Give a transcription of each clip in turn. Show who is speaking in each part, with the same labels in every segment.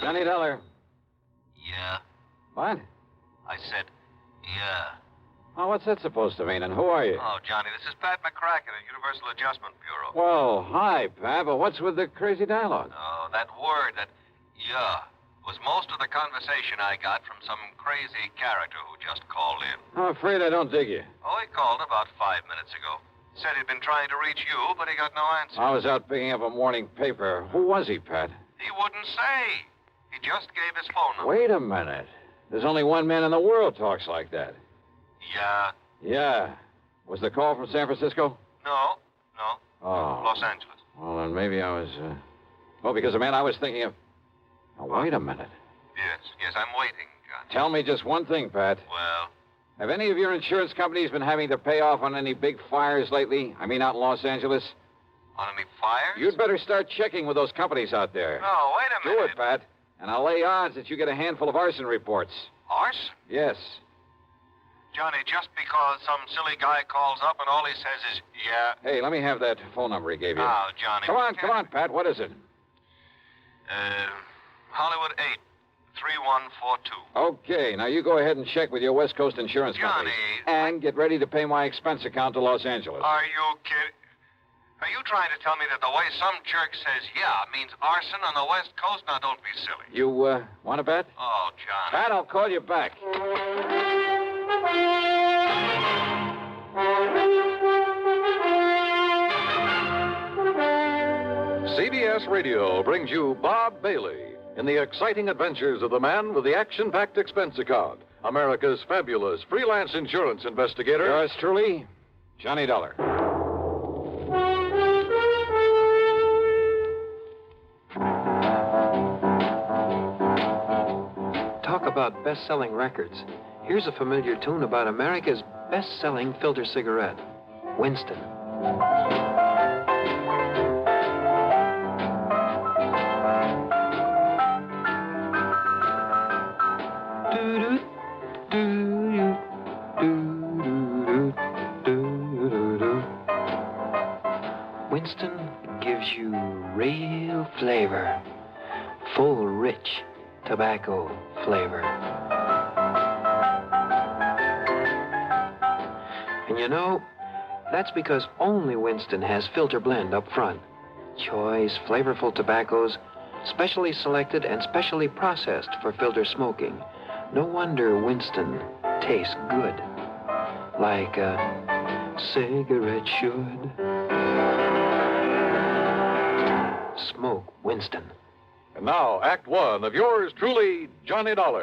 Speaker 1: Johnny Dollar.
Speaker 2: Yeah.
Speaker 1: What?
Speaker 2: I said, yeah.
Speaker 1: Oh, what's that supposed to mean, and who are you?
Speaker 2: Oh, Johnny, this is Pat McCracken at Universal Adjustment Bureau.
Speaker 1: Well, hi, Pat, but what's with the crazy dialogue?
Speaker 2: Oh, that word, that yeah, was most of the conversation I got from some crazy character who just called in.
Speaker 1: I'm afraid I don't dig you.
Speaker 2: Oh, he called about 5 minutes ago. Said he'd been trying to reach you, but he got no answer.
Speaker 1: I was out picking up a morning paper. Who was he, Pat?
Speaker 2: He wouldn't say. He just gave his phone number.
Speaker 1: Wait a minute. There's only one man in the world talks like that.
Speaker 2: Yeah.
Speaker 1: Yeah. Was the call from San Francisco?
Speaker 2: No.
Speaker 1: Oh.
Speaker 2: Los Angeles.
Speaker 1: Well, then maybe I was, because the man I was thinking of... Now, wait a minute.
Speaker 2: Yes, I'm waiting, Johnny.
Speaker 1: Tell me just one thing, Pat.
Speaker 2: Well?
Speaker 1: Have any of your insurance companies been having to pay off on any big fires lately? I mean, out in Los Angeles?
Speaker 2: On any fires?
Speaker 1: You'd better start checking with those companies out there.
Speaker 2: No, wait a minute.
Speaker 1: Do it, Pat. And I'll lay odds that you get a handful of arson reports.
Speaker 2: Arson?
Speaker 1: Yes.
Speaker 2: Johnny, just because some silly guy calls up and all he says is, yeah.
Speaker 1: Hey, let me have that phone number he gave you.
Speaker 2: Oh, Johnny.
Speaker 1: Come on, Pat. What is it?
Speaker 2: Hollywood 8, 3142.
Speaker 1: Okay, now you go ahead and check with your West Coast insurance company.
Speaker 2: Johnny.
Speaker 1: And get ready to pay my expense account to Los Angeles.
Speaker 2: Are you kidding? Are you trying to tell me that the way some jerk says yeah means arson on the West Coast? Now, don't be silly.
Speaker 1: You, want to bet?
Speaker 2: Oh, Johnny.
Speaker 1: Pat, I'll call you back.
Speaker 3: CBS Radio brings you Bob Bailey in the exciting adventures of the man with the action-packed expense account, America's fabulous freelance insurance investigator.
Speaker 1: Yours truly, Johnny Dollar.
Speaker 4: Talk about best-selling records. Here's a familiar tune about America's best-selling filter cigarette, Winston. Winston gives you real flavor, full, rich tobacco flavor. And you know, that's because only Winston has filter blend up front. Choice, flavorful tobaccos, specially selected and specially processed for filter smoking. No wonder Winston tastes good, like a cigarette should. Smoke Winston.
Speaker 3: And now, Act One of yours truly, Johnny Dollar.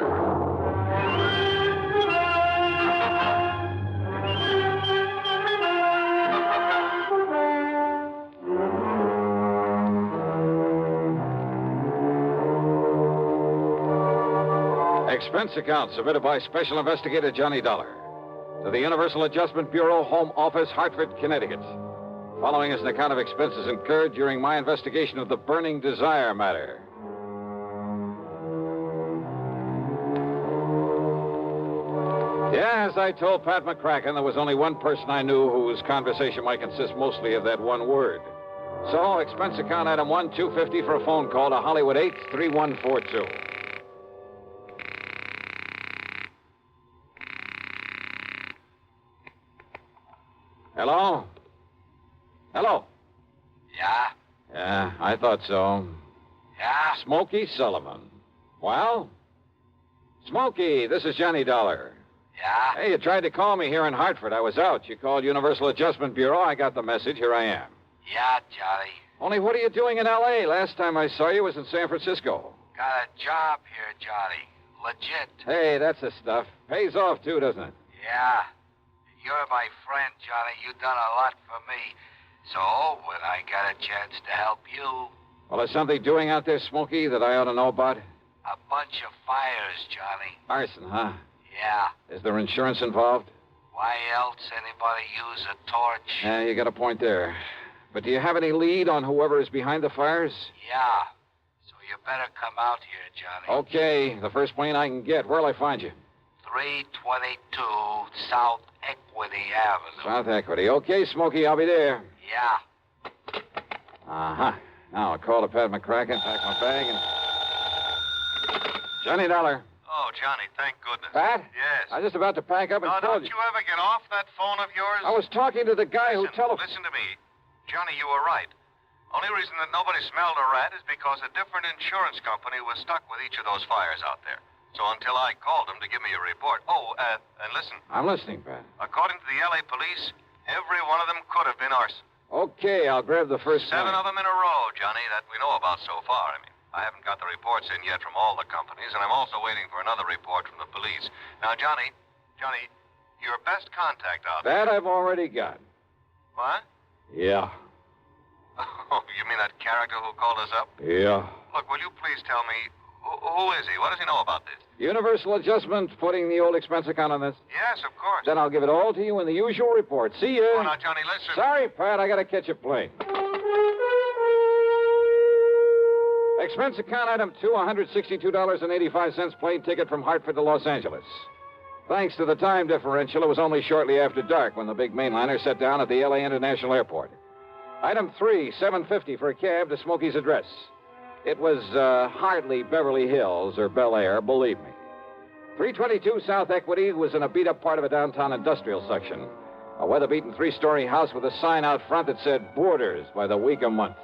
Speaker 1: Expense account submitted by Special Investigator Johnny Dollar to the Universal Adjustment Bureau, Home Office, Hartford, Connecticut. Following is an account of expenses incurred during my investigation of the Burning Desire matter. Yeah, as I told Pat McCracken, there was only one person I knew whose conversation might consist mostly of that one word. So, expense account item 1, $250 for a phone call to Hollywood 8, 3142. Hello? Hello?
Speaker 2: Yeah?
Speaker 1: Yeah, I thought so.
Speaker 2: Yeah?
Speaker 1: Smokey Sullivan. Well? Smokey, this is Johnny Dollar.
Speaker 2: Yeah?
Speaker 1: Hey, you tried to call me here in Hartford. I was out. You called Universal Adjustment Bureau. I got the message. Here I am.
Speaker 2: Yeah, Johnny.
Speaker 1: Only what are you doing in L.A.? Last time I saw you was in San Francisco.
Speaker 2: Got a job here, Johnny. Legit.
Speaker 1: Hey, that's the stuff. Pays off, too, doesn't it?
Speaker 2: Yeah. You're my friend, Johnny. You've done a lot for me. So, when I got a chance to help you...
Speaker 1: Well, is something doing out there, Smokey, that I ought to know about?
Speaker 2: A bunch of fires, Johnny.
Speaker 1: Arson, huh?
Speaker 2: Yeah.
Speaker 1: Is there insurance involved?
Speaker 2: Why else anybody use a torch?
Speaker 1: Yeah, you got a point there. But do you have any lead on whoever is behind the fires?
Speaker 2: Yeah. So you better come out here, Johnny.
Speaker 1: Okay, the first plane I can get. Where'll I find you?
Speaker 2: 322 South Equity Avenue.
Speaker 1: South Equity. Okay, Smokey, I'll be there.
Speaker 2: Yeah.
Speaker 1: Uh-huh. Now I'll call to Pat McCracken, pack my bag, and... Johnny Dollar.
Speaker 2: Oh, Johnny, thank goodness.
Speaker 1: Pat?
Speaker 2: Yes.
Speaker 1: I was just about to pack up and call
Speaker 2: Don't you ever get off that phone of yours?
Speaker 1: I was talking to the guy who
Speaker 2: Listen to me. Johnny, you were right. Only reason that nobody smelled a rat is because a different insurance company was stuck with each of those fires out there. So until I called them to give me a report. Oh, and listen.
Speaker 1: I'm listening, Pat.
Speaker 2: According to the L.A. police, every one of them could have been arson.
Speaker 1: Okay, I'll grab the first
Speaker 2: 7
Speaker 1: one.
Speaker 2: of them in a row, Johnny, that we know about so far. I mean, I haven't got the reports in yet from all the companies, and I'm also waiting for another report from the police. Now, Johnny, your best contact out there.
Speaker 1: That I've already got.
Speaker 2: What?
Speaker 1: Yeah.
Speaker 2: Oh, you mean that character who called us up?
Speaker 1: Yeah.
Speaker 2: Look, will you please tell me, who is he? What does he know about this?
Speaker 1: Universal Adjustment putting the old expense account on this.
Speaker 2: Yes, of course.
Speaker 1: Then I'll give it all to you in the usual report. See ya.
Speaker 2: Oh, now, Johnny, listen.
Speaker 1: Sorry, Pat, I gotta catch a plane. Expense account item 2, $162.85 plane ticket from Hartford to Los Angeles. Thanks to the time differential, it was only shortly after dark when the big mainliner set down at the L.A. International Airport. Item 3, $7.50 for a cab to Smokey's address. It was hardly Beverly Hills or Bel Air, believe me. 322 South Equity was in a beat-up part of a downtown industrial section. A weather-beaten 3-story house with a sign out front that said Boarders by the week a month.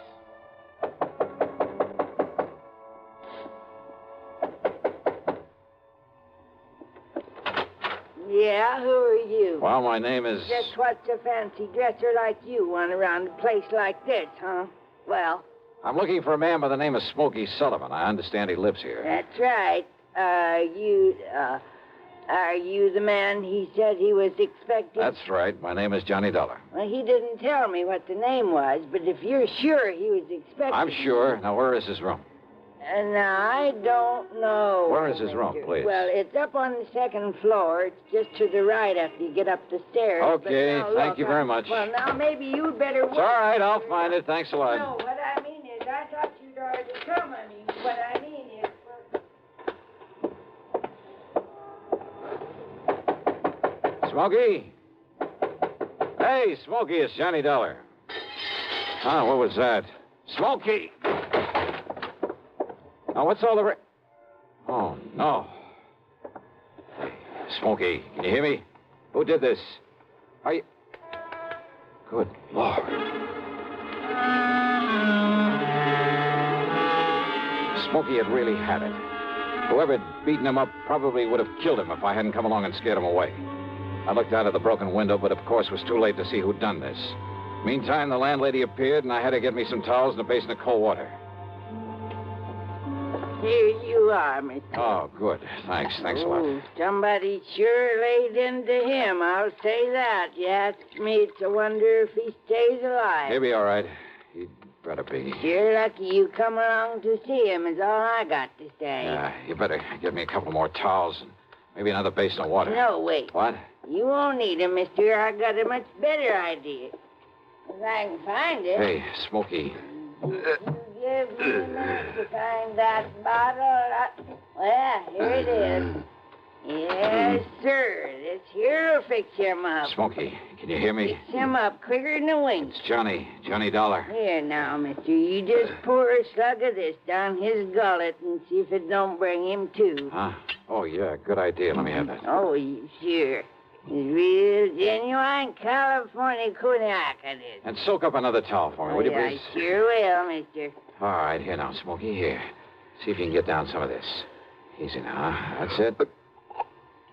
Speaker 5: Yeah, who are you?
Speaker 1: Well, my name is...
Speaker 5: Just what's a fancy dresser like you want around a place like this, huh? Well,
Speaker 1: I'm looking for a man by the name of Smokey Sullivan. I understand he lives here.
Speaker 5: that's right. Are you the man he said he was expecting?
Speaker 1: That's right. My name is Johnny Dollar.
Speaker 5: Well, he didn't tell me what the name was, but if you're sure he was expecting...
Speaker 1: I'm sure. Now, where is his room?
Speaker 5: I don't know.
Speaker 1: Where is his room, please?
Speaker 5: Well, it's up on the 2nd floor. It's just to the right after you get up the stairs.
Speaker 1: Okay,
Speaker 5: But now,
Speaker 1: thank
Speaker 5: look,
Speaker 1: you very much.
Speaker 5: Well, now maybe you'd better...
Speaker 1: It's all right. I'll find it. Thanks a lot.
Speaker 5: No, what I mean is, I thought you'd already come. I mean, what I mean is...
Speaker 1: Smokey? Hey, Smokey, it's Johnny Dollar. Ah, what was that? Smokey! Now, what's all the... Oh, no. Hey, Smokey, can you hear me? Who did this? Are you... Good Lord. Smokey had really had it. Whoever had beaten him up probably would have killed him if I hadn't come along and scared him away. I looked out of the broken window, but of course it was too late to see who'd done this. Meantime, the landlady appeared, and I had to get me some towels and a basin of cold water.
Speaker 5: Here you are, Mr.
Speaker 1: Oh, good. Thanks a lot.
Speaker 5: Oh, somebody sure laid into him, I'll say that. You ask me, it's a wonder if he stays alive.
Speaker 1: He'll be all right. He'd better be.
Speaker 5: You're lucky you come along to see him, is all I got to say.
Speaker 1: Yeah, you better get me a couple more towels and maybe another basin of water.
Speaker 5: No, wait.
Speaker 1: What?
Speaker 5: You won't need him, mister. I got a much better idea. If I can find it.
Speaker 1: Hey, Smokey.
Speaker 5: You give me a minute to find that bottle. Well, here it is. Yes, sir. This here'll fix him up.
Speaker 1: Smokey, can you hear me?
Speaker 5: Fix him up quicker than a wink.
Speaker 1: It's Johnny Dollar.
Speaker 5: Here now, mister. You just pour a slug of this down his gullet and see if it don't bring him to.
Speaker 1: Huh? Oh, yeah, good idea. Let me have that.
Speaker 5: Oh, sure. It's real genuine California cognac, it is.
Speaker 1: And soak up another towel for me, will you,
Speaker 5: I
Speaker 1: please?
Speaker 5: sure will, mister.
Speaker 1: All right, here now, Smokey, here. See if you can get down some of this. Easy now. That's it.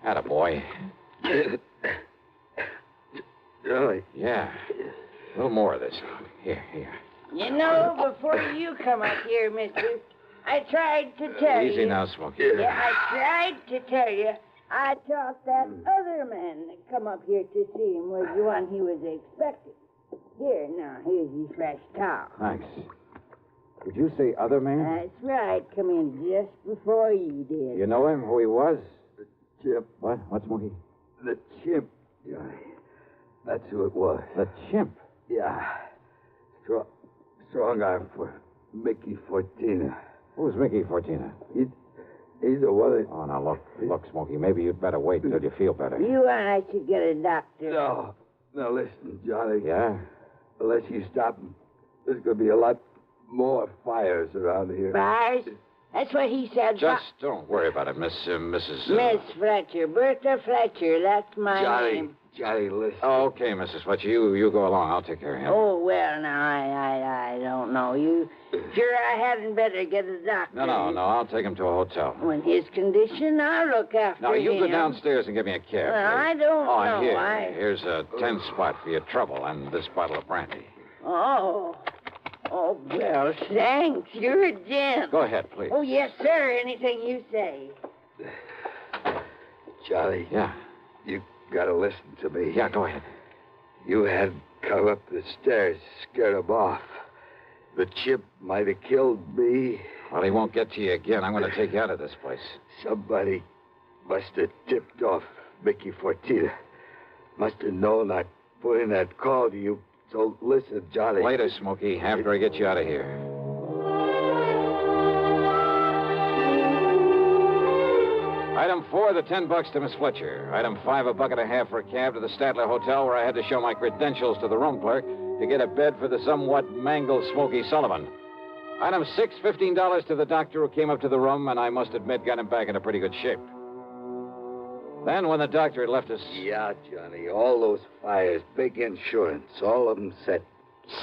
Speaker 1: Attaboy.
Speaker 6: Really?
Speaker 1: Yeah. A little more of this. Here.
Speaker 5: You know, before you come up here, mister, I tried to tell you.
Speaker 1: Easy now, Smokey.
Speaker 5: Yeah, I tried to tell you. I thought that other man that come up here to see him was the one he was expecting. Here, now, here's your fresh towel.
Speaker 1: Thanks. Did you say other man?
Speaker 5: That's right. Come in just before you did.
Speaker 1: You know him, who he was?
Speaker 6: The chimp.
Speaker 1: What? What, Smokey?
Speaker 6: The chimp. Yeah, that's who it was.
Speaker 1: The chimp.
Speaker 6: Yeah. Strong arm for Mickey Fortina.
Speaker 1: Who's Mickey Fortina?
Speaker 6: He's the one that...
Speaker 1: Oh, now, look, Smokey, maybe you'd better wait until you feel better.
Speaker 5: You and I should get a doctor.
Speaker 6: No. Now, listen, Johnny.
Speaker 1: Yeah?
Speaker 6: Unless you stop him, there's going to be a lot more fires around here.
Speaker 5: Fires? That's what he said.
Speaker 1: Just don't worry about it, Mrs.
Speaker 5: Miss Fletcher. Bertha Fletcher. That's my name.
Speaker 6: Johnny, listen.
Speaker 1: Okay, Mrs. Fletcher, you go along. I'll take care of him.
Speaker 5: Oh, well, now, I don't know. You sure I hadn't better get a doctor?
Speaker 1: No, I'll take him to a hotel.
Speaker 5: In his condition, I'll look after him.
Speaker 1: Now, you go downstairs and give me a cab.
Speaker 5: Well,
Speaker 1: please.
Speaker 5: I don't know.
Speaker 1: Here's a 10 spot for your trouble and this bottle of brandy.
Speaker 5: Oh, well, thanks. You're a gent.
Speaker 1: Go ahead, please.
Speaker 5: Oh, yes, sir. Anything you say.
Speaker 6: Johnny.
Speaker 1: Yeah.
Speaker 6: You gotta listen to me.
Speaker 1: Yeah, go ahead.
Speaker 6: You had come up the stairs, scared him off. The chip might have killed me.
Speaker 1: Well, he won't get to you again. I'm going to take you out of this place.
Speaker 6: Somebody must have tipped off Mickey Fortina. Must have known I'd put in that call to you. So listen, Johnny.
Speaker 1: Later, Smokey, after I get you out of here. Item 4, the $10 to Miss Fletcher. Item 5, $1.50 for a cab to the Statler Hotel, where I had to show my credentials to the room clerk to get a bed for the somewhat mangled Smokey Sullivan. Item 6, $15 to the doctor who came up to the room, and I must admit got him back into pretty good shape. Then, when the doctor had left us...
Speaker 6: Yeah, Johnny, all those fires, big insurance, all of them set.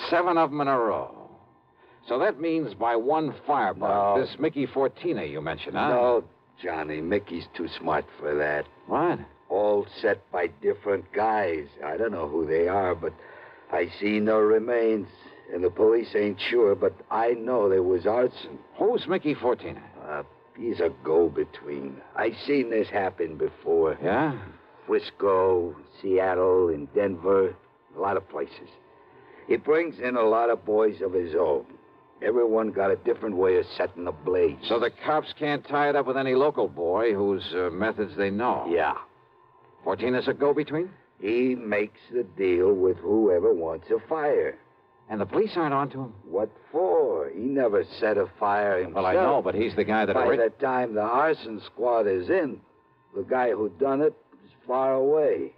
Speaker 1: 7 of them in a row. So that means by one firebug,
Speaker 6: No.
Speaker 1: this Mickey Fortina you mentioned, huh?
Speaker 6: No, Johnny, Mickey's too smart for that.
Speaker 1: What?
Speaker 6: All set by different guys. I don't know who they are, but I see no remains. And the police ain't sure, but I know there was arson.
Speaker 1: Who's Mickey Fortina?
Speaker 6: He's a go-between. I seen this happen before.
Speaker 1: Yeah?
Speaker 6: Frisco, Seattle, and Denver, a lot of places. He brings in a lot of boys of his own. Everyone got a different way of setting a blaze.
Speaker 1: So the cops can't tie it up with any local boy whose methods they know.
Speaker 6: Yeah.
Speaker 1: Fortina's a go-between?
Speaker 6: He makes the deal with whoever wants a fire.
Speaker 1: And the police aren't on to him?
Speaker 6: What for? He never set a fire himself.
Speaker 1: Well, I know, but he's the guy that...
Speaker 6: By the time the arson squad is in, the guy who done it is far away.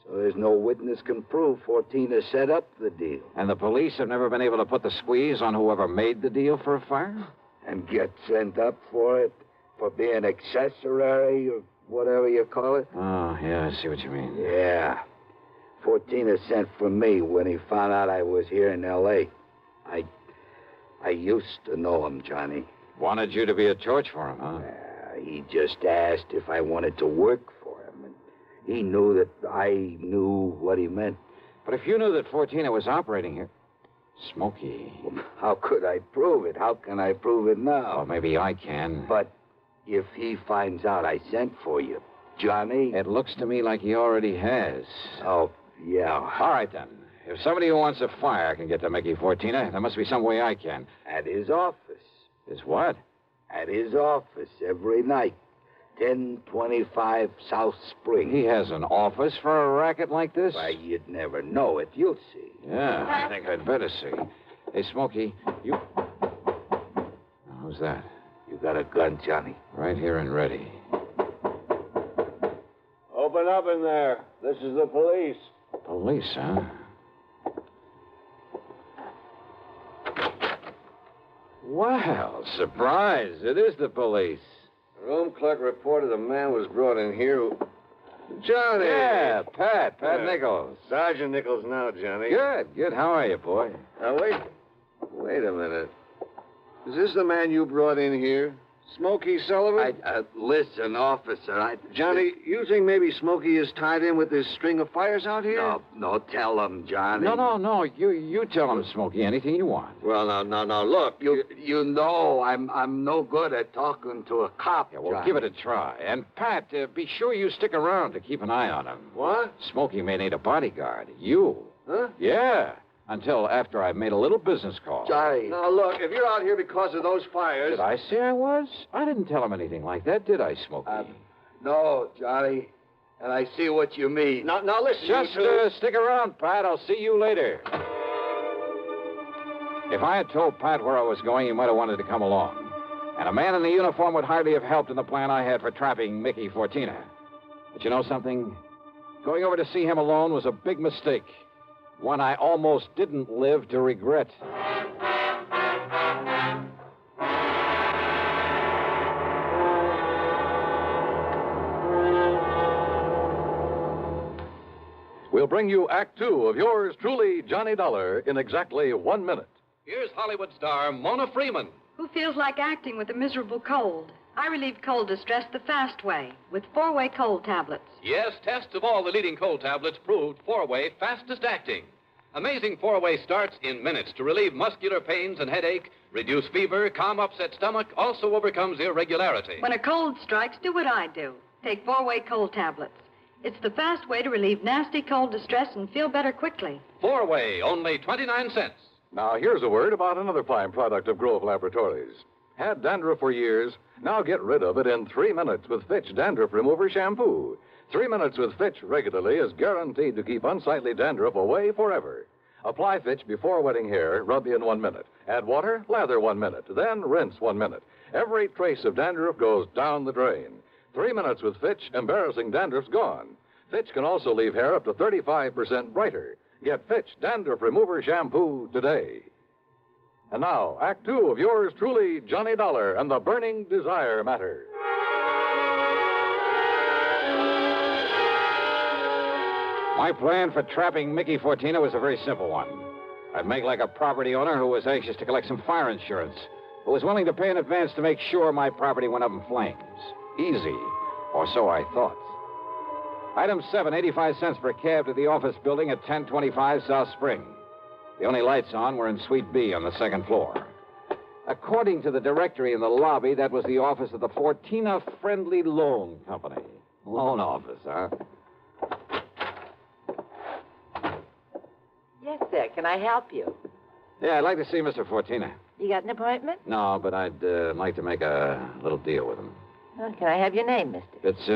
Speaker 6: So there's no witness can prove Fortina set up the deal.
Speaker 1: And the police have never been able to put the squeeze on whoever made the deal for a fire?
Speaker 6: And get sent up for it? For being accessory or whatever you call it?
Speaker 1: Oh, yeah, I see what you mean.
Speaker 6: Yeah. Fortina sent for me when he found out I was here in L.A. I used to know him, Johnny.
Speaker 1: Wanted you to be a torch for him, huh?
Speaker 6: He just asked if I wanted to work for him. And he knew that I knew what he meant.
Speaker 1: But if you knew that Fortina was operating here... Smokey.
Speaker 6: How could I prove it? How can I prove it now?
Speaker 1: Well, maybe I can.
Speaker 6: But if he finds out I sent for you, Johnny...
Speaker 1: It looks to me like he already has.
Speaker 6: Oh, yeah.
Speaker 1: All right, then. If somebody who wants a fire can get to Mickey Fortina, there must be some way I can.
Speaker 6: At his office.
Speaker 1: Is what?
Speaker 6: At his office every night. 1025 South Spring.
Speaker 1: He has an office for a racket like this?
Speaker 6: Why, you'd never know it. You'll see.
Speaker 1: Yeah, I think I'd better see. Hey, Smokey, you... Who's that?
Speaker 6: You got a gun, Johnny?
Speaker 1: Right here and ready.
Speaker 7: Open up in there. This is the police.
Speaker 1: Police, huh? Well, surprise. It is the police.
Speaker 7: The room clerk reported a man was brought in here who... Johnny!
Speaker 1: Yeah, Pat
Speaker 7: Yeah.
Speaker 1: Nichols.
Speaker 7: Sergeant Nichols now, Johnny.
Speaker 1: Good. How are you, boy?
Speaker 7: Now, wait a minute. Is this the man you brought in here? Smokey Sullivan?
Speaker 6: Listen, officer,
Speaker 7: Johnny, you think maybe Smokey is tied in with this string of fires out here?
Speaker 6: No, tell him, Johnny.
Speaker 1: No. You tell him, Smokey, anything you want.
Speaker 7: Well, now, look.
Speaker 6: You know I'm no good at talking to a cop.
Speaker 1: Yeah, well,
Speaker 6: Johnny.
Speaker 1: give it a try. And, Pat, be sure you stick around to keep an eye on him.
Speaker 7: What?
Speaker 1: Smokey may need a bodyguard. You.
Speaker 7: Huh?
Speaker 1: Yeah. Until after I've made a little business call.
Speaker 6: Johnny.
Speaker 7: Now, look, if you're out here because of those fires...
Speaker 1: Did I say I was? I didn't tell him anything like that, did I, Smokey?
Speaker 6: No, Johnny. And I see what you mean.
Speaker 7: Now listen,
Speaker 1: Just
Speaker 7: you two.
Speaker 1: stick around, Pat. I'll see you later. If I had told Pat where I was going, he might have wanted to come along. And a man in the uniform would hardly have helped in the plan I had for trapping Mickey Fortina. But you know something? Going over to see him alone was a big mistake. One I almost didn't live to regret.
Speaker 3: We'll bring you Act Two of yours truly, Johnny Dollar, in exactly 1 minute.
Speaker 8: Here's Hollywood star Mona Freeman.
Speaker 9: Who feels like acting with a miserable cold? I relieve cold distress the fast way with 4-way cold tablets.
Speaker 8: Yes, tests of all the leading cold tablets proved 4-way fastest acting. Amazing 4-way starts in minutes to relieve muscular pains and headache, reduce fever, calm upset stomach, also overcomes irregularity.
Speaker 9: When a cold strikes, do what I do. Take 4-way cold tablets. It's the fast way to relieve nasty cold distress and feel better quickly.
Speaker 8: 4-way, only 29 cents.
Speaker 3: Now, here's a word about another fine product of Grove Laboratories. Had dandruff for years? Now get rid of it in 3 minutes with Fitch Dandruff Remover Shampoo. 3 minutes with Fitch regularly is guaranteed to keep unsightly dandruff away forever. Apply Fitch before wetting hair, rub in 1 minute. Add water, lather 1 minute, then rinse 1 minute. Every trace of dandruff goes down the drain. 3 minutes with Fitch, embarrassing dandruff's gone. Fitch can also leave hair up to 35% brighter. Get Fitch Dandruff Remover Shampoo today. And now, Act Two of yours truly, Johnny Dollar and the Burning Desire Matter.
Speaker 1: My plan for trapping Mickey Fortina was a very simple one. I'd make like a property owner who was anxious to collect some fire insurance, who was willing to pay in advance to make sure my property went up in flames. Easy, or so I thought. Item 7, 85 cents per cab to the office building at 1025 South Spring. The only lights on were in Suite B on the second floor. According to the directory in the lobby, that was the office of the Fortina Friendly Loan Company. Loan office, huh?
Speaker 5: Yes, sir. Can I help you?
Speaker 1: Yeah, I'd like to see Mr. Fortina.
Speaker 5: You got an appointment?
Speaker 1: No, but I'd like to make a little deal with him.
Speaker 5: Well, can I have your name, mister?
Speaker 1: It's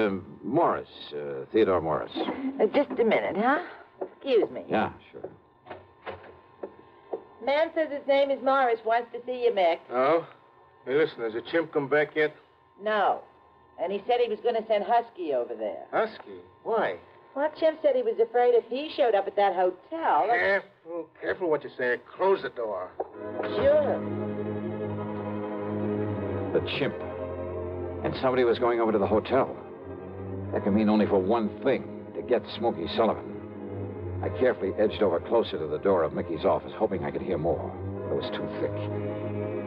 Speaker 1: Morris, Theodore Morris.
Speaker 5: Just a minute, huh? Excuse me.
Speaker 1: Yeah, sure.
Speaker 5: Man says his name is Morris. Wants to see you, Mick.
Speaker 7: Oh? Hey, listen, has the chimp come back yet?
Speaker 5: No. And he said he was going to send Husky over there.
Speaker 7: Husky? Why?
Speaker 5: Well, Chimp said he was afraid if he showed up at that hotel...
Speaker 7: Careful what you say. Close the door.
Speaker 5: Sure.
Speaker 1: The chimp. And somebody was going over to the hotel. That can mean only for one thing, to get Smokey Sullivan. I carefully edged over closer to the door of Mickey's office, hoping I could hear more. It was too thick.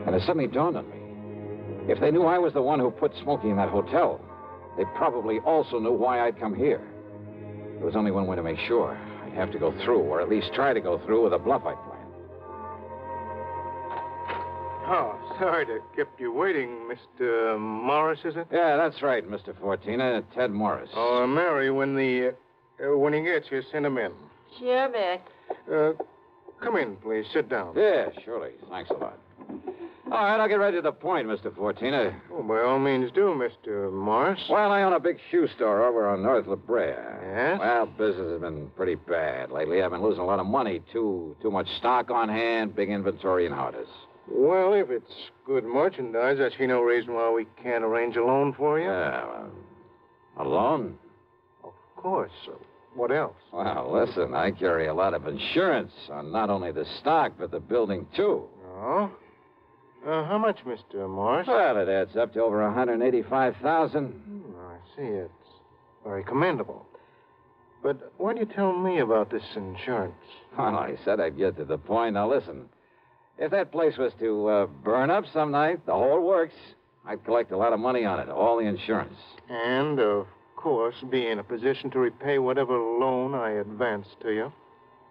Speaker 1: And it suddenly dawned on me. If they knew I was the one who put Smokey in that hotel, they probably also knew why I'd come here. There was only one way to make sure. I'd have to go through, or at least try to go through, with a bluff I'd planned.
Speaker 7: Oh, sorry to keep you waiting, Mr. Morris, is it?
Speaker 1: Yeah, that's right, Mr. Fortina. Ted Morris.
Speaker 7: Oh, Mary, when he gets here, send him in.
Speaker 5: Sure, Mick.
Speaker 7: Come in, please. Sit down.
Speaker 1: Yeah, surely. Thanks a lot. All right, I'll get right to the point, Mr. Fortina.
Speaker 7: Oh, by all means do, Mr. Morris.
Speaker 1: Well, I own a big shoe store over on North La Brea.
Speaker 7: Yes?
Speaker 1: Well, business has been pretty bad lately. I've been losing a lot of money. Too much stock on hand, big inventory, you know how it is.
Speaker 7: Well, if it's good merchandise, I see no reason why we can't arrange a loan for you.
Speaker 1: Yeah, well, a loan?
Speaker 7: Of course. What else?
Speaker 1: Well, listen, I carry a lot of insurance on not only the stock, but the building, too.
Speaker 7: Oh? How much, Mr. Morris?
Speaker 1: Well, it adds up to over $185,000.
Speaker 7: I see. It's very commendable. But why do you tell me about this insurance?
Speaker 1: Well, I said I'd get to the point. Now, listen. If that place was to burn up some night, the whole works, I'd collect a lot of money on it, all the insurance.
Speaker 7: And, of course, be in a position to repay whatever loan I advance to you.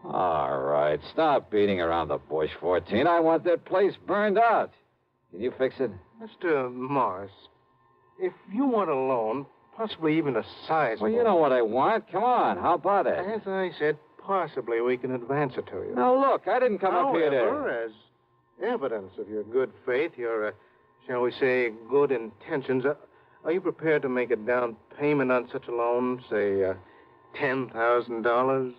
Speaker 1: All right. Stop beating around the bush, 14. I want that place burned out. Can you fix it?
Speaker 7: Mr. Morris, if you want a loan, possibly even a sizable...
Speaker 1: Well, you know what I want. Come on. How about it?
Speaker 7: As I said, possibly we can advance it to you.
Speaker 1: Now, look, I didn't come up here to...
Speaker 7: However, as evidence of your good faith, your, shall we say, good intentions, are you prepared to make a down payment on such a loan, say, $10,000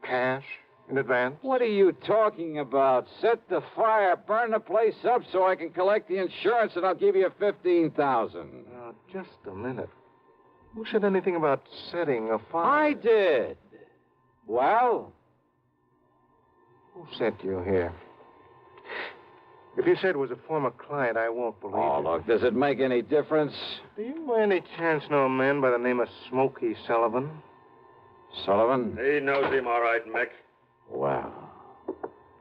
Speaker 7: cash in advance?
Speaker 1: What are you talking about? Set the fire, burn the place up so I can collect the insurance, and I'll give you $15,000.
Speaker 7: Now, just a minute. Who said anything about setting a fire?
Speaker 1: I did. Well?
Speaker 7: Who sent you here? If you said it was a former client, I won't believe
Speaker 1: Oh,
Speaker 7: it.
Speaker 1: look, does it make any difference?
Speaker 7: Do you by any chance know a man by the name of Smokey Sullivan?
Speaker 1: Sullivan?
Speaker 10: He knows him all right, Mick.
Speaker 1: Wow.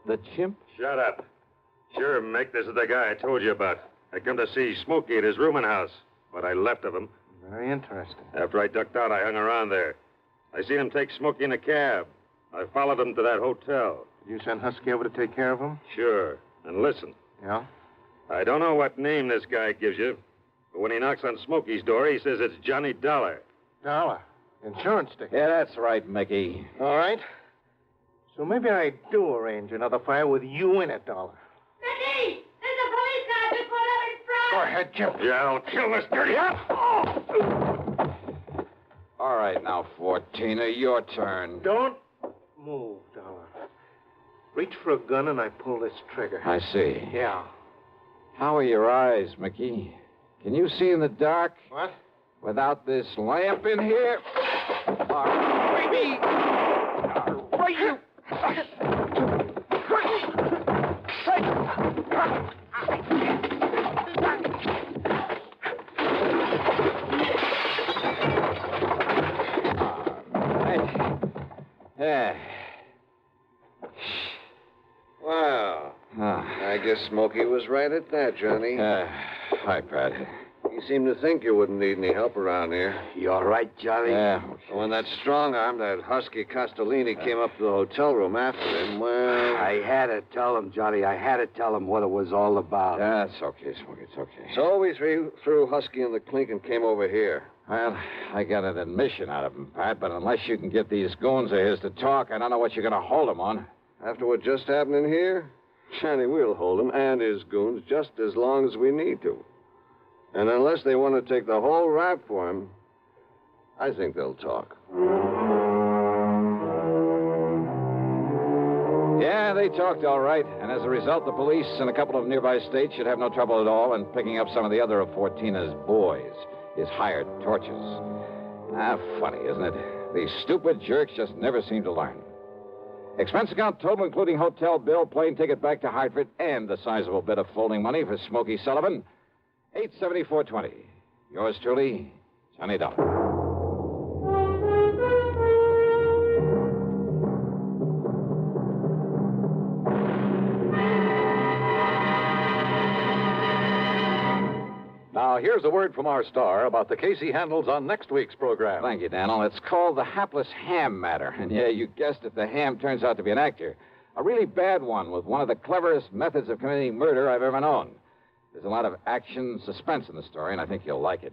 Speaker 1: The chimp?
Speaker 10: Shut up. Sure, Mick, this is the guy I told you about. I come to see Smokey at his rooming house. What I left of him.
Speaker 7: Very interesting.
Speaker 10: After I ducked out, I hung around there. I seen him take Smokey in a cab. I followed him to that hotel.
Speaker 7: Did you send Husky over to take care of him?
Speaker 10: Sure. And listen.
Speaker 7: Yeah?
Speaker 10: I don't know what name this guy gives you, but when he knocks on Smokey's door, he says it's Johnny Dollar.
Speaker 7: Dollar. Insurance ticket.
Speaker 1: Yeah, that's right, Mickey.
Speaker 7: All right. So maybe I do arrange another fire with you in it, Dollar.
Speaker 5: Mickey! There's a police car just pulled up in front!
Speaker 7: Go ahead, Chip.
Speaker 10: Yeah, I'll kill this dirty...
Speaker 1: All right, now, 14er, your turn.
Speaker 7: Don't move, Dollar. Reach for a gun and I pull this trigger.
Speaker 1: I see.
Speaker 7: Yeah.
Speaker 1: How are your eyes, Mickey? Can you see in the dark?
Speaker 7: What?
Speaker 1: Without this lamp in here? All right, baby! All right, you... Yeah.
Speaker 11: Wow. I guess Smokey was right at that, Johnny.
Speaker 1: Hi, Pat.
Speaker 11: You seem to think you wouldn't need any help around here.
Speaker 6: You all right, Johnny?
Speaker 1: Yeah.
Speaker 11: When that strong arm, that husky Castellini, came up to the hotel room after him, well...
Speaker 6: I had to tell him, Johnny. I had to tell him what it was all about.
Speaker 1: That's okay, Smokey. It's okay.
Speaker 11: So we threw Husky in the clink and came over here.
Speaker 1: Well, I got an admission out of him, Pat, but unless you can get these goons of his to talk, I don't know what you're going to hold him on.
Speaker 11: After what just happened in here, Johnny, we'll hold him and his goons just as long as we need to. And unless they want to take the whole rap for him, I think they'll talk.
Speaker 1: Yeah, they talked all right. And as a result, the police and a couple of nearby states should have no trouble at all in picking up some of the other of Fortina's boys, his hired torches. Funny, isn't it? These stupid jerks just never seem to learn. Expense account total, including hotel bill, plane ticket back to Hartford, and the sizable bit of folding money for Smokey Sullivan, $874.20. Yours truly, Johnny Dollar.
Speaker 3: Now, here's a word from our star about the case he handles on next week's program.
Speaker 1: Thank you, Daniel. It's called the hapless ham matter. And yeah, you guessed it, the ham turns out to be an actor. A really bad one with one of the cleverest methods of committing murder I've ever known. There's a lot of action, suspense in the story, and I think you'll like it.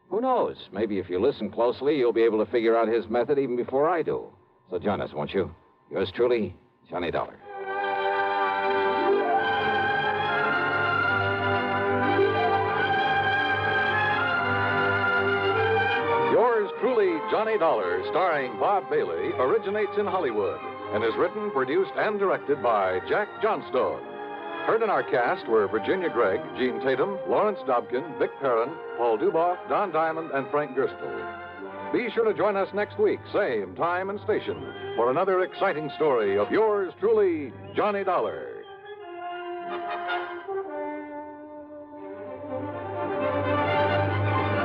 Speaker 1: Who knows? Maybe if you listen closely, you'll be able to figure out his method even before I do. So join us, won't you? Yours truly, Johnny Dollar.
Speaker 3: Yours truly, Johnny Dollar, starring Bob Bailey, originates in Hollywood and is written, produced, and directed by Jack Johnstone. Heard in our cast were Virginia Gregg, Gene Tatum, Lawrence Dobkin, Vic Perrin, Paul Duboff, Don Diamond, and Frank Gerstle. Be sure to join us next week, same time and station, for another exciting story of yours truly, Johnny Dollar.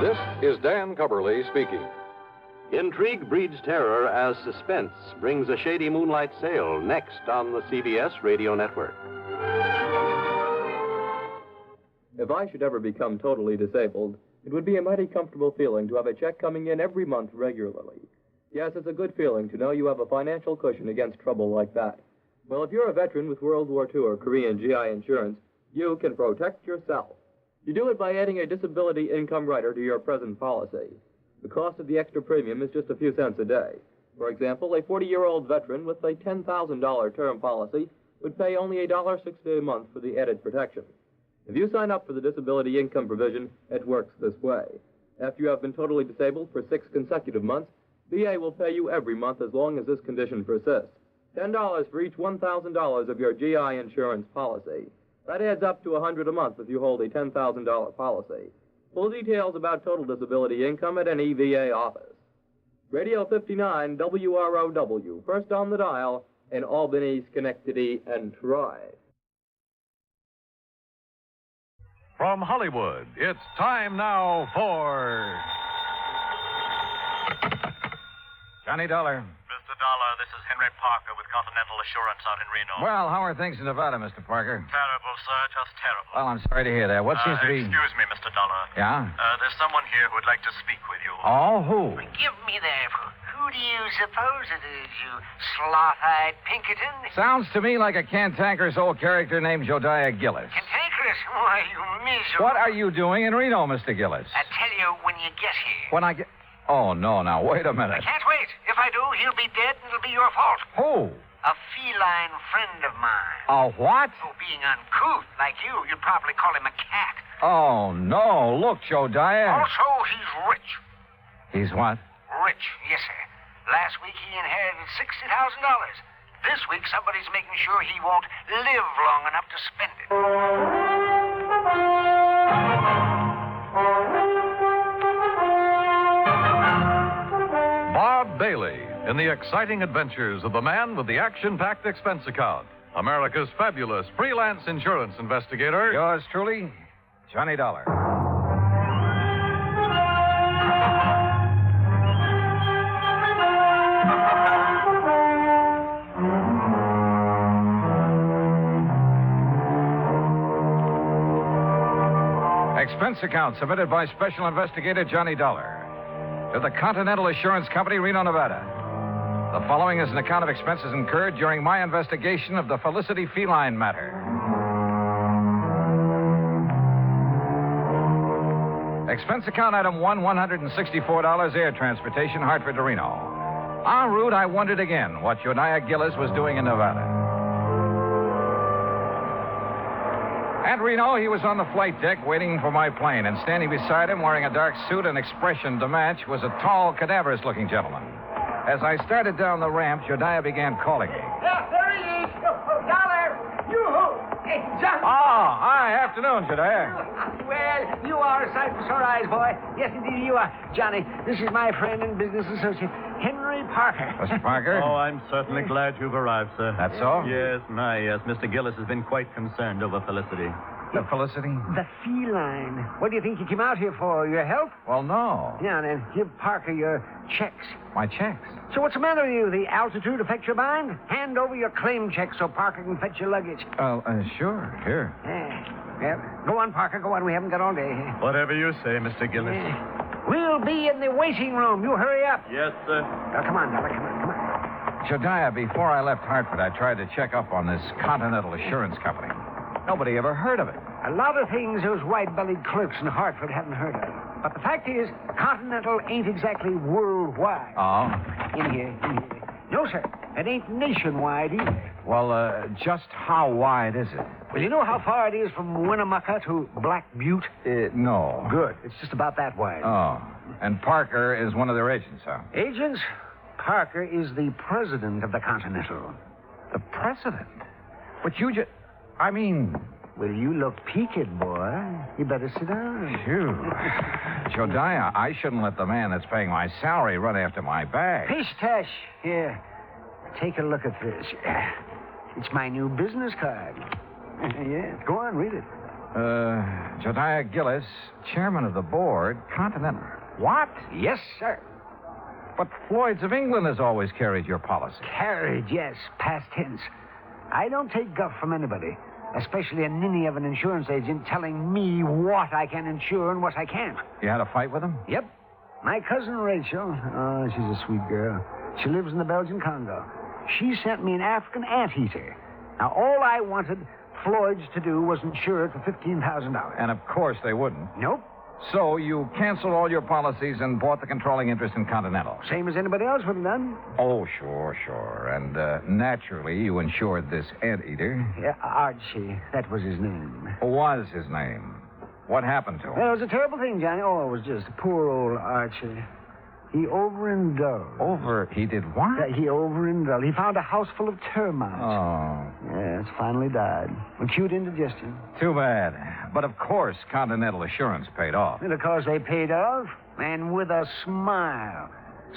Speaker 3: This is Dan Cubberly speaking.
Speaker 12: Intrigue breeds terror as suspense brings a shady moonlight sail next on the CBS radio network.
Speaker 13: If I should ever become totally disabled, it would be a mighty comfortable feeling to have a check coming in every month regularly. Yes, it's a good feeling to know you have a financial cushion against trouble like that. Well, if you're a veteran with World War II or Korean GI insurance, you can protect yourself. You do it by adding a disability income rider to your present policy. The cost of the extra premium is just a few cents a day. For example, a 40-year-old veteran with a $10,000 term policy would pay only $1.60 a month for the added protection. If you sign up for the disability income provision, it works this way. After you have been totally disabled for 6 consecutive months, VA will pay you every month as long as this condition persists. $10 for each $1,000 of your GI insurance policy. That adds up to $100 a month if you hold a $10,000 policy. Full details about total disability income at any VA office. Radio 59 WROW, first on the dial in Albany, Schenectady, and Troy.
Speaker 3: From Hollywood, it's time now for
Speaker 14: Johnny Dollar. Dollar. This is Henry Parker with Continental Assurance out in Reno.
Speaker 1: Well, how are things in Nevada, Mr. Parker?
Speaker 14: Terrible, sir. Just terrible.
Speaker 1: Well, I'm sorry to hear that. What seems to be...
Speaker 14: Excuse me, Mr. Dollar.
Speaker 1: Yeah?
Speaker 14: There's someone here who would like to speak with you.
Speaker 1: Oh, who?
Speaker 15: Give me that. Who do you suppose it is, you sloth-eyed Pinkerton?
Speaker 1: Sounds to me like a cantankerous old character named Jodiah Gillis.
Speaker 15: Cantankerous? Why, you miserable...
Speaker 1: What are you doing in Reno, Mr. Gillis?
Speaker 15: I'll tell you when you get here.
Speaker 1: When I get... Oh, no, now, wait a minute.
Speaker 15: I can't wait. If I do, he'll be dead and it'll be your fault.
Speaker 1: Who?
Speaker 15: A feline friend of mine.
Speaker 1: A what?
Speaker 15: Oh, being uncouth like you, you'd probably call him a cat.
Speaker 1: Oh, no. Look, Jodiah.
Speaker 15: Also, he's rich.
Speaker 1: He's what?
Speaker 15: Rich, yes, sir. Last week he inherited $60,000. This week somebody's making sure he won't live long enough to spend it.
Speaker 3: Bob Bailey in the exciting adventures of the man with the action-packed expense account. America's fabulous freelance insurance investigator.
Speaker 1: Yours truly, Johnny Dollar. Expense account submitted by Special Investigator Johnny Dollar to the Continental Assurance Company, Reno, Nevada. The following is an account of expenses incurred during my investigation of the Felicity feline matter. Expense account item 1, $164 air transportation, Hartford to Reno. En route, I wondered again what Jodiah Gillis was doing in Nevada. At Reno, he was on the flight deck waiting for my plane, and standing beside him, wearing a dark suit and expression to match, was a tall, cadaverous-looking gentleman. As I started down the ramp, Jodiah began calling me.
Speaker 15: Yeah, there he is. Dollar. Yoo-hoo. Hey, Johnny.
Speaker 1: Oh, hi. Afternoon, Jodiah.
Speaker 15: Well, you are a sight for sore eyes, boy. Yes, indeed, you are. Johnny, this is my friend and business associate, Henry Parker.
Speaker 1: Mr. Parker?
Speaker 16: Oh, I'm certainly glad you've arrived, sir.
Speaker 1: That's so?
Speaker 16: Yes, yes. Mr. Gillis has been quite concerned over Felicity.
Speaker 1: The Felicity?
Speaker 15: The feline. What do you think you came out here for? Your health?
Speaker 1: Well, no.
Speaker 15: Yeah, then give Parker your checks.
Speaker 1: My checks?
Speaker 15: So what's the matter with you? The altitude affect your mind? Hand over your claim check so Parker can fetch your luggage.
Speaker 1: Sure. Here.
Speaker 15: Yeah. Go on, Parker. Go on. We haven't got all day.
Speaker 16: Whatever you say, Mr. Gillis.
Speaker 15: We'll be in the waiting room. You hurry up.
Speaker 16: Yes, sir.
Speaker 15: Now, come on, Dollar. Come on.
Speaker 1: Jodiah, before I left Hartford, I tried to check up on this Continental Assurance Company. Nobody ever heard of it.
Speaker 15: A lot of things those white-bellied clerks in Hartford haven't heard of. But the fact is, Continental ain't exactly worldwide.
Speaker 1: Oh?
Speaker 15: In here. No, sir. It ain't nationwide either.
Speaker 1: Well, just how wide is it?
Speaker 15: Well, you know how far it is from Winnemucca to Black Butte?
Speaker 1: No.
Speaker 15: Good. It's just about that wide.
Speaker 1: Oh. And Parker is one of their agents, huh?
Speaker 15: Agents? Parker is the president of the Continental.
Speaker 1: The president? But you just... I mean...
Speaker 15: Well, you look peaked, boy. You better sit down.
Speaker 1: Phew. Jodiah, I shouldn't let the man that's paying my salary run after my bag.
Speaker 15: Pish-tash. Here, take a look at this. It's my new business card. Yeah, go on, read it.
Speaker 1: Jodiah Gillis, chairman of the board, Continental. What?
Speaker 15: Yes, sir.
Speaker 1: But Floyd's of England has always carried your policy.
Speaker 15: Carried, yes, past tense. I don't take guff from anybody, especially a ninny of an insurance agent telling me what I can insure and what I can't.
Speaker 1: You had a fight with him?
Speaker 15: Yep. My cousin Rachel, oh, she's a sweet girl. She lives in the Belgian Congo. She sent me an African anteater. Now, all I wanted Floyd's to do was insure it for $15,000.
Speaker 1: And of course they wouldn't.
Speaker 15: Nope.
Speaker 1: So you canceled all your policies and bought the controlling interest in Continental.
Speaker 15: Same as anybody else would have done.
Speaker 1: Oh, sure. And naturally, you insured this anteater.
Speaker 15: Yeah, Archie. That was his name.
Speaker 1: Was his name. What happened to him?
Speaker 15: Well, it was a terrible thing, Johnny. Oh, it was just poor old Archie. He overindulged.
Speaker 1: He did what?
Speaker 15: Yeah, he overindulged. He found a house full of termites.
Speaker 1: Oh.
Speaker 15: Yes, finally died. Acute indigestion.
Speaker 1: Too bad. But of course, Continental Assurance paid off.
Speaker 15: And of course they paid off, and with a smile.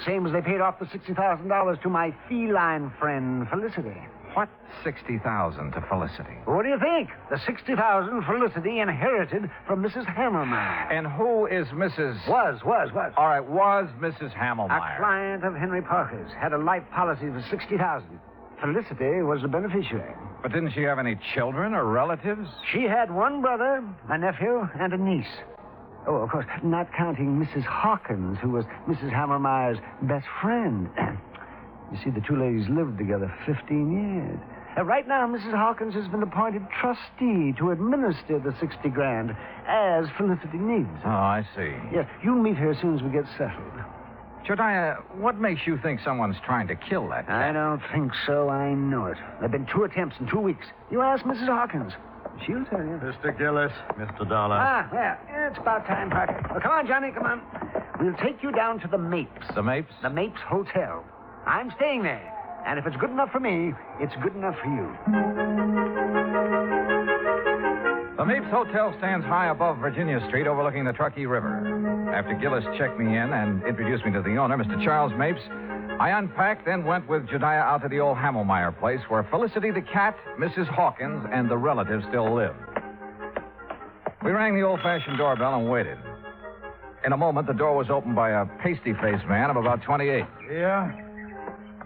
Speaker 15: Same as they paid off the $60,000 to my feline friend, Felicity.
Speaker 17: What 60,000 to Felicity?
Speaker 15: What do you think? The 60,000 Felicity inherited from Mrs. Hammermeyer.
Speaker 17: And who is Mrs.
Speaker 15: Was.
Speaker 17: All right, was Mrs.
Speaker 15: A
Speaker 17: Hammelmeyer.
Speaker 15: client of Henry Parker's. Had a life policy for 60,000. Felicity was the beneficiary.
Speaker 17: But didn't she have any children or relatives?
Speaker 15: She had one brother, a nephew, and a niece. Oh, of course, not counting Mrs. Hawkins, who was Mrs. Hammermeyer's best friend. You see, the two ladies lived together 15 years. Right now, Mrs. Hawkins has been appointed trustee to administer the 60 grand as Felicity needs.
Speaker 17: Oh, I see.
Speaker 15: Yes, you'll meet her as soon as we get settled.
Speaker 17: Jediah, what makes you think someone's trying to kill that cat?
Speaker 15: I don't think so. I know it. There have been 2 attempts in 2 weeks. You ask Mrs. Hawkins. She'll tell you.
Speaker 16: Mr. Gillis, Mr. Dollar.
Speaker 15: Well, it's about time, Parker. Well, come on, Johnny, come on. We'll take you down to the Mapes.
Speaker 17: The Mapes?
Speaker 15: The Mapes Hotel. I'm staying there. And if it's good enough for me, it's good enough for you.
Speaker 17: The Mapes Hotel stands high above Virginia Street overlooking the Truckee River. After Gillis checked me in and introduced me to the owner, Mr. Charles Mapes, I unpacked, then went with Jediah out to the old Hammelmeyer place where Felicity the cat, Mrs. Hawkins, and the relatives still lived. We rang the old-fashioned doorbell and waited. In a moment, the door was opened by a pasty-faced man of about 28.
Speaker 18: Yeah?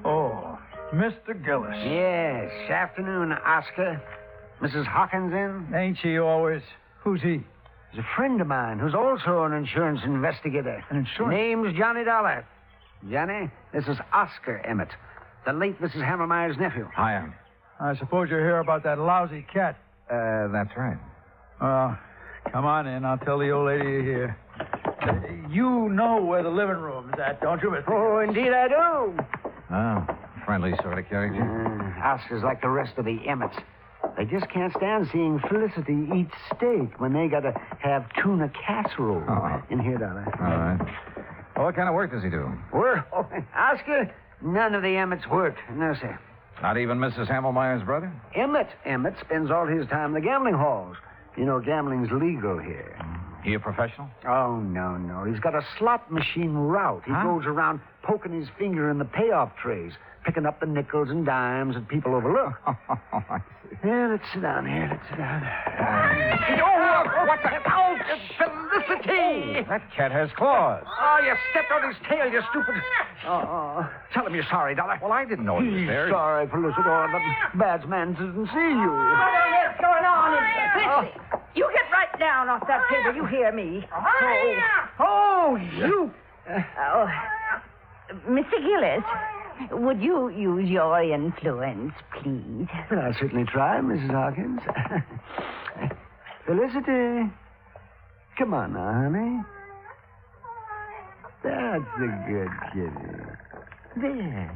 Speaker 18: Oh, Mr. Gillis.
Speaker 15: Yes. Afternoon, Oscar. Mrs. Hawkins in?
Speaker 18: Ain't she always? Who's he?
Speaker 15: He's a friend of mine who's also an insurance investigator.
Speaker 18: An insurance?
Speaker 15: Name's Johnny Dollar. Johnny, this is Oscar Emmett, the late Mrs. Hammermeyer's nephew.
Speaker 17: Hi.
Speaker 18: I suppose you're here about that lousy cat.
Speaker 17: That's right.
Speaker 18: Come on in. I'll tell the old lady you're here. You know where the living room's at, don't you, Mr.
Speaker 15: Oh,
Speaker 18: Gillis?
Speaker 15: indeed I do.
Speaker 17: Oh, friendly sort of character.
Speaker 15: Oscar's like the rest of the Emmets. They just can't stand seeing Felicity eat steak when they got to have tuna casserole. In here, Dollar.
Speaker 17: All right. Well, what kind of work does he do?
Speaker 15: Work? Oh, Oscar, none of the Emmets worked. No, sir.
Speaker 17: Not even Mrs. Hammelmeyer's brother?
Speaker 15: Emmett spends all his time in the gambling halls. You know, gambling's legal here.
Speaker 17: He a professional?
Speaker 15: Oh, no. He's got a slot machine route. He goes around poking his finger in the payoff trays, picking up the nickels and dimes that people overlook.
Speaker 17: I see.
Speaker 15: Yeah, let's sit down here. Let's sit down.
Speaker 17: What the? Oh,
Speaker 15: Felicity!
Speaker 17: That cat has claws.
Speaker 15: Oh, you stepped on his tail, you stupid. Tell him you're sorry, Dollar.
Speaker 17: Well, I didn't know he was there.
Speaker 15: Sorry, Felicity. The bad man didn't see you.
Speaker 5: What's going on in here? Felicity, you get right down off that table. You hear me. You.
Speaker 19: Mr. Gillis, would you use your influence, please?
Speaker 15: Well, I'll certainly try, Mrs. Hawkins. Felicity, come on now, honey. That's a good kitty. There.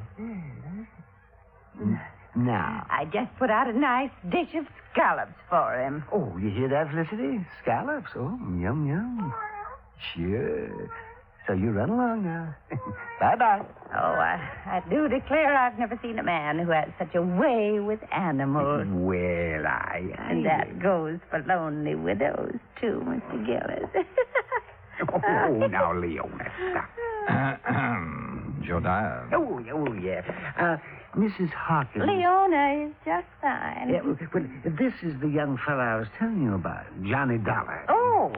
Speaker 15: Now.
Speaker 19: I just put out a nice dish of scallops for him.
Speaker 15: Oh, you hear that, Felicity? Scallops. Oh, yum. Sure. So you run along now. Bye-bye.
Speaker 19: Oh, I do declare I've never seen a man who has such a way with animals.
Speaker 15: Well,
Speaker 19: And that goes for lonely widows, too, Mr. Gillis.
Speaker 15: Oh, now, Leona, stop.
Speaker 17: Jediah.
Speaker 15: Oh, yeah. Mrs. Hawkins.
Speaker 19: Leona is just fine.
Speaker 15: Yeah, well, this is the young fellow I was telling you about, Johnny Dollar.
Speaker 19: Oh,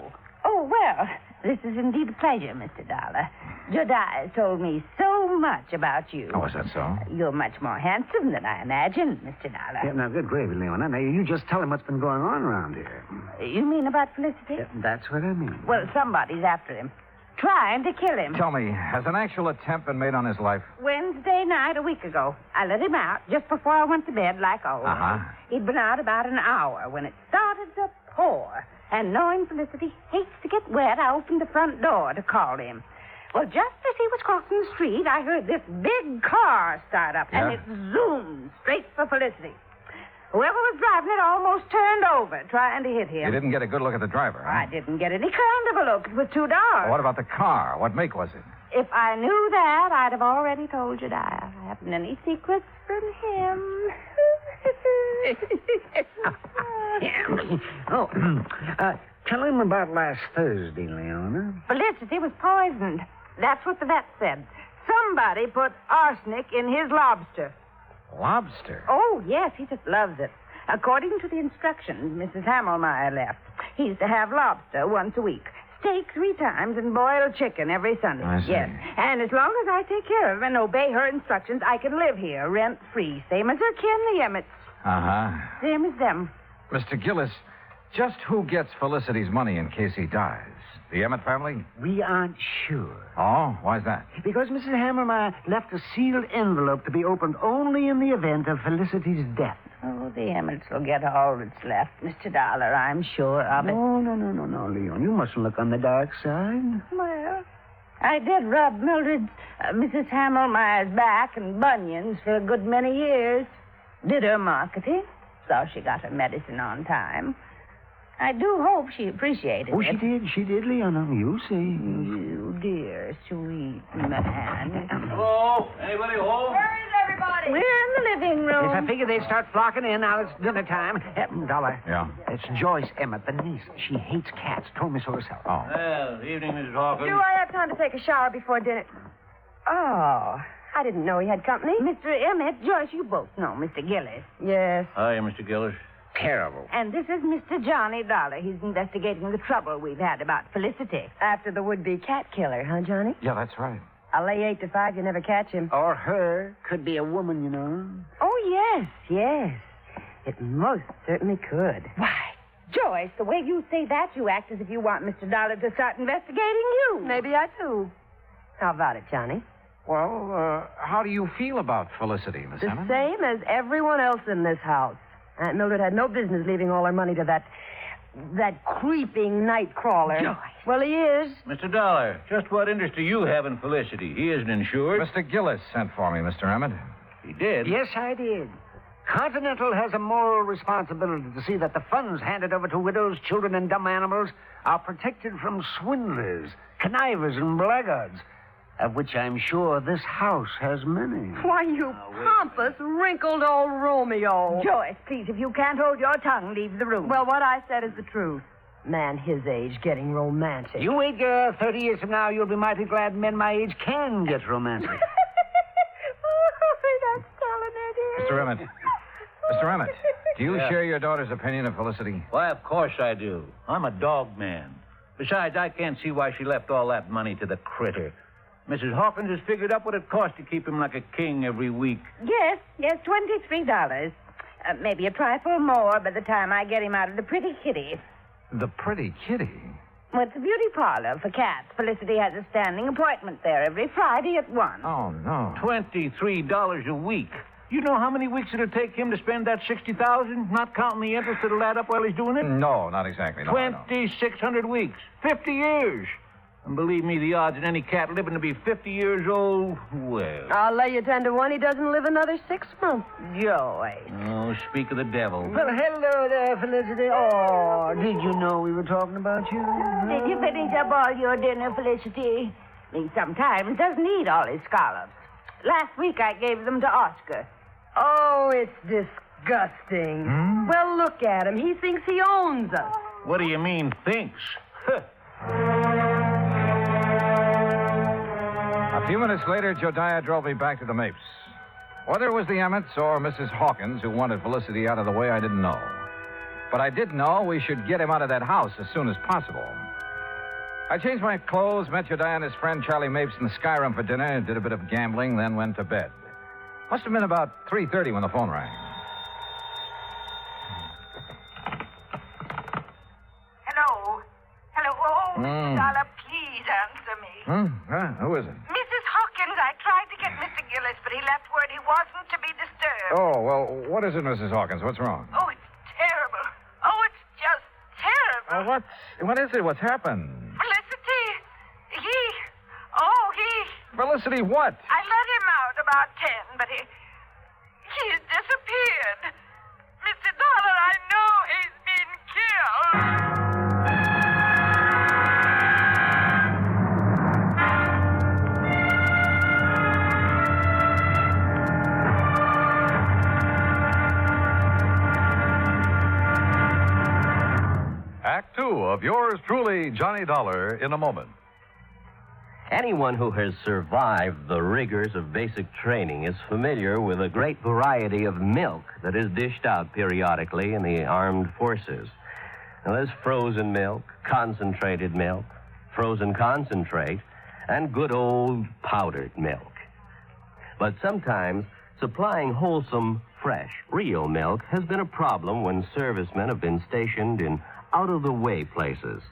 Speaker 19: well, this is indeed a pleasure, Mr. Dollar. Jediah told me so much about you.
Speaker 17: Oh, is that so?
Speaker 19: You're much more handsome than I imagined, Mr. Dollar.
Speaker 15: Yeah, now, good gravy, Leona. Now, you just tell him what's been going on around here.
Speaker 19: You mean about Felicity?
Speaker 15: Yeah, that's what I mean.
Speaker 19: Well, somebody's after him. Trying to kill him.
Speaker 17: Tell me, has an actual attempt been made on his life?
Speaker 19: Wednesday night a week ago. I let him out just before I went to bed like always. He'd been out about an hour when it started to pour. And knowing Felicity hates to get wet, I opened the front door to call him. Well, just as he was crossing the street, I heard this big car start up, and it zoomed straight for Felicity. Whoever was driving it almost turned over, trying to hit him.
Speaker 17: You didn't get a good look at the driver, huh?
Speaker 19: I didn't get any kind of a look. It was too dark.
Speaker 17: Well, what about the car? What make was it?
Speaker 19: If I knew that, I'd have already told you that. I haven't any secrets from him.
Speaker 15: Tell him about last Thursday, Leona.
Speaker 19: Felicity was poisoned. That's what the vet said. Somebody put arsenic in his lobster.
Speaker 17: Lobster?
Speaker 19: Oh, yes, he just loves it. According to the instructions Mrs. Hammelmeyer left, he's to have lobster once a week, steak 3 times, and boiled chicken every Sunday.
Speaker 17: I see.
Speaker 19: Yes, and as long as I take care of him and obey her instructions, I can live here rent-free, same as her kin, the Emmets.
Speaker 17: Uh-huh.
Speaker 19: Same as them.
Speaker 17: Mr. Gillis, just who gets Felicity's money in case he dies? The Emmett family?
Speaker 15: We aren't sure.
Speaker 17: Oh, why's that?
Speaker 15: Because Mrs. Hammermeyer left a sealed envelope to be opened only in the event of Felicity's death.
Speaker 19: Oh, the Emmets will get all that's left, Mr. Dollar, I'm sure of it.
Speaker 15: No, Leon. You mustn't look on the dark side.
Speaker 19: Well, I did rub Mildred's, Mrs. Hammelmeyer's back and bunions for a good many years. Did her marketing. So she got her medicine on time. I do hope she appreciated it.
Speaker 15: She did, Leon. You see.
Speaker 19: You dear, sweet man.
Speaker 18: Hello? Anybody home?
Speaker 9: Where is everybody?
Speaker 19: We're in the living room.
Speaker 15: Yes, I figured they'd start flocking in now it's dinner time. Dollar.
Speaker 17: Yeah?
Speaker 15: It's Joyce Emmett, the niece. She hates cats. Told me so herself.
Speaker 17: Oh.
Speaker 18: Well, evening, Mrs. Hawkins.
Speaker 9: Do I have time to take a shower before dinner? Oh, I didn't know he had company.
Speaker 19: Mr. Emmett, Joyce, you both know Mr. Gillis.
Speaker 9: Yes.
Speaker 18: Hi, Mr. Gillis.
Speaker 15: Terrible.
Speaker 19: And this is Mr. Johnny Dollar. He's investigating the trouble we've had about Felicity.
Speaker 9: After the would-be cat killer, huh, Johnny?
Speaker 17: Yeah, that's right.
Speaker 9: I'll lay 8 to 5 you never catch him.
Speaker 15: Or her. Could be a woman, you know.
Speaker 19: Oh, yes. It most certainly could. Why, Joyce, the way you say that, you act as if you want Mr. Dollar to start investigating you.
Speaker 9: Maybe I do. How about it, Johnny?
Speaker 17: Well, how do you feel about Felicity, Miss
Speaker 9: The
Speaker 17: Emmett?
Speaker 9: same as everyone else in this house. Aunt Mildred had no business leaving all her money to that creeping night crawler.
Speaker 19: Joyce.
Speaker 9: Well, he is.
Speaker 18: Mr. Dollar, just what interest do you have in Felicity? He isn't insured.
Speaker 17: Mr. Gillis sent for me, Mr. Emmett.
Speaker 18: He did?
Speaker 15: Yes, I did. Continental has a moral responsibility to see that the funds handed over to widows, children, and dumb animals are protected from swindlers, connivers, and blackguards, of which I'm sure this house has many.
Speaker 9: Why, you pompous, wrinkled old Romeo.
Speaker 19: Joyce, please, if you can't hold your tongue, leave the room.
Speaker 9: Well, what I said is the truth. Man his age getting romantic.
Speaker 15: You wait, girl. 30 years from now, you'll be mighty glad men my age can get romantic.
Speaker 19: That's telling it.
Speaker 17: Mr. Emmett. Mr. Emmett, do you share your daughter's opinion of Felicity?
Speaker 18: Why, of course I do. I'm a dog man. Besides, I can't see why she left all that money to the critter. Mrs. Hawkins has figured up what it costs to keep him like a king every week.
Speaker 19: Yes, $23. Maybe a trifle more by the time I get him out of the pretty kitty.
Speaker 17: The pretty kitty?
Speaker 19: Well, it's a beauty parlor for cats. Felicity has a standing appointment there every Friday at 1.
Speaker 17: Oh, no.
Speaker 18: $23 a week. You know how many weeks it'll take him to spend that $60,000, not counting the interest that'll add up while he's doing it?
Speaker 17: No, not exactly. No,
Speaker 18: 2,600 weeks. 50 years. And believe me, the odds of any cat living to be 50 years old, well...
Speaker 9: I'll lay you 10 to 1 he doesn't live another 6 months.
Speaker 19: Joyce.
Speaker 18: Oh, speak of the devil.
Speaker 15: Well, hello there, Felicity. Oh, did you know we were talking about you?
Speaker 19: Did you finish up all your dinner, Felicity? He sometimes doesn't eat all his scallops. Last week I gave them to Oscar.
Speaker 9: Oh, it's disgusting. Well, look at him. He thinks he owns us.
Speaker 18: What do you mean, thinks?
Speaker 17: A few minutes later, Jodiah drove me back to the Mapes. Whether it was the Emmets or Mrs. Hawkins who wanted Felicity out of the way, I didn't know. But I did know we should get him out of that house as soon as possible. I changed my clothes, met Jodiah and his friend Charlie Mapes in the Skyroom for dinner, did a bit of gambling, then went to bed. Must have been about 3:30 when the phone rang.
Speaker 19: Hello? Oh, Dollar, please answer me.
Speaker 17: Who is it?
Speaker 19: Mrs. Hawkins, I tried to get Mr. Gillis, but he left word he wasn't to be disturbed.
Speaker 17: Oh, well, what is it, Mrs. Hawkins? What's wrong?
Speaker 19: Oh, it's terrible. Oh, it's just terrible.
Speaker 17: What is it? What's happened?
Speaker 19: Felicity,
Speaker 17: Felicity, what?
Speaker 19: I let him out about 10, but he's disappeared. Mr. Dollar, I know he's been killed.
Speaker 3: Act 2 of yours truly, Johnny Dollar, in a moment.
Speaker 20: Anyone who has survived the rigors of basic training is familiar with a great variety of milk that is dished out periodically in the armed forces. Now, there's frozen milk, concentrated milk, frozen concentrate, and good old powdered milk. But sometimes supplying wholesome, fresh, real milk has been a problem when servicemen have been stationed in out-of-the-way places.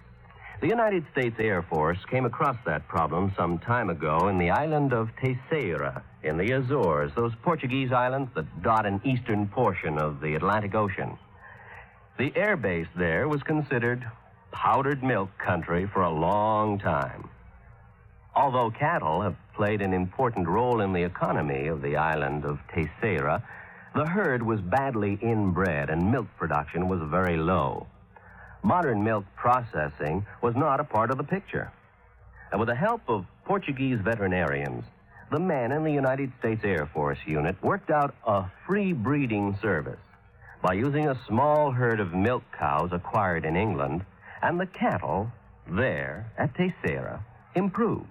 Speaker 20: The United States Air Force came across that problem some time ago in the island of Terceira in the Azores, those Portuguese islands that dot an eastern portion of the Atlantic Ocean. The air base there was considered powdered milk country for a long time. Although cattle have played an important role in the economy of the island of Terceira, the herd was badly inbred and milk production was very low. Modern milk processing was not a part of the picture. And with the help of Portuguese veterinarians, the men in the United States Air Force unit worked out a free breeding service by using a small herd of milk cows acquired in England, and the cattle there at Terceira improved.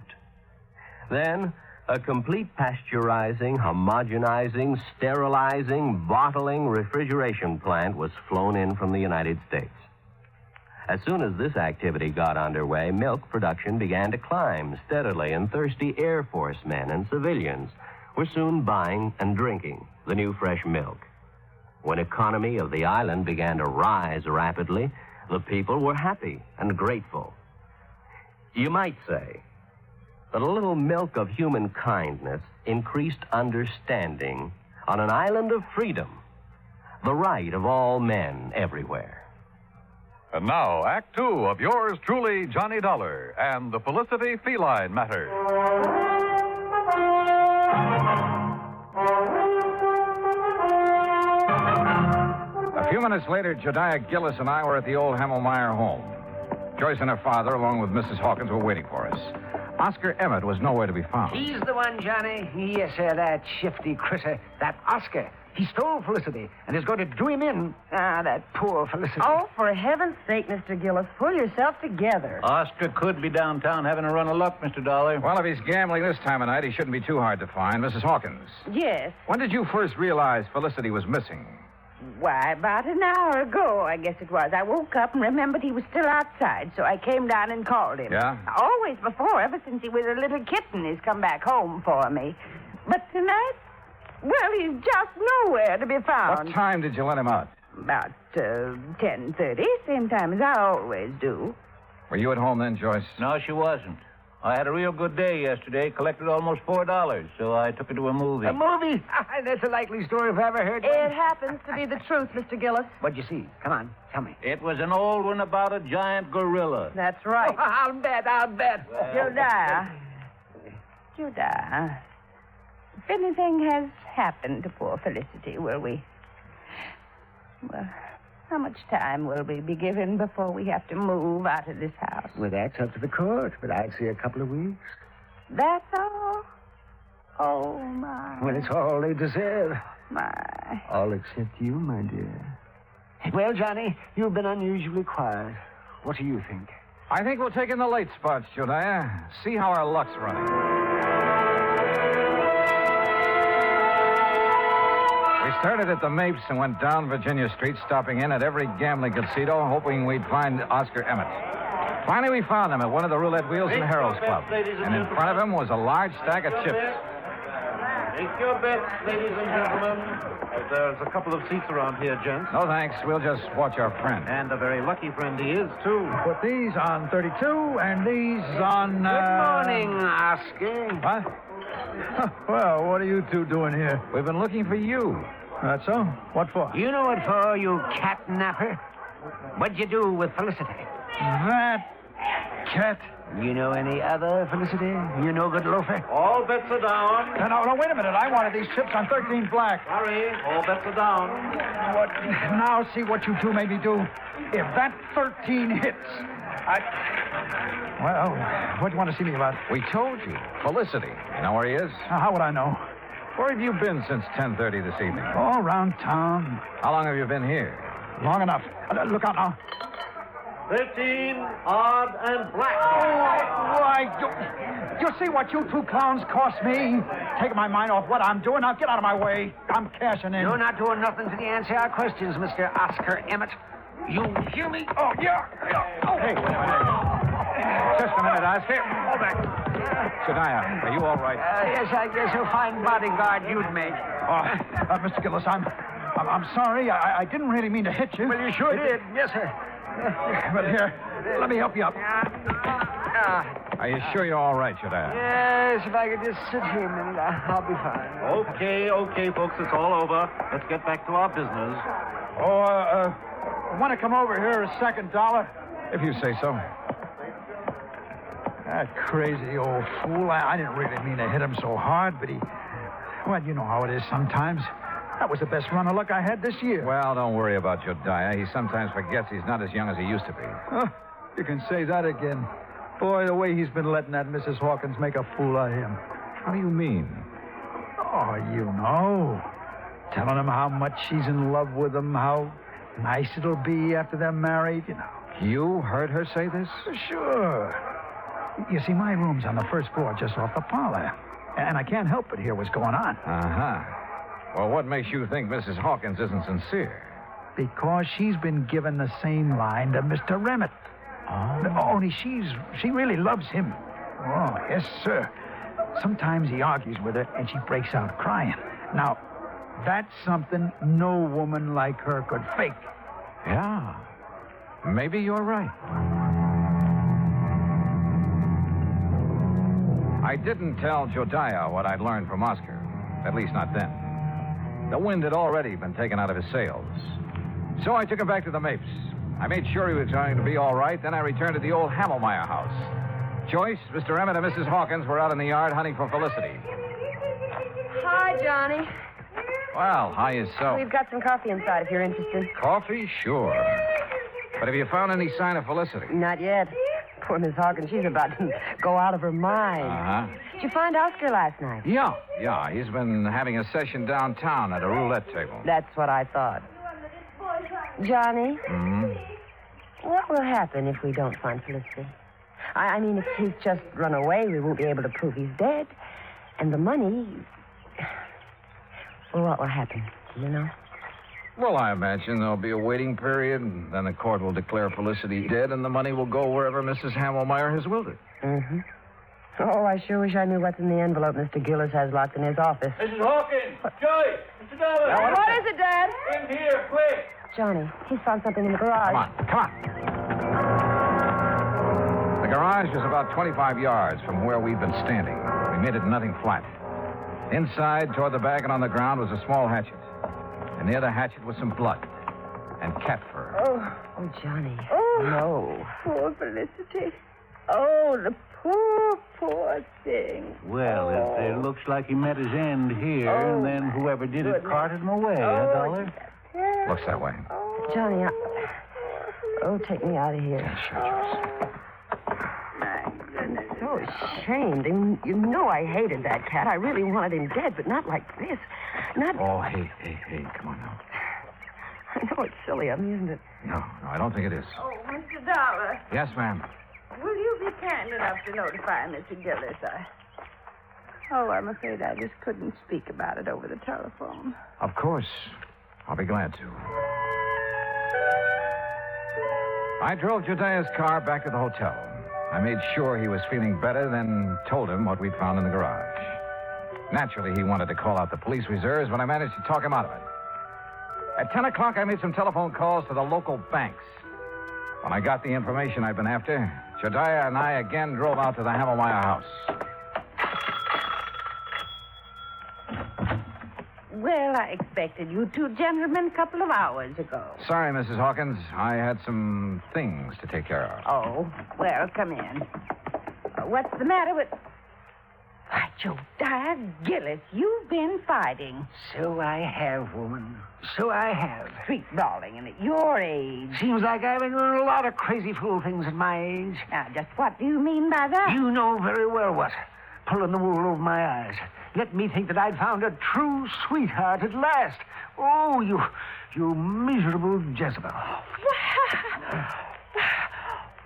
Speaker 20: Then, a complete pasteurizing, homogenizing, sterilizing, bottling, refrigeration plant was flown in from the United States. As soon as this activity got underway, milk production began to climb steadily, and thirsty Air Force men and civilians were soon buying and drinking the new fresh milk. When economy of the island began to rise rapidly, the people were happy and grateful. You might say that a little milk of human kindness increased understanding on an island of freedom, the right of all men everywhere.
Speaker 3: And now, Act Two of yours truly, Johnny Dollar, and the Felicity Feline Matter. A few minutes later, Jediah Gillis and I were at the old Hammelmeyer home. Joyce and her father, along with Mrs. Hawkins, were waiting for us. Oscar Emmett was nowhere to be found.
Speaker 15: He's the one, Johnny. Yes, sir, that shifty critter, that Oscar. He stole Felicity and is going to do him in. Ah, that poor Felicity.
Speaker 19: Oh, for heaven's sake, Mr. Gillis, pull yourself together.
Speaker 18: Oscar could be downtown having a run of luck, Mr. Dollar.
Speaker 3: Well, if he's gambling this time of night, he shouldn't be too hard to find. Mrs. Hawkins.
Speaker 19: Yes.
Speaker 3: When did you first realize Felicity was missing?
Speaker 19: Why, about an hour ago, I guess it was. I woke up and remembered he was still outside, so I came down and called him.
Speaker 3: Yeah?
Speaker 19: Always before, ever since he was a little kitten, he's come back home for me. But tonight, well, he's just nowhere to be found.
Speaker 3: What time did you let him out?
Speaker 19: About 10:30, same time as I always do.
Speaker 3: Were you at home then, Joyce?
Speaker 18: No, she wasn't. I had a real good day yesterday, collected almost $4, so I took her to a movie.
Speaker 15: A movie? That's a likely story if I ever heard one.
Speaker 9: It happens to be the truth, Mr. Gillis.
Speaker 15: What'd you see? Come on, tell me.
Speaker 18: It was an old one about a giant gorilla.
Speaker 19: That's right.
Speaker 15: Oh, I'll bet.
Speaker 19: Jediah, if anything has happened to poor Felicity, will we... Well, how much time will we be given before we have to move out of this house?
Speaker 15: Well, that's up to the court, but I'd say a couple of weeks.
Speaker 19: That's all? Oh, my.
Speaker 15: Well, it's all they deserve.
Speaker 19: My.
Speaker 15: All except you, my dear. Well, Johnny, you've been unusually quiet. What do you think?
Speaker 3: I think we'll take in the late spots, Jediah. See how our luck's running. We started at the Mapes and went down Virginia Street, stopping in at every gambling casino, hoping we'd find Oscar Emmett. Finally, we found him at one of the roulette wheels in Harold's Club. And in front of him was a large stack of chips.
Speaker 14: Take your bets, ladies and gentlemen. There's a couple of seats around here, gents.
Speaker 3: No, thanks. We'll just watch our friend.
Speaker 14: And a very lucky friend he is, too.
Speaker 15: Put these on 32 and these on...
Speaker 6: Good morning, Oscar.
Speaker 3: What?
Speaker 15: Well, what are you two doing here?
Speaker 3: We've been looking for you.
Speaker 15: That's so? What for?
Speaker 6: You know what for, you catnapper? What'd you do with Felicity?
Speaker 15: That cat.
Speaker 6: You know any other Felicity? You no good loafer?
Speaker 14: All bets are down.
Speaker 15: No, wait a minute. I wanted these chips on 13 black.
Speaker 14: Sorry, all bets are down.
Speaker 15: What? Now see what you two made me do. If that 13 hits, Well, what do you want to see me about?
Speaker 3: We told you. Felicity. You know where he is?
Speaker 15: How would I know?
Speaker 3: Where have you been since 10:30 this evening?
Speaker 15: All around town.
Speaker 3: How long have you been here?
Speaker 15: Long enough. Look out now.
Speaker 14: 13, odd, and black.
Speaker 15: Oh, why,
Speaker 21: You see what you two clowns cost me? Taking my mind off what I'm doing. Now get out of my way. I'm cashing in.
Speaker 15: You're not doing nothing to answer our questions, Mr. Oscar Emmett. You hear me?
Speaker 21: Oh, yeah. Oh.
Speaker 17: Hey, just a minute, Oscar. Hold back. Shania, are you all right?
Speaker 15: Yes, I guess a fine bodyguard you'd make.
Speaker 21: Mr. Gillis, I'm sorry. I didn't really mean to hit you.
Speaker 15: Well, you sure did. Yes, sir.
Speaker 21: But here, let me help you up.
Speaker 17: Are you sure you're all right, Shania?
Speaker 15: Yes, if I could just sit here a minute, I'll be fine.
Speaker 14: Okay, folks, it's all over. Let's get back to our business.
Speaker 21: Want to come over here a second, Dollar?
Speaker 17: If you say so.
Speaker 21: That crazy old fool. I didn't really mean to hit him so hard, but well, you know how it is sometimes. That was the best run of luck I had this year.
Speaker 17: Well, don't worry about Jodiah. He sometimes forgets he's not as young as he used to be.
Speaker 21: Huh? You can say that again. Boy, the way he's been letting that Mrs. Hawkins make a fool of him.
Speaker 17: How do you mean?
Speaker 21: Oh, you know. Telling him how much she's in love with him, how nice it'll be after they're married, you know.
Speaker 17: You heard her say this?
Speaker 21: Sure. You see, my room's on the first floor just off the parlor. And I can't help but hear what's going on.
Speaker 17: Uh-huh. Well, what makes you think Mrs. Hawkins isn't sincere?
Speaker 21: Because she's been given the same line to Mr. Remmett. Oh. Only she really loves him. Oh, yes, sir. Sometimes he argues with her and she breaks out crying. Now, that's something no woman like her could fake.
Speaker 17: Yeah. Maybe you're right. I didn't tell Jodiah what I'd learned from Oscar. At least not then. The wind had already been taken out of his sails. So I took him back to the Mapes. I made sure he was going to be all right. Then I returned to the old Hamelmeyer house. Joyce, Mr. Emmett, and Mrs. Hawkins were out in the yard hunting for Felicity.
Speaker 22: Hi, Johnny.
Speaker 17: Well, how is so?
Speaker 22: We've got some coffee inside if you're interested.
Speaker 17: Coffee? Sure. But have you found any sign of Felicity?
Speaker 22: Not yet. Poor Miss Hawkins, she's about to go out of her mind.
Speaker 17: Uh-huh.
Speaker 22: Did you find Oscar last night?
Speaker 17: Yeah. He's been having a session downtown at a roulette table.
Speaker 22: That's what I thought. Johnny? What will happen if we don't find Felicity? I mean, if he's just run away, we won't be able to prove he's dead. And the money... Well, what will happen? Do you know?
Speaker 17: Well, I imagine there'll be a waiting period, and then the court will declare Felicity dead, and the money will go wherever Mrs. Hamelmeyer has willed it.
Speaker 22: Mm-hmm. Oh, I sure wish I knew what's in the envelope Mr. Gillis has locked in his office.
Speaker 23: Mrs. Hawkins! Joyce! Mr. Dollar!
Speaker 22: What is it, Dad?
Speaker 23: In here, quick!
Speaker 22: Johnny, he's found something in the garage.
Speaker 17: Come on. The garage was about 25 yards from where we'd been standing. We made it nothing flat. Inside, toward the back and on the ground, was a small hatchet. And near the hatchet was some blood and cat fur.
Speaker 22: Oh, Johnny.
Speaker 19: Oh,
Speaker 22: no.
Speaker 19: Poor Felicity. Oh, the poor thing.
Speaker 18: Well, it looks like he met his end here, and then whoever did it carted him away, Dollar?
Speaker 17: Looks that way.
Speaker 22: Johnny, take me out of here.
Speaker 17: Yeah, sure,
Speaker 22: My goodness, so ashamed. And you know I hated that cat. I really wanted him dead, but not like this. Not...
Speaker 17: Oh, hey, come on now.
Speaker 22: I know it's silly of me, isn't it?
Speaker 17: No, I don't think it is.
Speaker 19: Oh, Mr. Dollar,
Speaker 17: Yes, ma'am.
Speaker 19: will you be kind enough to notify Mr. Gillis? I'm afraid I just couldn't speak about it over the telephone.
Speaker 17: Of course. I'll be glad to. I drove Jodiah's car back to the hotel. I made sure he was feeling better, then told him what we'd found in the garage. Naturally, he wanted to call out the police reserves, but I managed to talk him out of it. At 10 o'clock, I made some telephone calls to the local banks. When I got the information I'd been after, Jodiah and I again drove out to the Hamelmeyer house.
Speaker 19: Well, I expected you two gentlemen a couple of hours ago.
Speaker 17: Sorry, Mrs. Hawkins. I had some things to take care of.
Speaker 19: Oh, well, come in. What's the matter with... Why, Jodiah Gillis, you've been fighting.
Speaker 15: So I have, woman. So I have.
Speaker 19: Sweet darling, and at your age...
Speaker 15: Seems like I've been doing a lot of crazy fool things at my age.
Speaker 19: Now, just what do you mean by that?
Speaker 15: You know very well what. Pulling the wool over my eyes. Let me think that I'd found a true sweetheart at last. Oh, you miserable Jezebel.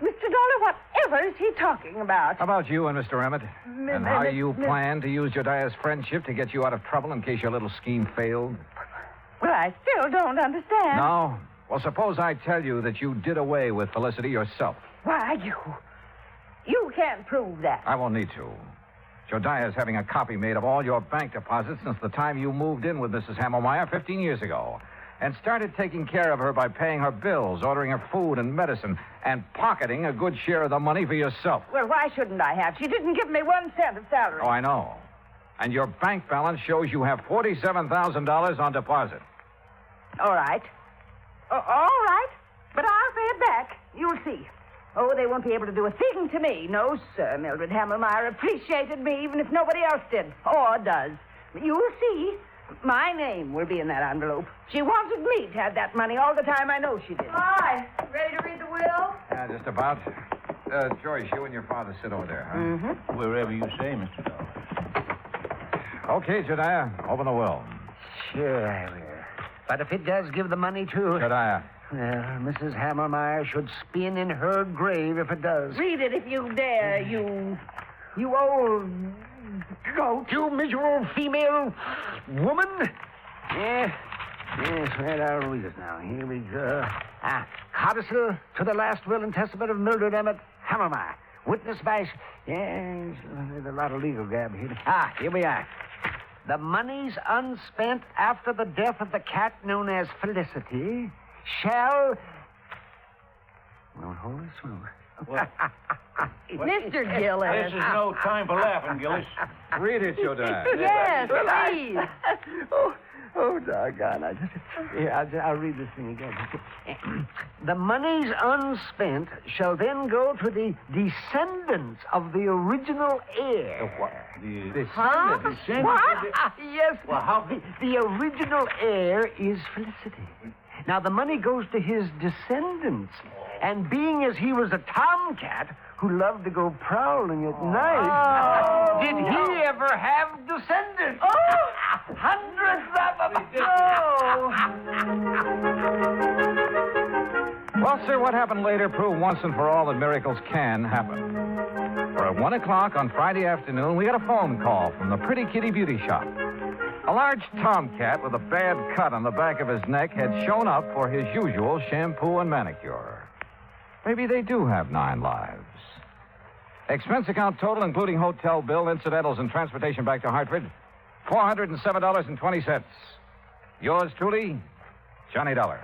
Speaker 19: Mr. Dollar, whatever is he talking about?
Speaker 17: How about you and Mr. Emmett? And how you plan to use Jediah's friendship to get you out of trouble in case your little scheme failed?
Speaker 19: Well, I still don't understand.
Speaker 17: No? Well, suppose I tell you that you did away with Felicity yourself.
Speaker 19: Why, you can't prove that.
Speaker 17: I won't need to. Jediah's having a copy made of all your bank deposits since the time you moved in with Mrs. Hammermeyer 15 years ago. And started taking care of her by paying her bills, ordering her food and medicine, and pocketing a good share of the money for yourself.
Speaker 19: Well, why shouldn't I have? She didn't give me 1 cent of salary.
Speaker 17: Oh, I know. And your bank balance shows you have $47,000 on deposit.
Speaker 19: All right. All right. But I'll pay it back. You'll see. Oh, they won't be able to do a thing to me. No, sir. Mildred Hammermeyer appreciated me even if nobody else did. Or does. You'll see. My name will be in that envelope. She wanted me to have that money all the time. I know she did.
Speaker 9: Hi. Ready to read the will?
Speaker 17: Yeah, just about. Joyce, you and your father sit over there, huh?
Speaker 18: Mm-hmm. Wherever you say, Mr. Dollar.
Speaker 17: Okay, Jediah, open the will.
Speaker 15: Sure I will. But if it does give the money to...
Speaker 17: Jediah.
Speaker 15: Well, Mrs. Hammermeyer should spin in her grave if it does.
Speaker 19: Read it if you dare, you old goat.
Speaker 15: You miserable female woman? Yes, well, I'll read it now. Here we go. Codicil to the last will and testament of Mildred Emmett Hammermeyer. Witnessed by... Yes, there's a lot of legal gab here. Here we are. The monies unspent after the death of the cat known as Felicity shall... Well, hold it smooth.
Speaker 19: Mr. Gillis.
Speaker 18: This is no time for laughing, Gillis.
Speaker 17: Read it, Jediah.
Speaker 19: Yes, please.
Speaker 15: Oh, doggone. I'll read this thing again. The monies unspent shall then go to the descendants of the original heir.
Speaker 17: What?
Speaker 19: Huh? What?
Speaker 15: Yes. Well, how... The original heir is Felicity. Now, the money goes to his descendants. And being as he was a tomcat who loved to go prowling at night, did he ever have descendants? Oh, hundreds of them.
Speaker 17: Well, sir, what happened later proved once and for all that miracles can happen. For at 1 o'clock on Friday afternoon, we got a phone call from the Pretty Kitty Beauty Shop. A large tomcat with a bad cut on the back of his neck had shown up for his usual shampoo and manicure. Maybe they do have 9 lives. Expense account total, including hotel bill, incidentals, and transportation back to Hartford, $407.20. Yours truly, Johnny Dollar.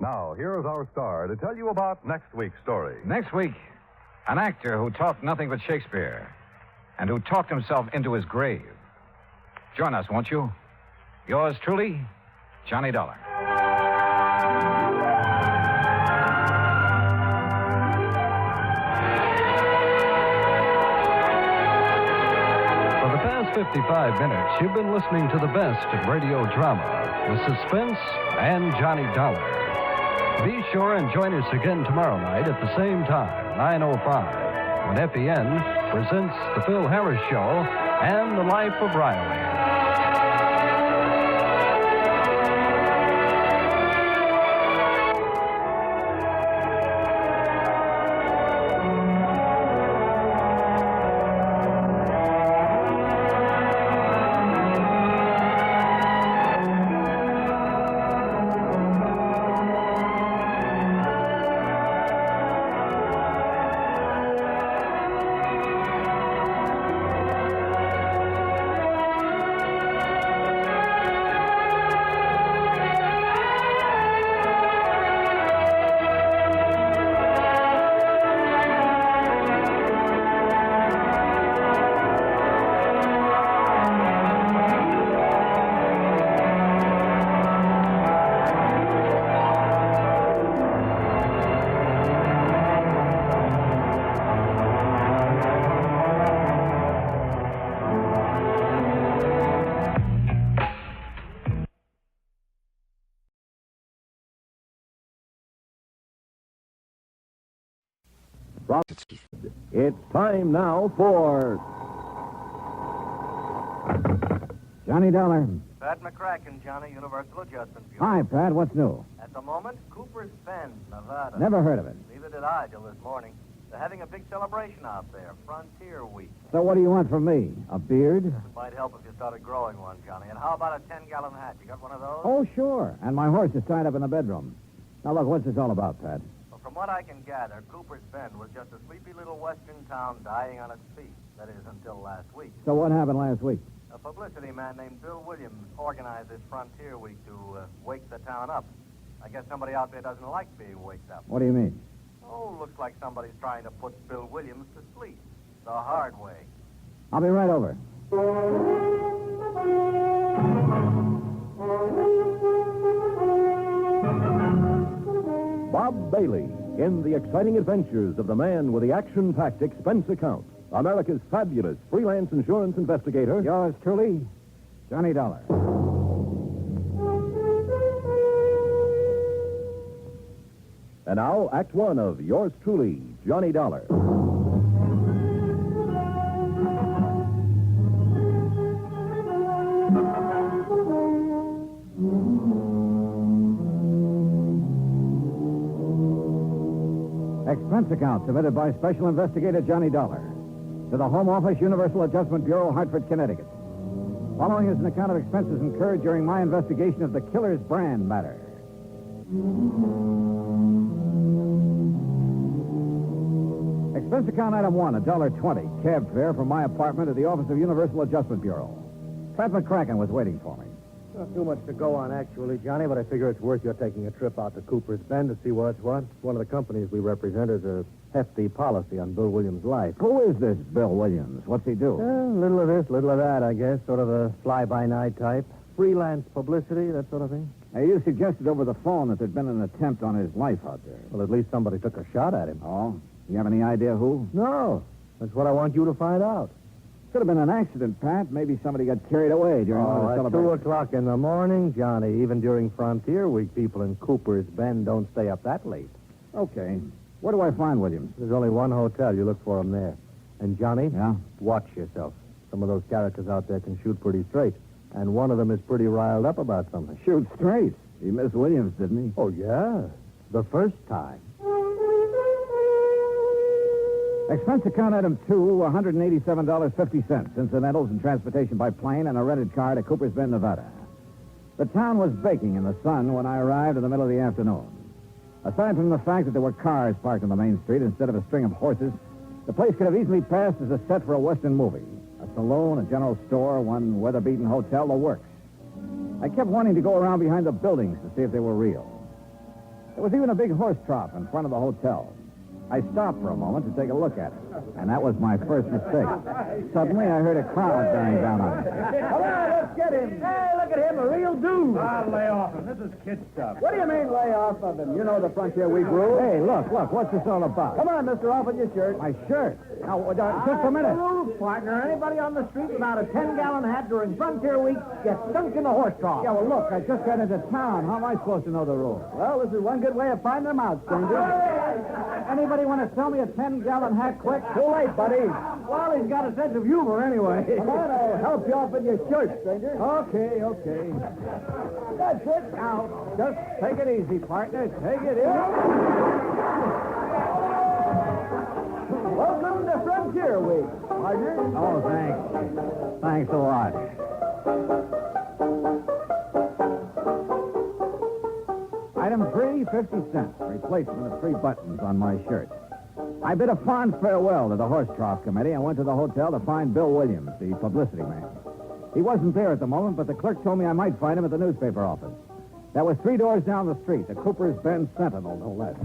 Speaker 3: Now, here is our star to tell you about next week's story.
Speaker 17: Next week, an actor who talked nothing but Shakespeare and who talked himself into his grave. Join us, won't you? Yours truly, Johnny Dollar.
Speaker 2: For the past 55 minutes, you've been listening to the best of radio drama with Suspense and Johnny Dollar. Be sure and join us again tomorrow night at the same time, 9:05, when FEN presents The Phil Harris Show and The Life of Riley.
Speaker 4: It's time now for
Speaker 8: Johnny Dollar.
Speaker 10: Pat McCracken, Johnny, Universal Adjustment Bureau.
Speaker 8: Hi, Pat. What's new?
Speaker 10: At the moment, Cooper's Bend, Nevada.
Speaker 8: Never heard of it.
Speaker 10: Neither did I till this morning. They're having a big celebration out there, Frontier Week.
Speaker 8: So what do you want from me? A beard?
Speaker 10: It might help if you started growing one, Johnny. And how about a 10-gallon hat? You got one of those?
Speaker 8: Oh, sure. And my horse is tied up in the bedroom. Now, look, what's this all about, Pat?
Speaker 10: Well, from what I can gather, Cooper's Bend was just a sleepy little western town dying on its feet. That is, until last week.
Speaker 8: So what happened last week?
Speaker 10: A publicity man named Bill Williams organized this Frontier Week to wake the town up. I guess somebody out there doesn't like being waked up.
Speaker 8: What do you mean?
Speaker 10: Oh, looks like somebody's trying to put Bill Williams to sleep. The hard way.
Speaker 8: I'll be right over.
Speaker 4: Bob Bailey in the exciting adventures of the man with the action-packed expense account. America's fabulous freelance insurance investigator.
Speaker 8: Yours truly, Johnny Dollar.
Speaker 4: And now, Act One of yours truly, Johnny Dollar.
Speaker 8: Expense account submitted by Special Investigator Johnny Dollar to the Home Office, Universal Adjustment Bureau, Hartford, Connecticut. Following is an account of expenses incurred during my investigation of the killer's brand matter. Expense account item one, $1.20, cab fare from my apartment to the office of Universal Adjustment Bureau. Pat McCracken was waiting for me.
Speaker 24: Not too much to go on, actually, Johnny, but I figure it's worth your taking a trip out to Cooper's Bend to see what's what. One of the companies we represent has a hefty policy on Bill Williams' life.
Speaker 8: Who is this Bill Williams? What's he do?
Speaker 24: Little of this, little of that, I guess. Sort of a fly-by-night type. Freelance publicity, that sort of thing.
Speaker 8: Now, you suggested over the phone that there'd been an attempt on his life out there.
Speaker 24: Well, at least somebody took a shot at him.
Speaker 8: Oh? You have any idea who?
Speaker 24: No. That's what I want you to find out.
Speaker 8: Could have been an accident, Pat. Maybe somebody got carried away during one of the
Speaker 24: at
Speaker 8: celebrations.
Speaker 24: 2 o'clock in the morning, Johnny. Even during Frontier Week, people in Cooper's Bend don't stay up that late.
Speaker 8: Okay. Where do I find Williams?
Speaker 24: There's only one hotel. You look for him there. And, Johnny?
Speaker 8: Yeah?
Speaker 24: Watch yourself. Some of those characters out there can shoot pretty straight. And one of them is pretty riled up about something.
Speaker 8: Shoot straight. He missed Williams, didn't he?
Speaker 24: Oh, yeah. The first time.
Speaker 8: Expense account item 2, $187.50, incidentals and transportation by plane and a rented car to Cooper's Bend, Nevada. The town was baking in the sun when I arrived in the middle of the afternoon. Aside from the fact that there were cars parked on the main street instead of a string of horses, the place could have easily passed as a set for a Western movie. A saloon, a general store, one weather-beaten hotel, the works. I kept wanting to go around behind the buildings to see if they were real. There was even a big horse trough in front of the hotel. I stopped for a moment to take a look at it, and that was my first mistake. Suddenly, I heard a crowd bearing down on me.
Speaker 25: Come on, let's get him. Hey, look at him, a real dude.
Speaker 14: I'll lay off him. This is kid stuff.
Speaker 25: What do you mean, lay off of him? You know the Frontier Week rules.
Speaker 8: Hey, look, what's this all about?
Speaker 25: Come on, mister, open your shirt.
Speaker 8: My shirt? Now, just a minute.
Speaker 25: The rules, partner. Anybody on the street without a 10-gallon hat during Frontier Week gets dunked in the horse trough.
Speaker 8: Yeah, well, look, I just got into town. How am I supposed to know the rules?
Speaker 25: Well, this is one good way of finding them out, stranger.
Speaker 8: Anybody want to sell me a 10-gallon hat quick?
Speaker 25: Too late, buddy. Well, he's got a sense of humor anyway. Come on, I'll help you off with your shirt, stranger.
Speaker 8: Okay.
Speaker 25: That's it.
Speaker 8: Now, just take it easy, partner. Take it easy.
Speaker 25: Welcome to Frontier Week, partner.
Speaker 8: Oh, thanks. Thanks a lot. Item 3, 50 cents. Replacement of 3 buttons on my shirt. I bid a fond farewell to the horse trough committee and went to the hotel to find Bill Williams, the publicity man. He wasn't there at the moment, but the clerk told me I might find him at the newspaper office. That was 3 doors down the street, the Cooper's Bend Sentinel, no less.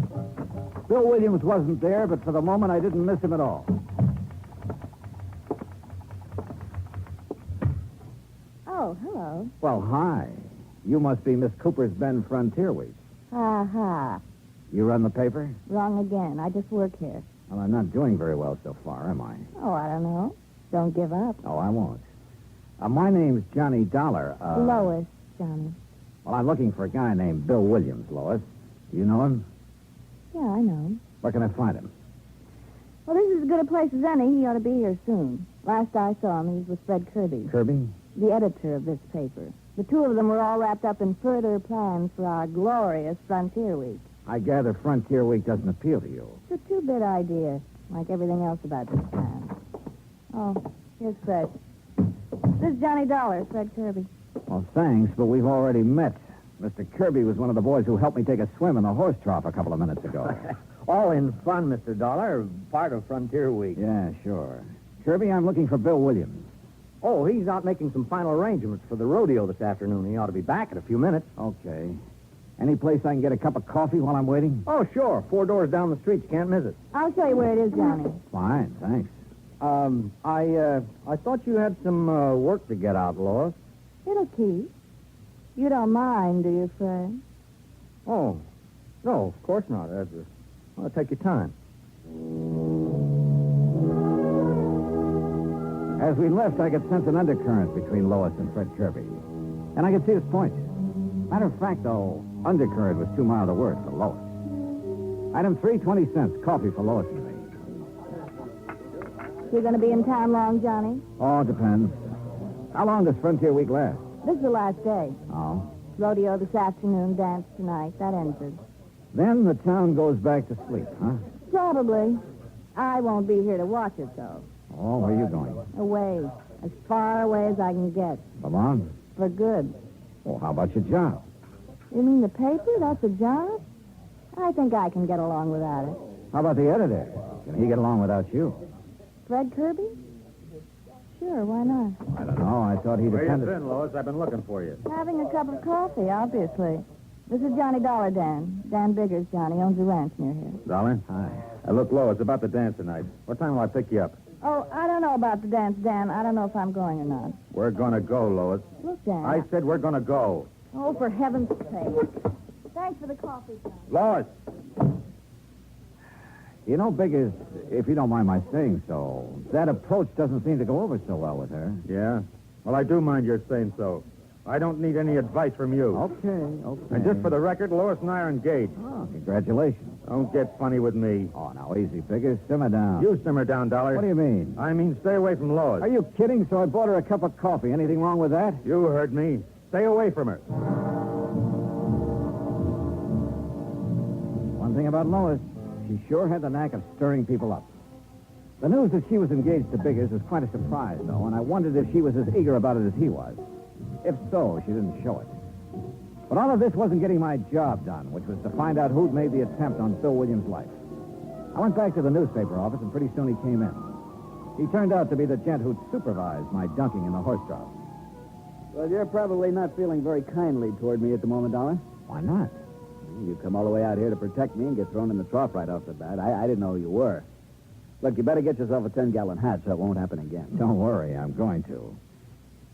Speaker 8: Bill Williams wasn't there, but for the moment I didn't miss him at all.
Speaker 26: Oh, hello.
Speaker 8: Well, hi. You must be Miss Cooper's Bend Frontier Week.
Speaker 26: Ha.
Speaker 8: You run the paper?
Speaker 26: Wrong again. I just work here.
Speaker 8: Well, I'm not doing very well so far, am I?
Speaker 26: Oh, I don't know. Don't give up.
Speaker 8: Oh, I won't. My name's Johnny Dollar.
Speaker 26: Lois, Johnny.
Speaker 8: Well, I'm looking for a guy named Bill Williams, Lois. You know him?
Speaker 26: Yeah, I know him.
Speaker 8: Where can I find him?
Speaker 26: Well, this is as good a place as any. He ought to be here soon. Last I saw him, he was with Fred Kirby.
Speaker 8: Kirby?
Speaker 26: The editor of this paper. The two of them were all wrapped up in further plans for our glorious Frontier Week.
Speaker 8: I gather Frontier Week doesn't appeal to you.
Speaker 26: It's a two-bit idea, like everything else about this town. Oh, here's Fred. This is Johnny Dollar, Fred Kirby.
Speaker 8: Well, thanks, but we've already met. Mr. Kirby was one of the boys who helped me take a swim in the horse trough a couple of minutes ago.
Speaker 24: All in fun, Mr. Dollar. Part of Frontier Week.
Speaker 8: Yeah, sure. Kirby, I'm looking for Bill Williams.
Speaker 24: Oh, he's out making some final arrangements for the rodeo this afternoon. He ought to be back in a few minutes.
Speaker 8: Okay. Any place I can get a cup of coffee while I'm waiting?
Speaker 24: Oh, sure. 4 doors down the street. You can't miss it.
Speaker 26: I'll show you where it is, Johnny.
Speaker 8: Fine, thanks.
Speaker 24: I thought you had some work to get out, Lois.
Speaker 26: It'll keep. You don't mind, do you, Fred?
Speaker 24: Oh, no, of course not. I'll take your time.
Speaker 8: As we left, I could sense an undercurrent between Lois and Fred Kirby. And I could see his point. Matter of fact, though, undercurrent was too mild a word for Lois. Item 3, 20 cents. Coffee for Lois and me.
Speaker 26: You going to be in town long, Johnny?
Speaker 8: Oh, it depends. How long does Frontier Week last?
Speaker 26: This is the last day.
Speaker 8: Oh.
Speaker 26: Rodeo this afternoon, dance tonight. That ends it.
Speaker 8: Then the town goes back to sleep, huh?
Speaker 26: Probably. I won't be here to watch it, though.
Speaker 8: Oh, where are you going?
Speaker 26: Away. As far away as I can get.
Speaker 8: Come on.
Speaker 26: For good.
Speaker 8: Well, how about your job?
Speaker 26: You mean the paper? That's a job? I think I can get along without it.
Speaker 8: How about the editor? Can he get along without you?
Speaker 26: Fred Kirby? Sure, why not?
Speaker 8: I don't know. I thought he
Speaker 24: Where
Speaker 8: depended...
Speaker 24: you been, Lois? I've been looking for you.
Speaker 26: Having a cup of coffee, obviously. This is Johnny Dollar, Dan. Dan Biggers, Johnny. Owns a ranch near here.
Speaker 24: Dollar?
Speaker 8: Hi.
Speaker 24: Look, Lois, about the dance tonight. What time will I pick you up?
Speaker 26: Oh, I don't know about the dance, Dan. I don't know if I'm going or not.
Speaker 24: We're gonna go, Lois.
Speaker 26: Look, Dan.
Speaker 24: I said we're gonna go.
Speaker 26: Oh, for heaven's sake. Thanks for the coffee, John.
Speaker 24: Lois!
Speaker 8: You know, Biggers, if you don't mind my saying so, that approach doesn't seem to go over so well with her.
Speaker 24: Yeah? Well, I do mind your saying so. I don't need any advice from you.
Speaker 8: Okay.
Speaker 24: And just for the record, Lois and I are engaged.
Speaker 8: Oh, congratulations.
Speaker 24: Don't get funny with me.
Speaker 8: Oh, now, easy, Biggers. Simmer down.
Speaker 24: You simmer down, Dollar.
Speaker 8: What do you mean?
Speaker 24: I mean, stay away from Lois.
Speaker 8: Are you kidding? So I bought her a cup of coffee. Anything wrong with that?
Speaker 24: You heard me. Stay away from her.
Speaker 8: One thing about Lois, she sure had the knack of stirring people up. The news that she was engaged to Biggers was quite a surprise, though, and I wondered if she was as eager about it as he was. If so, she didn't show it. But all of this wasn't getting my job done, which was to find out who'd made the attempt on Bill Williams' life. I went back to the newspaper office, and pretty soon he came in. He turned out to be the gent who'd supervised my dunking in the horse trough.
Speaker 1: Well, you're probably not feeling very kindly toward me at the moment, Dollar.
Speaker 8: Why not?
Speaker 1: You come all the way out here to protect me and get thrown in the trough right off the bat. I didn't know who you were. Look, you better get yourself a 10-gallon hat so it won't happen again.
Speaker 8: Don't worry, I'm going to.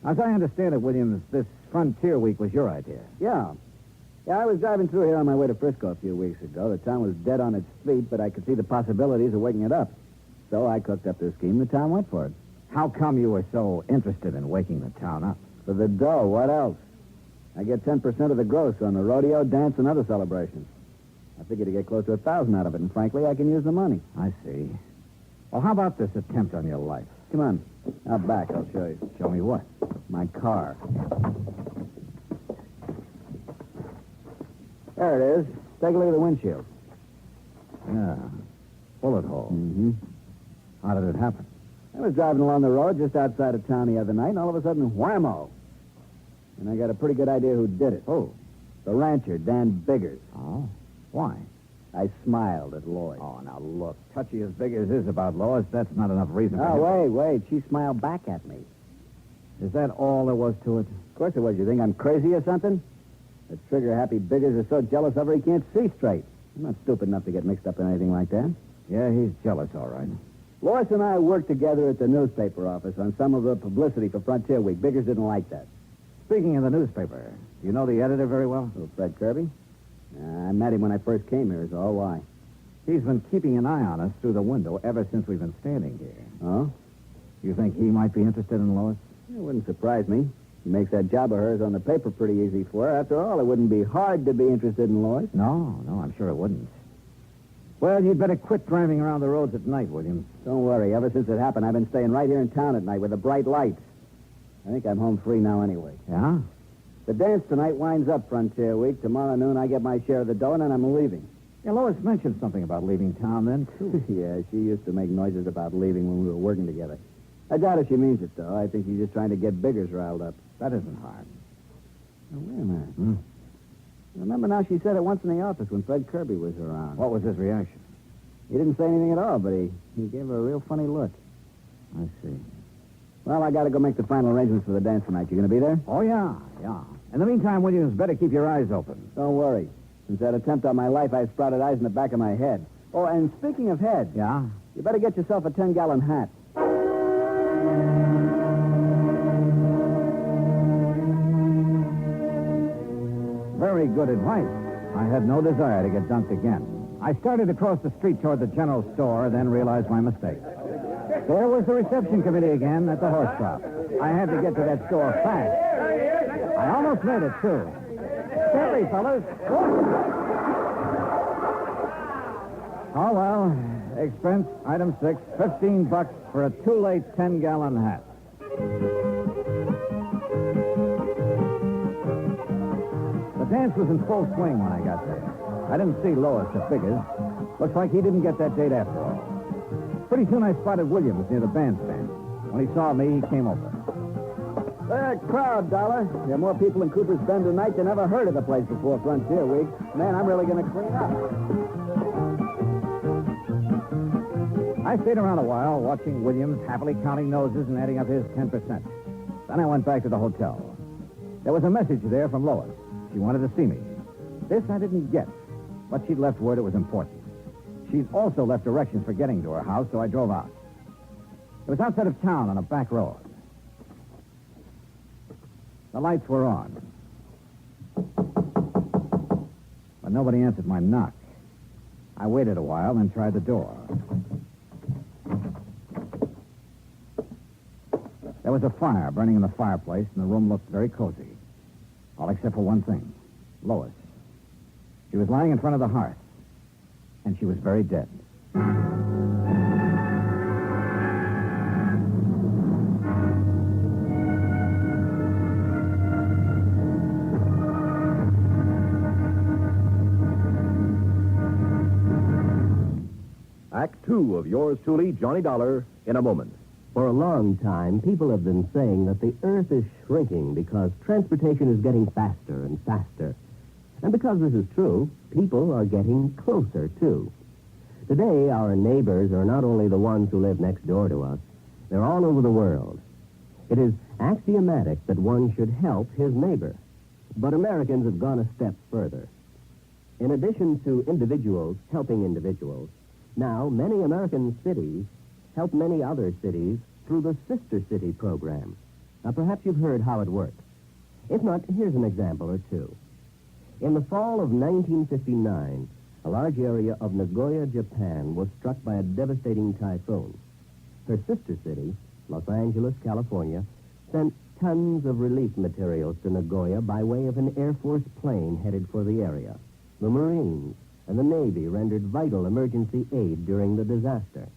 Speaker 8: As I understand it, Williams, this Frontier Week was your idea.
Speaker 1: Yeah, I was driving through here on my way to Frisco a few weeks ago. The town was dead on its feet, but I could see the possibilities of waking it up. So I cooked up this scheme. The town went for it.
Speaker 8: How come you were so interested in waking the town up?
Speaker 1: For the dough, what else? I get 10% of the gross on the rodeo, dance, and other celebrations. I figured to get close to 1,000 out of it, and frankly, I can use the money.
Speaker 8: I see. Well, how about this attempt on your life?
Speaker 1: Come on. Out back, I'll show you.
Speaker 8: Show me what?
Speaker 1: My car. There it is. Take a look at the windshield.
Speaker 8: Yeah. Bullet hole.
Speaker 1: Mm-hmm.
Speaker 8: How did it happen?
Speaker 1: I was driving along the road just outside of town the other night, and all of a sudden, whammo. And I got a pretty good idea who did it.
Speaker 8: Who?
Speaker 1: The rancher, Dan Biggers.
Speaker 8: Oh? Why?
Speaker 1: I smiled at Lloyd.
Speaker 8: Oh, now look, touchy as big as is about Lois, that's not enough reason for
Speaker 1: wait. She smiled back at me.
Speaker 8: Is that all there was to it?
Speaker 1: Of course it was. You think I'm crazy or something? The trigger-happy Biggers is so jealous of her he can't see straight. I'm not stupid enough to get mixed up in anything like that.
Speaker 8: Yeah, he's jealous, all right.
Speaker 1: Lois and I worked together at the newspaper office on some of the publicity for Frontier Week. Biggers didn't like that.
Speaker 8: Speaking of the newspaper, do you know the editor very well?
Speaker 1: Oh, Fred Kirby? I met him when I first came here, is all. Why?
Speaker 8: He's been keeping an eye on us through the window ever since we've been standing here.
Speaker 1: Oh?
Speaker 8: You think he might be interested in Lois?
Speaker 1: It wouldn't surprise me. He makes that job of hers on the paper pretty easy for her. After all, it wouldn't be hard to be interested in Lois.
Speaker 8: No, I'm sure it wouldn't. Well, you'd better quit driving around the roads at night, William.
Speaker 1: Don't worry. Ever since it happened, I've been staying right here in town at night with the bright lights. I think I'm home free now anyway.
Speaker 8: Yeah?
Speaker 1: The dance tonight winds up Frontier Week. Tomorrow noon, I get my share of the dough, and then I'm leaving.
Speaker 8: Yeah, Lois mentioned something about leaving town then, too.
Speaker 1: Yeah, she used to make noises about leaving when we were working together. I doubt if she means it, though. I think she's just trying to get Biggers riled up.
Speaker 8: That isn't hard.
Speaker 1: Now, wait a minute. Remember now, she said it once in the office when Fred Kirby was around.
Speaker 8: What was his reaction?
Speaker 1: He didn't say anything at all, but he gave her a real funny look.
Speaker 8: I see.
Speaker 1: Well, I got to go make the final arrangements for the dance tonight. You going to be there?
Speaker 8: Oh, yeah. In the meantime, Williams, better keep your eyes open.
Speaker 1: Don't worry. Since that attempt on my life, I've sprouted eyes in the back of my head. Oh, and speaking of head...
Speaker 8: Yeah?
Speaker 1: You better get yourself a 10-gallon hat.
Speaker 8: Very good advice. I had no desire to get dunked again. I started across the street toward the general store, then realized my mistake. There was the reception committee again at the horse shop. I had to get to that store fast. I almost made it, too. Steady, fellas. Oh, well. Expense, item 6, $15 for a too-late 10-gallon hat. The dance was in full swing when I got there. I didn't see Lois at Biggers. Looks like he didn't get that date after all. Pretty soon I spotted Williams near the bandstand. When he saw me, he came over.
Speaker 1: Crowd, Dollar. There are more people in Cooper's Bend tonight than ever heard of the place before Frontier Week. Man, I'm really going to clean up.
Speaker 8: I stayed around a while, watching Williams happily counting noses and adding up his 10%. Then I went back to the hotel. There was a message there from Lois. She wanted to see me. This I didn't get, but she'd left word it was important. She'd also left directions for getting to her house, so I drove out. It was outside of town on a back road. The lights were on. But nobody answered my knock. I waited a while, then tried the door. There was a fire burning in the fireplace, and the room looked very cozy. All except for one thing. Lois. She was lying in front of the hearth, and she was very dead.
Speaker 4: Act 2 of yours truly, Johnny Dollar, in a moment.
Speaker 20: For a long time, people have been saying that the Earth is shrinking because transportation is getting faster and faster. And because this is true, people are getting closer, too. Today, our neighbors are not only the ones who live next door to us, they're all over the world. It is axiomatic that one should help his neighbor. But Americans have gone a step further. In addition to individuals helping individuals, now many American cities help many other cities through the Sister City program. Now, perhaps you've heard how it works. If not, here's an example or two. In the fall of 1959, a large area of Nagoya, Japan, was struck by a devastating typhoon. Her sister city, Los Angeles, California, sent tons of relief materials to Nagoya by way of an Air Force plane headed for the area. The Marines and the Navy rendered vital emergency aid during the disaster.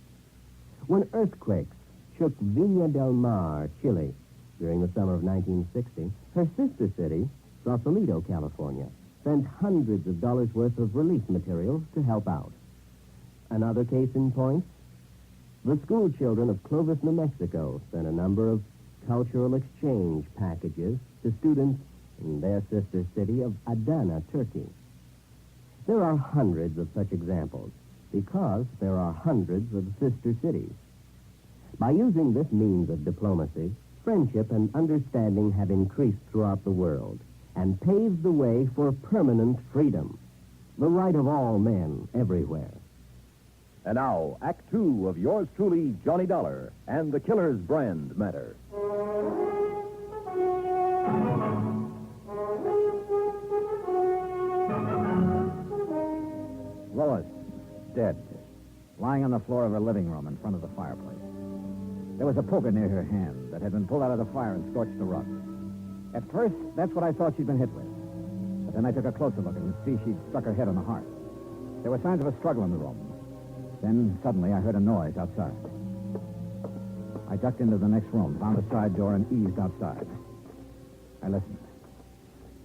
Speaker 20: When earthquakes shook Viña del Mar, Chile, during the summer of 1960, her sister city, Sausalito, California, sent hundreds of dollars worth of relief materials to help out. Another case in point, the school children of Clovis, New Mexico, sent a number of cultural exchange packages to students in their sister city of Adana, Turkey. There are hundreds of such examples because there are hundreds of sister cities. By using this means of diplomacy, friendship and understanding have increased throughout the world and paved the way for permanent freedom, the right of all men everywhere.
Speaker 4: And now, Act 2 of yours truly, Johnny Dollar, and the Killer's Brand matter.
Speaker 8: Lois, dead, lying on the floor of her living room in front of the fireplace. There was a poker near her hand that had been pulled out of the fire and scorched the rug. At first, that's what I thought she'd been hit with. But then I took a closer look and could see she'd struck her head on the hearth. There were signs of a struggle in the room. Then, suddenly, I heard a noise outside. I ducked into the next room, found a side door, and eased outside. I listened.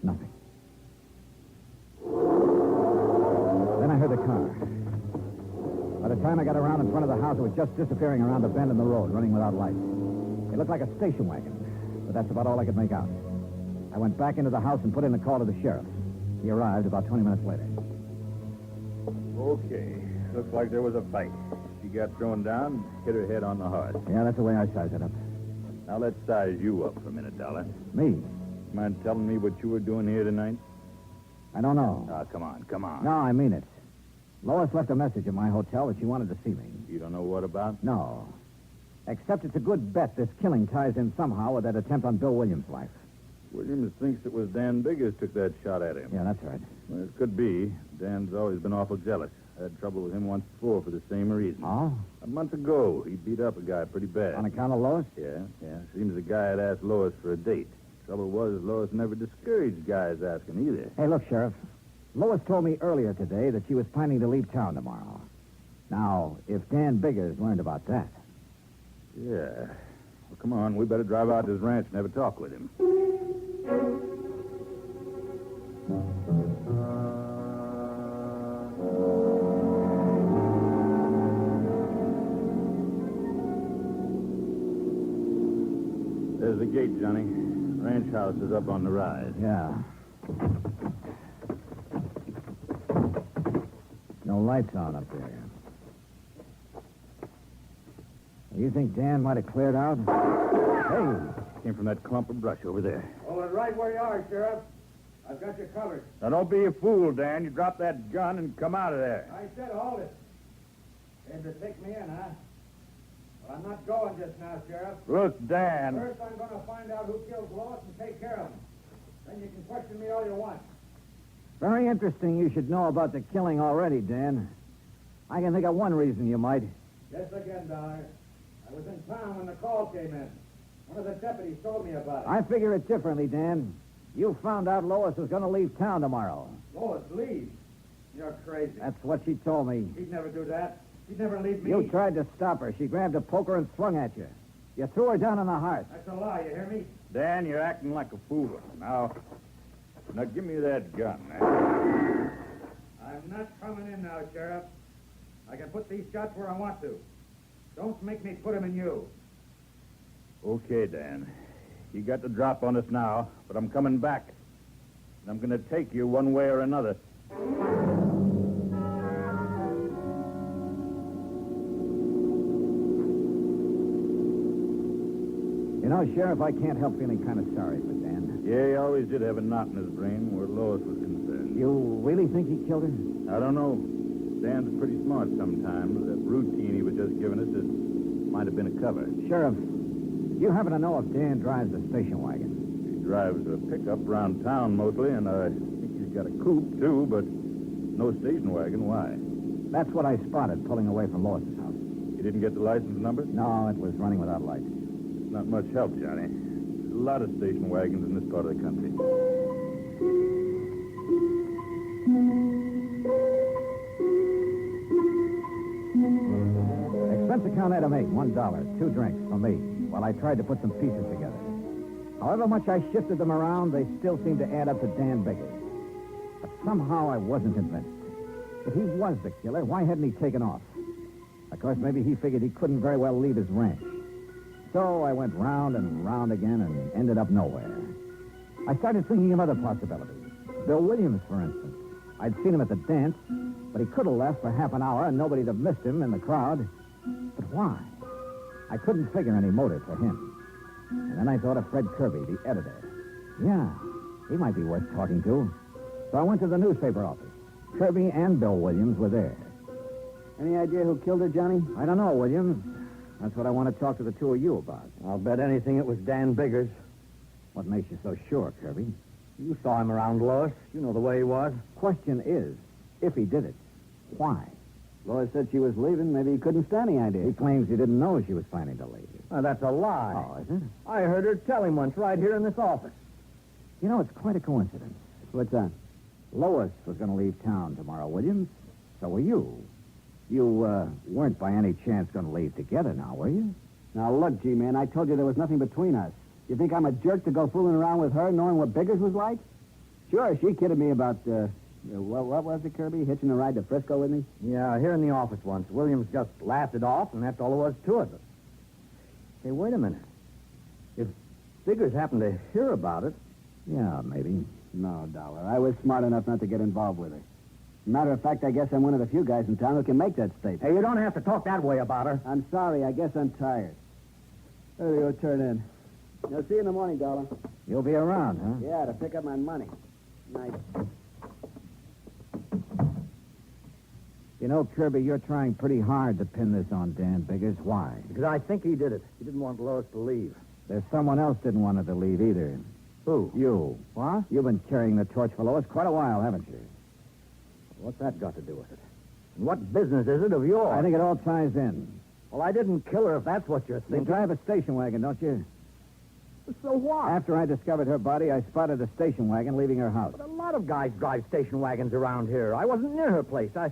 Speaker 8: Nothing. Then I heard the car. By the time I got around in front of the house, it was just disappearing around a bend in the road, running without lights. It looked like a station wagon, but that's about all I could make out. I went back into the house and put in a call to the sheriff. He arrived about 20 minutes later.
Speaker 5: Okay. Looks like there was a fight. She got thrown down, hit her head on the heart.
Speaker 8: Yeah, that's the way I sized it up.
Speaker 5: Now let's size you up for a minute, Dollar.
Speaker 8: Me?
Speaker 5: Mind telling me what you were doing here tonight?
Speaker 8: I don't know.
Speaker 5: Ah, come on.
Speaker 8: No, I mean it. Lois left a message at my hotel that she wanted to see me.
Speaker 5: You don't know what about?
Speaker 8: No. Except it's a good bet this killing ties in somehow with that attempt on Bill Williams' life.
Speaker 5: Williams thinks it was Dan Biggers took that shot at him.
Speaker 8: Yeah, that's right.
Speaker 5: Well, it could be. Dan's always been awful jealous. I had trouble with him once before for the same reason.
Speaker 8: Oh?
Speaker 5: A month ago, he beat up a guy pretty bad.
Speaker 8: On account of Lois?
Speaker 5: Yeah. Seems the guy had asked Lois for a date. Trouble was, Lois never discouraged guys asking either.
Speaker 8: Hey, look, Sheriff. Lois told me earlier today that she was planning to leave town tomorrow. Now, if Dan Biggers learned about that...
Speaker 5: Yeah. Well, come on. We better drive out to his ranch and have a talk with him. There's the gate, Johnny. Ranch house is up on the rise.
Speaker 8: Yeah. No lights on up there. You think Dan might have cleared out?
Speaker 5: Hey, came from that clump of brush over there.
Speaker 25: Hold it right where you are, Sheriff. I've got you covered.
Speaker 5: Now, don't be a fool, Dan. You drop that gun and come out of there.
Speaker 25: I said hold it. Came to take me in, huh? Well, I'm not going just now, Sheriff.
Speaker 5: Look, Dan.
Speaker 25: First, I'm going to find out who killed Lois and take care of him. Then you can question me all you want.
Speaker 8: Very interesting you should know about the killing already, Dan. I can think of one reason you might.
Speaker 25: Guess again, Dollar. I was in town when the call came in. One of the deputies told me about it.
Speaker 8: I figure it differently, Dan. You found out Lois was going to leave town tomorrow.
Speaker 25: Lois, leave? You're crazy.
Speaker 8: That's what she told me.
Speaker 25: She'd never do that. She'd never leave me.
Speaker 8: You tried to stop her. She grabbed a poker and swung at you. You threw her down in the heart.
Speaker 25: That's a lie, you hear me?
Speaker 5: Dan, you're acting like a fool. Now give me that gun, man.
Speaker 25: I'm not coming in now, Sheriff. I can put these shots where I want to. Don't make me put them in you.
Speaker 5: Okay, Dan. You got the drop on us now, but I'm coming back. And I'm going to take you one way or another.
Speaker 8: You know, Sheriff, I can't help feeling kind of sorry for Dan.
Speaker 5: Yeah, he always did have a knot in his brain where Lois was concerned.
Speaker 8: You really think he killed her?
Speaker 5: I don't know. Dan's pretty smart sometimes. That routine he was just giving us, it might have been a cover.
Speaker 8: Sheriff, you happen to know if Dan drives the station wagon?
Speaker 5: He drives a pickup around town mostly, and I think he's got a coupe, too, but no station wagon. Why?
Speaker 8: That's what I spotted pulling away from Lois's house.
Speaker 5: You didn't get the license number?
Speaker 8: No, it was running without lights.
Speaker 5: Not much help, Johnny. There's a lot of station wagons in this part of the country.
Speaker 8: Expense account item 8, $1, 2 drinks for me, while I tried to put some pieces together. However much I shifted them around, they still seemed to add up to Dan Biggers. But somehow I wasn't convinced. If he was the killer, why hadn't he taken off? Of course, maybe he figured he couldn't very well leave his ranch. So I went round and round again and ended up nowhere. I started thinking of other possibilities. Bill Williams, for instance. I'd seen him at the dance, but he could have left for half an hour and nobody'd have missed him in the crowd. But why? I couldn't figure any motive for him. And then I thought of Fred Kirby, the editor. Yeah, he might be worth talking to. So I went to the newspaper office. Kirby and Bill Williams were there.
Speaker 25: Any idea who killed her, Johnny?
Speaker 8: I don't know, Williams. That's what I want to talk to the two of you about.
Speaker 25: I'll bet anything it was Dan Biggers.
Speaker 8: What makes you so sure, Kirby?
Speaker 25: You saw him around Lois. You know the way he was.
Speaker 8: Question is, if he did it, why?
Speaker 25: Lois said she was leaving. Maybe he couldn't stand the idea.
Speaker 8: He claims he didn't know she was planning to leave.
Speaker 25: That's a lie.
Speaker 8: Oh, is it?
Speaker 25: I heard her tell him once right here in this office.
Speaker 8: You know, it's quite a coincidence.
Speaker 25: What's that?
Speaker 8: Lois was going to leave town tomorrow, Williams. So were you. You weren't by any chance going to leave together now, were you?
Speaker 1: Now, look, G-Man, I told you there was nothing between us. You think I'm a jerk to go fooling around with her, knowing what Biggers was like? Sure, she kidded me about, what was it, Kirby? Hitching a ride to Frisco with me?
Speaker 24: Yeah, here in the office once. Williams just laughed it off, and that's all there was to it. Hey, wait a minute. If Biggers happened to hear about it...
Speaker 8: Yeah, maybe.
Speaker 1: No, Dollar. I was smart enough not to get involved with her. Matter of fact, I guess I'm one of the few guys in town who can make that statement.
Speaker 24: Hey, you don't have to talk that way about her.
Speaker 1: I'm sorry. I guess I'm tired. There you go, turn in. I'll see you in the morning, Dollar.
Speaker 8: You'll be around, huh?
Speaker 1: Yeah, to pick up my money. Night.
Speaker 8: You know, Kirby, you're trying pretty hard to pin this on Dan Biggers. Why?
Speaker 24: Because I think he did it. He didn't want Lois to leave.
Speaker 8: There's someone else didn't want her to leave either.
Speaker 24: Who?
Speaker 8: You.
Speaker 24: What?
Speaker 8: You've been carrying the torch for Lois quite a while, haven't you?
Speaker 24: What's that got to do with it? And what business is it of yours?
Speaker 8: I think it all ties in.
Speaker 24: Well, I didn't kill her if that's what you're
Speaker 8: You
Speaker 24: thinking.
Speaker 8: drive a station wagon, don't you?
Speaker 24: So what?
Speaker 8: After I discovered her body, I spotted a station wagon leaving her house.
Speaker 24: But a lot of guys drive station wagons around here. I wasn't near her place. I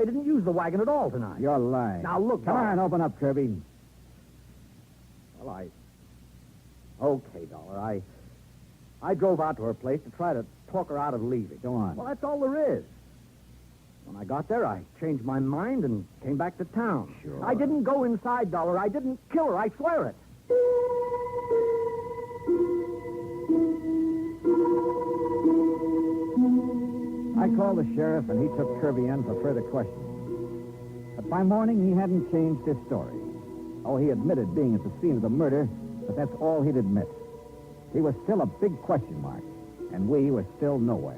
Speaker 24: didn't use the wagon at all tonight.
Speaker 8: You're lying.
Speaker 24: Now, look,
Speaker 8: Come on, open up, Kirby.
Speaker 24: Well, Okay, Dollar. I drove out to her place to try to talk her out of leaving.
Speaker 8: Go on.
Speaker 24: Well, that's all there is. When I got there, I changed my mind and came back to town.
Speaker 8: Sure.
Speaker 24: I didn't go inside, Dollar. I didn't kill her. I swear it.
Speaker 8: I called the sheriff, and he took Kirby in for further questioning. But by morning, he hadn't changed his story. Oh, he admitted being at the scene of the murder, but that's all he'd admit. He was still a big question mark, and we were still nowhere.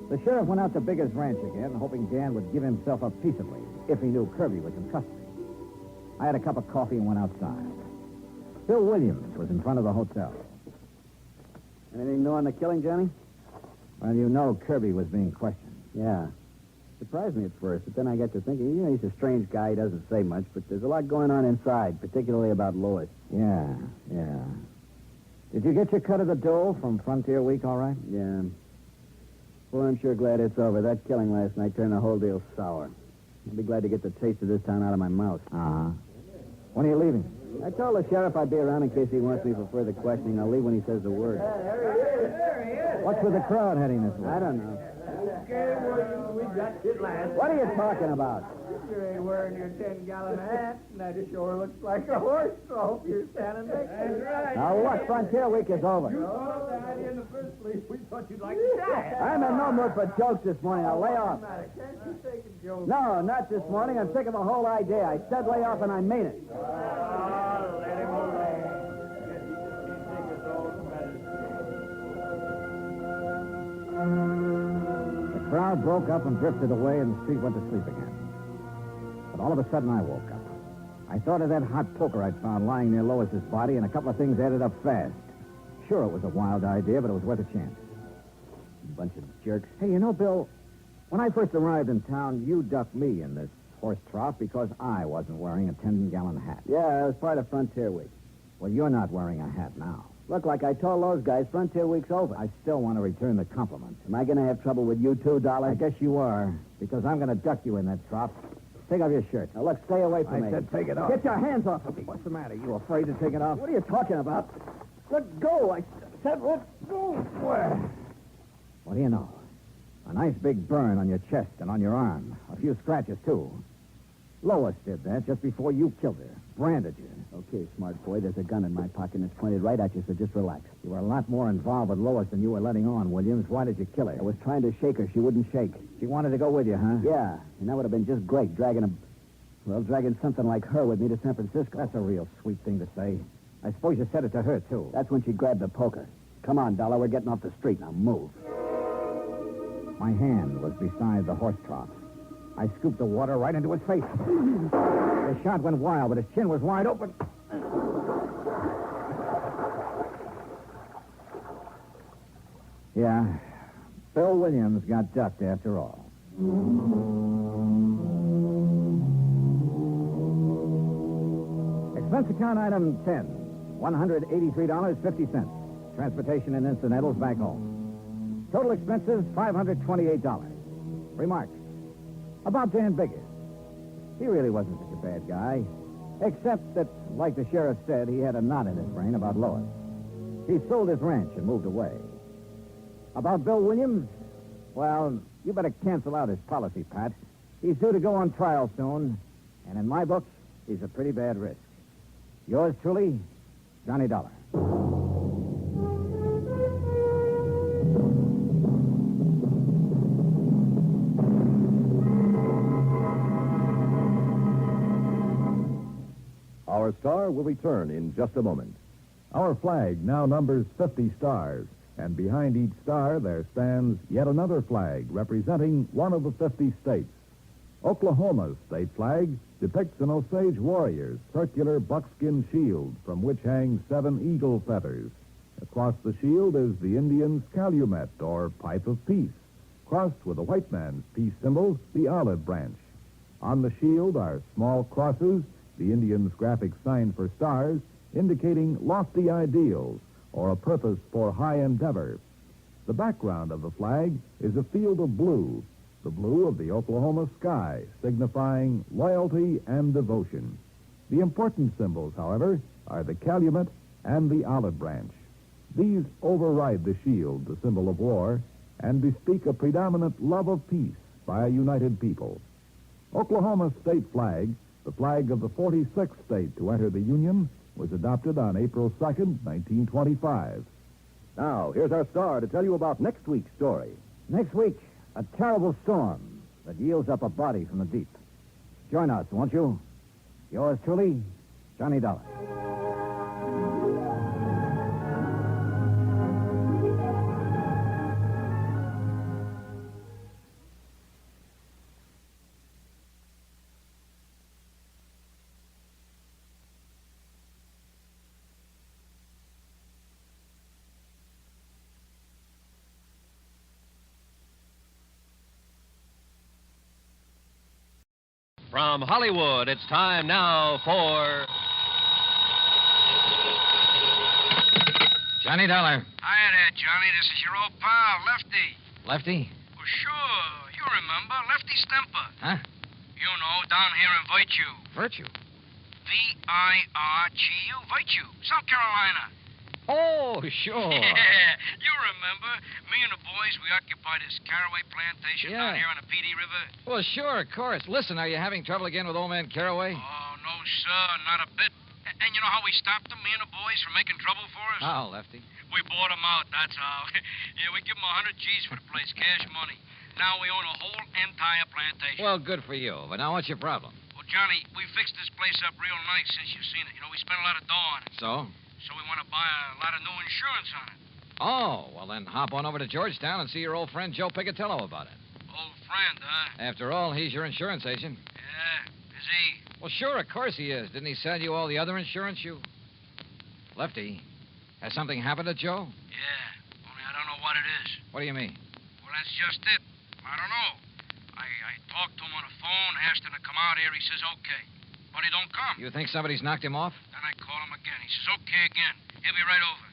Speaker 8: The sheriff went out to Biggers Ranch again, hoping Dan would give himself up peaceably if he knew Kirby was in custody. I had a cup of coffee and went outside. Bill Williams was in front of the hotel.
Speaker 1: Anything new on the killing, Johnny?
Speaker 8: Well, you know Kirby was being questioned.
Speaker 1: Yeah. Surprised me at first, but then I got to thinking, he's a strange guy. He doesn't say much, but there's a lot going on inside, particularly about Lois.
Speaker 8: Yeah. Did you get your cut of the dough from Frontier Week all right?
Speaker 1: Yeah. Well, I'm sure glad it's over. That killing last night turned the whole deal sour. I'll be glad to get the taste of this town out of my mouth.
Speaker 8: Uh-huh. When are you leaving?
Speaker 1: I told the sheriff I'd be around in case he wants me for further questioning. I'll leave when he says the word.
Speaker 8: What's with the crowd heading this way?
Speaker 1: I don't know.
Speaker 23: Okay, Williams, we got you last.
Speaker 1: What are you talking about?
Speaker 23: You ain't wearing your 10-gallon hat, and that sure looks like a horse trough you're standing next to. That's right.
Speaker 1: Now, look, Frontier Week is over.
Speaker 23: You thought the idea in the first place. We thought you'd like to die.
Speaker 1: I'm in no mood for jokes this morning. I'll lay off.
Speaker 23: Can't you take a joke?
Speaker 1: No, not this morning. I'm sick of the whole idea. I said lay off, and I mean it.
Speaker 23: Let him alone. Guess he just can't take us all to
Speaker 8: The crowd broke up and drifted away, and the street went to sleep again. But all of a sudden, I woke up. I thought of that hot poker I'd found lying near Lois's body, and a couple of things added up fast. Sure, it was a wild idea, but it was worth a chance.
Speaker 1: Bunch of jerks.
Speaker 8: Hey, you know, Bill, when I first arrived in town, you ducked me in this horse trough because I wasn't wearing a 10-gallon hat.
Speaker 1: Yeah, it was part of Frontier Week.
Speaker 8: Well, you're not wearing a hat now.
Speaker 1: Look, like I told those guys, Frontier Week's over.
Speaker 8: I still want to return the compliment.
Speaker 1: Am I going to have trouble with you too, Dollar?
Speaker 8: I guess you are, because I'm going to duck you in that trough. Take off your shirt.
Speaker 1: Now, look, stay away from me.
Speaker 8: I said take it off.
Speaker 1: Get your hands off of me.
Speaker 8: What's the matter? You afraid to take it off?
Speaker 1: What are you talking about? Let go. I said let go.
Speaker 8: Where? What do you know? A nice big burn on your chest and on your arm. A few scratches, too. Lois did that just before you killed her. Branded you.
Speaker 1: Okay, smart boy. There's a gun in my pocket and it's pointed right at you, so just relax.
Speaker 8: You were a lot more involved with Lois than you were letting on, Williams. Why did you kill her?
Speaker 1: I was trying to shake her. She wouldn't shake.
Speaker 8: She wanted to go with you, huh?
Speaker 1: Yeah, and that would have been just great, dragging something like her with me to San Francisco.
Speaker 8: That's a real sweet thing to say. I suppose you said it to her, too.
Speaker 1: That's when she grabbed the poker. Come on, Dollar. We're getting off the street. Now, move.
Speaker 8: My hand was beside the horse trough. I scooped the water right into his face. The shot went wild, but his chin was wide open. Yeah, Bill Williams got ducked after all. Expense account item 10, $183.50. Transportation and incidentals back home. Total expenses, $528. Remarks. About Dan Biggers. He really wasn't such a bad guy. Except that, like the sheriff said, he had a knot in his brain about Lois. He sold his ranch and moved away. About Bill Williams, well, you better cancel out his policy, Pat. He's due to go on trial soon, and in my book, he's a pretty bad risk. Yours truly, Johnny Dollar.
Speaker 4: Our star will return in just a moment. Our flag now numbers 50 stars, and behind each star there stands yet another flag representing one of the 50 states. Oklahoma's state flag depicts an Osage warrior's circular buckskin shield from which hang 7 eagle feathers. Across the shield is the Indian's calumet, or pipe of peace, crossed with the white man's peace symbol, the olive branch. On the shield are small crosses, the Indian's graphic sign for stars, indicating lofty ideals or a purpose for high endeavor. The background of the flag is a field of blue, the blue of the Oklahoma sky, signifying loyalty and devotion. The important symbols, however, are the calumet and the olive branch. These override the shield, the symbol of war, and bespeak a predominant love of peace by a united people. Oklahoma's state flag, the flag of the 46th state to enter the Union, was adopted on April 2nd, 1925. Now, here's our star to tell you about next week's story.
Speaker 8: Next week, a terrible storm that yields up a body from the deep. Join us, won't you? Yours truly, Johnny Dollar.
Speaker 6: From Hollywood, it's time now for
Speaker 17: Johnny Dollar.
Speaker 7: Hiya there, Johnny. This is your old pal, Lefty.
Speaker 17: Lefty?
Speaker 7: Well, sure. You remember. Lefty Stemper.
Speaker 17: Huh?
Speaker 7: You know, down here in Virtue.
Speaker 17: Virtue?
Speaker 7: V-I-R-G-U. Virtue. South Carolina.
Speaker 17: Oh, sure.
Speaker 7: Yeah, you remember. Me and the boys, we occupied this caraway plantation down here on the PD River.
Speaker 17: Well, sure, of course. Listen, are you having trouble again with old man Caraway?
Speaker 7: Oh, no, sir. Not a bit. And you know how we stopped them, me and the boys, from making trouble for us?
Speaker 17: How, Lefty?
Speaker 7: We bought them out, that's how. Yeah, we give them 100 G's for the place, cash money. Now we own a whole entire plantation.
Speaker 17: Well, good for you. But now what's your problem?
Speaker 7: Well, Johnny, we fixed this place up real nice since you've seen it. You know, we spent a lot of dough on it.
Speaker 17: So?
Speaker 7: So we want to buy a lot of new insurance on it.
Speaker 17: Oh, well, then hop on over to Georgetown and see your old friend Joe Picatello about it.
Speaker 7: Old friend, huh?
Speaker 17: After all, he's your insurance agent.
Speaker 7: Yeah, is he?
Speaker 17: Well, sure, of course he is. Didn't he sell you all the other insurance you... Lefty, has something happened to Joe?
Speaker 7: Yeah, only I don't know what it is.
Speaker 17: What do you mean?
Speaker 7: Well, that's just it. I don't know. I talked to him on the phone, asked him to come out here. He says okay. But he don't come.
Speaker 17: You think somebody's knocked him off?
Speaker 7: Then I call him again. He says okay again. He'll be right over.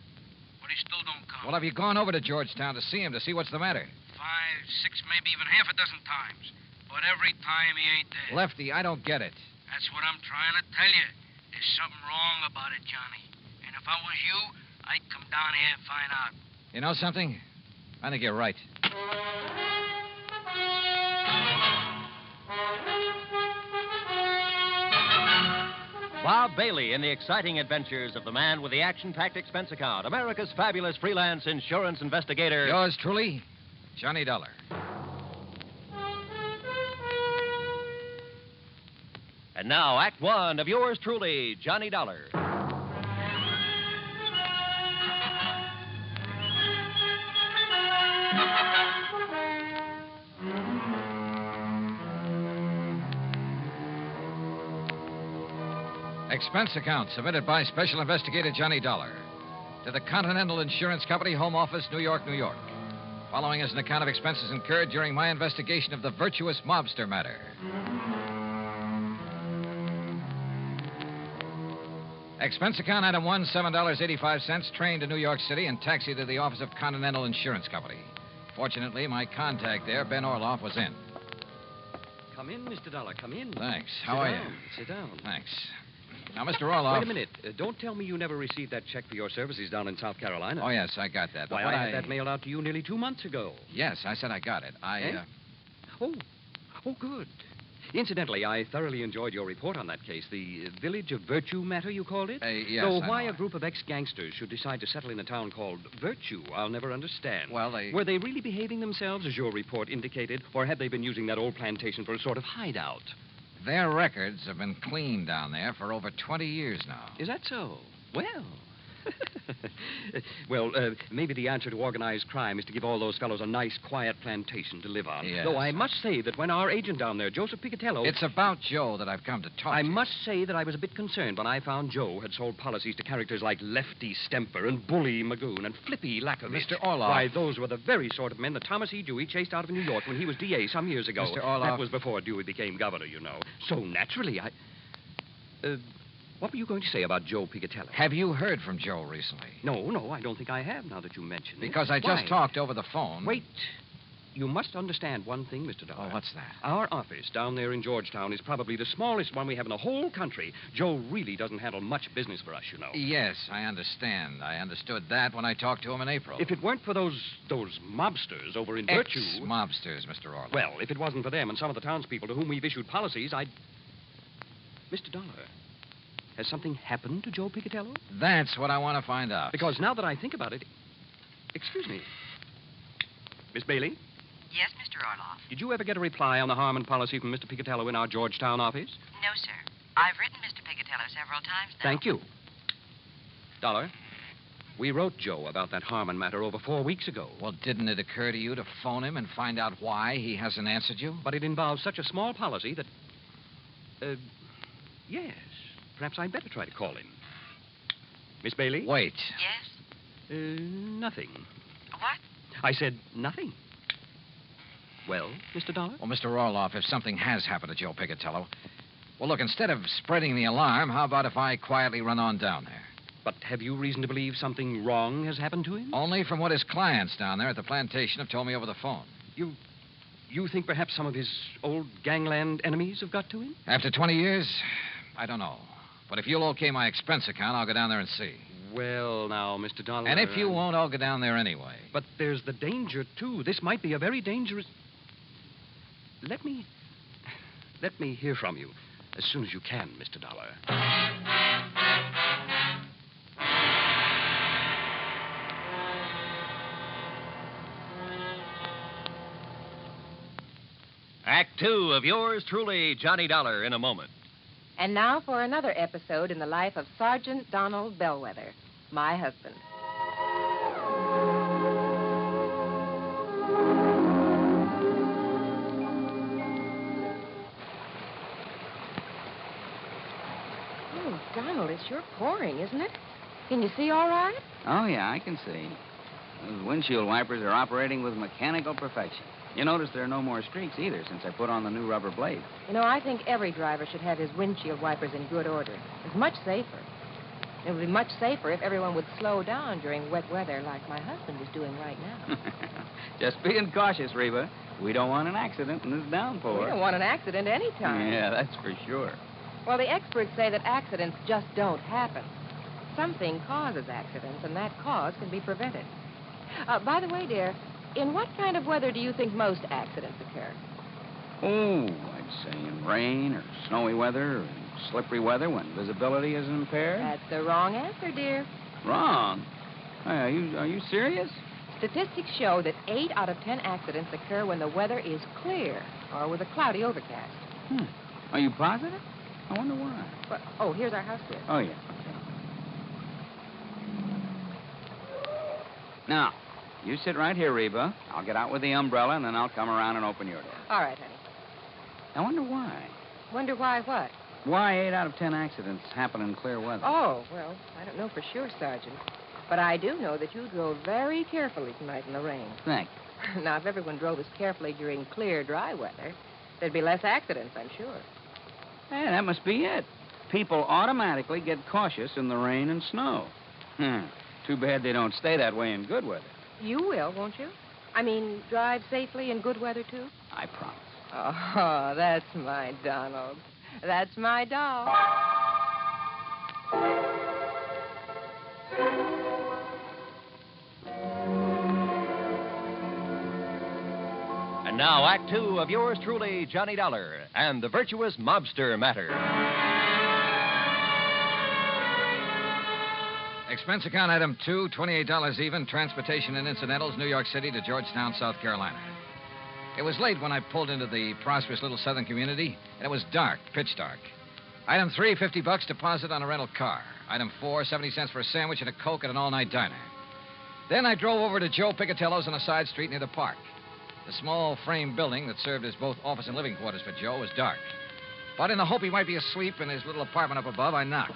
Speaker 7: But he still don't come.
Speaker 17: Well, have you gone over to Georgetown to see him, to see what's the matter?
Speaker 7: 5, 6, maybe even half a dozen times. But every time he ain't there.
Speaker 17: Lefty, I don't get it.
Speaker 7: That's what I'm trying to tell you. There's something wrong about it, Johnny. And if I was you, I'd come down here and find out.
Speaker 17: You know something? I think you're right.
Speaker 11: Bob Bailey in the exciting adventures of the man with the action-packed expense account, America's fabulous freelance insurance investigator.
Speaker 17: Yours truly, Johnny Dollar.
Speaker 11: And now, Act One of yours truly, Johnny Dollar.
Speaker 17: Expense account submitted by Special Investigator Johnny Dollar to the Continental Insurance Company, Home Office, New York, New York. Following is an account of expenses incurred during my investigation of the Virtuous Mobster matter. Expense account item 1, $7.85, train to New York City and taxi to the office of Continental Insurance Company. Fortunately, my contact there, Ben Orloff, was in.
Speaker 11: Come
Speaker 9: Come in, Mr. Dollar. Come in.
Speaker 17: Thanks.
Speaker 9: Sit
Speaker 17: How are
Speaker 9: down.
Speaker 17: you?
Speaker 9: Sit down.
Speaker 17: Thanks. Now, Mr. Orloff.
Speaker 9: Wait a minute. Don't tell me you never received that check for your services down in South Carolina.
Speaker 17: Oh, yes, I got that. But
Speaker 9: Why,
Speaker 17: what
Speaker 9: I had that mailed out to you nearly 2 months ago.
Speaker 17: Yes, I said I got it.
Speaker 9: Oh, good. Incidentally, I thoroughly enjoyed your report on that case, the Village of Virtue matter, you called it?
Speaker 17: Yes,
Speaker 9: Though
Speaker 17: I
Speaker 9: why
Speaker 17: know.
Speaker 9: a group of ex-gangsters should decide to settle in a town called Virtue, I'll never understand.
Speaker 17: Well,
Speaker 9: Were they really behaving themselves, as your report indicated, or had they been using that old plantation for a sort of hideout?
Speaker 17: Their records have been clean down there for over 20 years now.
Speaker 9: Is that so? Well... maybe the answer to organized crime is to give all those fellows a nice, quiet plantation to live on.
Speaker 17: Yes.
Speaker 9: Though I must say that when our agent down there, Joseph Picatello...
Speaker 17: It's about Joe that I've come to talk
Speaker 9: I
Speaker 17: to.
Speaker 9: must say that I was a bit concerned when I found Joe had sold policies to characters like Lefty Stemper and Bully Magoon and Flippy Lackovich.
Speaker 17: Mr. Orloff.
Speaker 9: Why, those were the very sort of men that Thomas E. Dewey chased out of New York when he was D.A. some years ago.
Speaker 17: Mr. Orloff.
Speaker 9: That was before Dewey became governor, you know. So naturally, what were you going to say about Joe Picatello?
Speaker 17: Have you heard from Joe recently?
Speaker 9: No, I don't think I have, now that you mention it.
Speaker 17: Because I just
Speaker 9: Why?
Speaker 17: talked over the phone.
Speaker 9: Wait. You must understand one thing, Mr. Dollar.
Speaker 17: Oh, what's that?
Speaker 9: Our office down there in Georgetown is probably the smallest one we have in the whole country. Joe really doesn't handle much business for us, you know.
Speaker 17: Yes, I understand. I understood that when I talked to him in April.
Speaker 9: If it weren't for those mobsters over in Virtue...
Speaker 17: Ex-mobsters, Mr. Orloff.
Speaker 9: Well, if it wasn't for them and some of the townspeople to whom we've issued policies, I'd... Mr. Dollar, has something happened to Joe Picatello?
Speaker 17: That's what I want to find out.
Speaker 9: Because now that I think about it... Excuse me. Miss Bailey?
Speaker 12: Yes, Mr. Orloff.
Speaker 9: Did you ever get a reply on the Harmon policy from Mr. Picatello in our Georgetown office?
Speaker 12: No, sir. I've written Mr. Picatello several times now.
Speaker 9: Thank you. Dollar, we wrote Joe about that Harmon matter over 4 weeks ago.
Speaker 17: Well, didn't it occur to you to phone him and find out why he hasn't answered you?
Speaker 9: But it involves such a small policy that... yes. Perhaps I'd better try to call him. Miss Bailey?
Speaker 17: Wait.
Speaker 12: Yes?
Speaker 9: Nothing.
Speaker 12: What?
Speaker 9: I said nothing. Well, Mr. Dollar?
Speaker 17: Well, Mr. Orloff, if something has happened to Joe Picatello... Well, look, instead of spreading the alarm, how about if I quietly run on down there?
Speaker 9: But have you reason to believe something wrong has happened to him?
Speaker 17: Only from what his clients down there at the plantation have told me over the phone.
Speaker 9: You think perhaps some of his old gangland enemies have got to him?
Speaker 17: After 20 years, I don't know. But if you'll okay my expense account, I'll go down there and see.
Speaker 9: Well, now, Mr. Dollar...
Speaker 17: And if you won't, I'll go down there anyway.
Speaker 9: But there's the danger, too. This might be a very dangerous... Let me hear from you as soon as you can, Mr. Dollar.
Speaker 11: Act 2 of yours truly, Johnny Dollar, in a moment.
Speaker 13: And now for another episode in the life of Sergeant Donald Bellwether, my husband. Oh, Donald, it's sure pouring, isn't it? Can you see all right?
Speaker 16: Oh, yeah, I can see. Those windshield wipers are operating with mechanical perfection. You notice there are no more streaks either since I put on the new rubber blade.
Speaker 13: You know, I think every driver should have his windshield wipers in good order. It's much safer. It would be much safer if everyone would slow down during wet weather like my husband is doing right now.
Speaker 16: Just being cautious, Reba. We don't want an accident in this downpour.
Speaker 13: We don't want an accident any time.
Speaker 16: Yeah, that's for sure.
Speaker 13: Well, the experts say that accidents just don't happen. Something causes accidents, and that cause can be prevented. By the way, dear, in what kind of weather do you think most accidents occur?
Speaker 16: Oh, I'd say in rain or snowy weather or slippery weather when visibility is impaired.
Speaker 13: That's the wrong answer, dear.
Speaker 16: Wrong? Are you serious?
Speaker 13: Statistics show that 8 out of 10 accidents occur when the weather is clear or with a cloudy overcast.
Speaker 16: Are you positive? I wonder why.
Speaker 13: Well, here's our house, dear.
Speaker 16: Oh, yeah. Now, you sit right here, Reba. I'll get out with the umbrella, and then I'll come around and open your door.
Speaker 13: All right, honey.
Speaker 16: I wonder why.
Speaker 13: Wonder why what?
Speaker 16: Why 8 out of 10 accidents happen in clear weather?
Speaker 13: Oh, well, I don't know for sure, Sergeant. But I do know that you drove very carefully tonight in the rain.
Speaker 16: Thank
Speaker 13: you. Now, if everyone drove as carefully during clear, dry weather, there'd be less accidents, I'm sure.
Speaker 16: Hey, that must be it. People automatically get cautious in the rain and snow. Too bad they don't stay that way in good weather.
Speaker 13: You will, won't you? I mean, drive safely in good weather, too?
Speaker 16: I promise.
Speaker 13: Oh, that's my Donald. That's my doll.
Speaker 11: And now, Act Two of yours truly, Johnny Dollar, and the Virtuous Mobster Matter.
Speaker 17: Expense account item 2, $28 even, transportation and incidentals, New York City to Georgetown, South Carolina. It was late when I pulled into the prosperous little southern community, and it was dark, pitch dark. Item 3, $50 deposit on a rental car. Item 4, 70 cents for a sandwich and a Coke at an all-night diner. Then I drove over to Joe Picatello's on a side street near the park. The small frame building that served as both office and living quarters for Joe was dark. But in the hope he might be asleep in his little apartment up above, I knocked.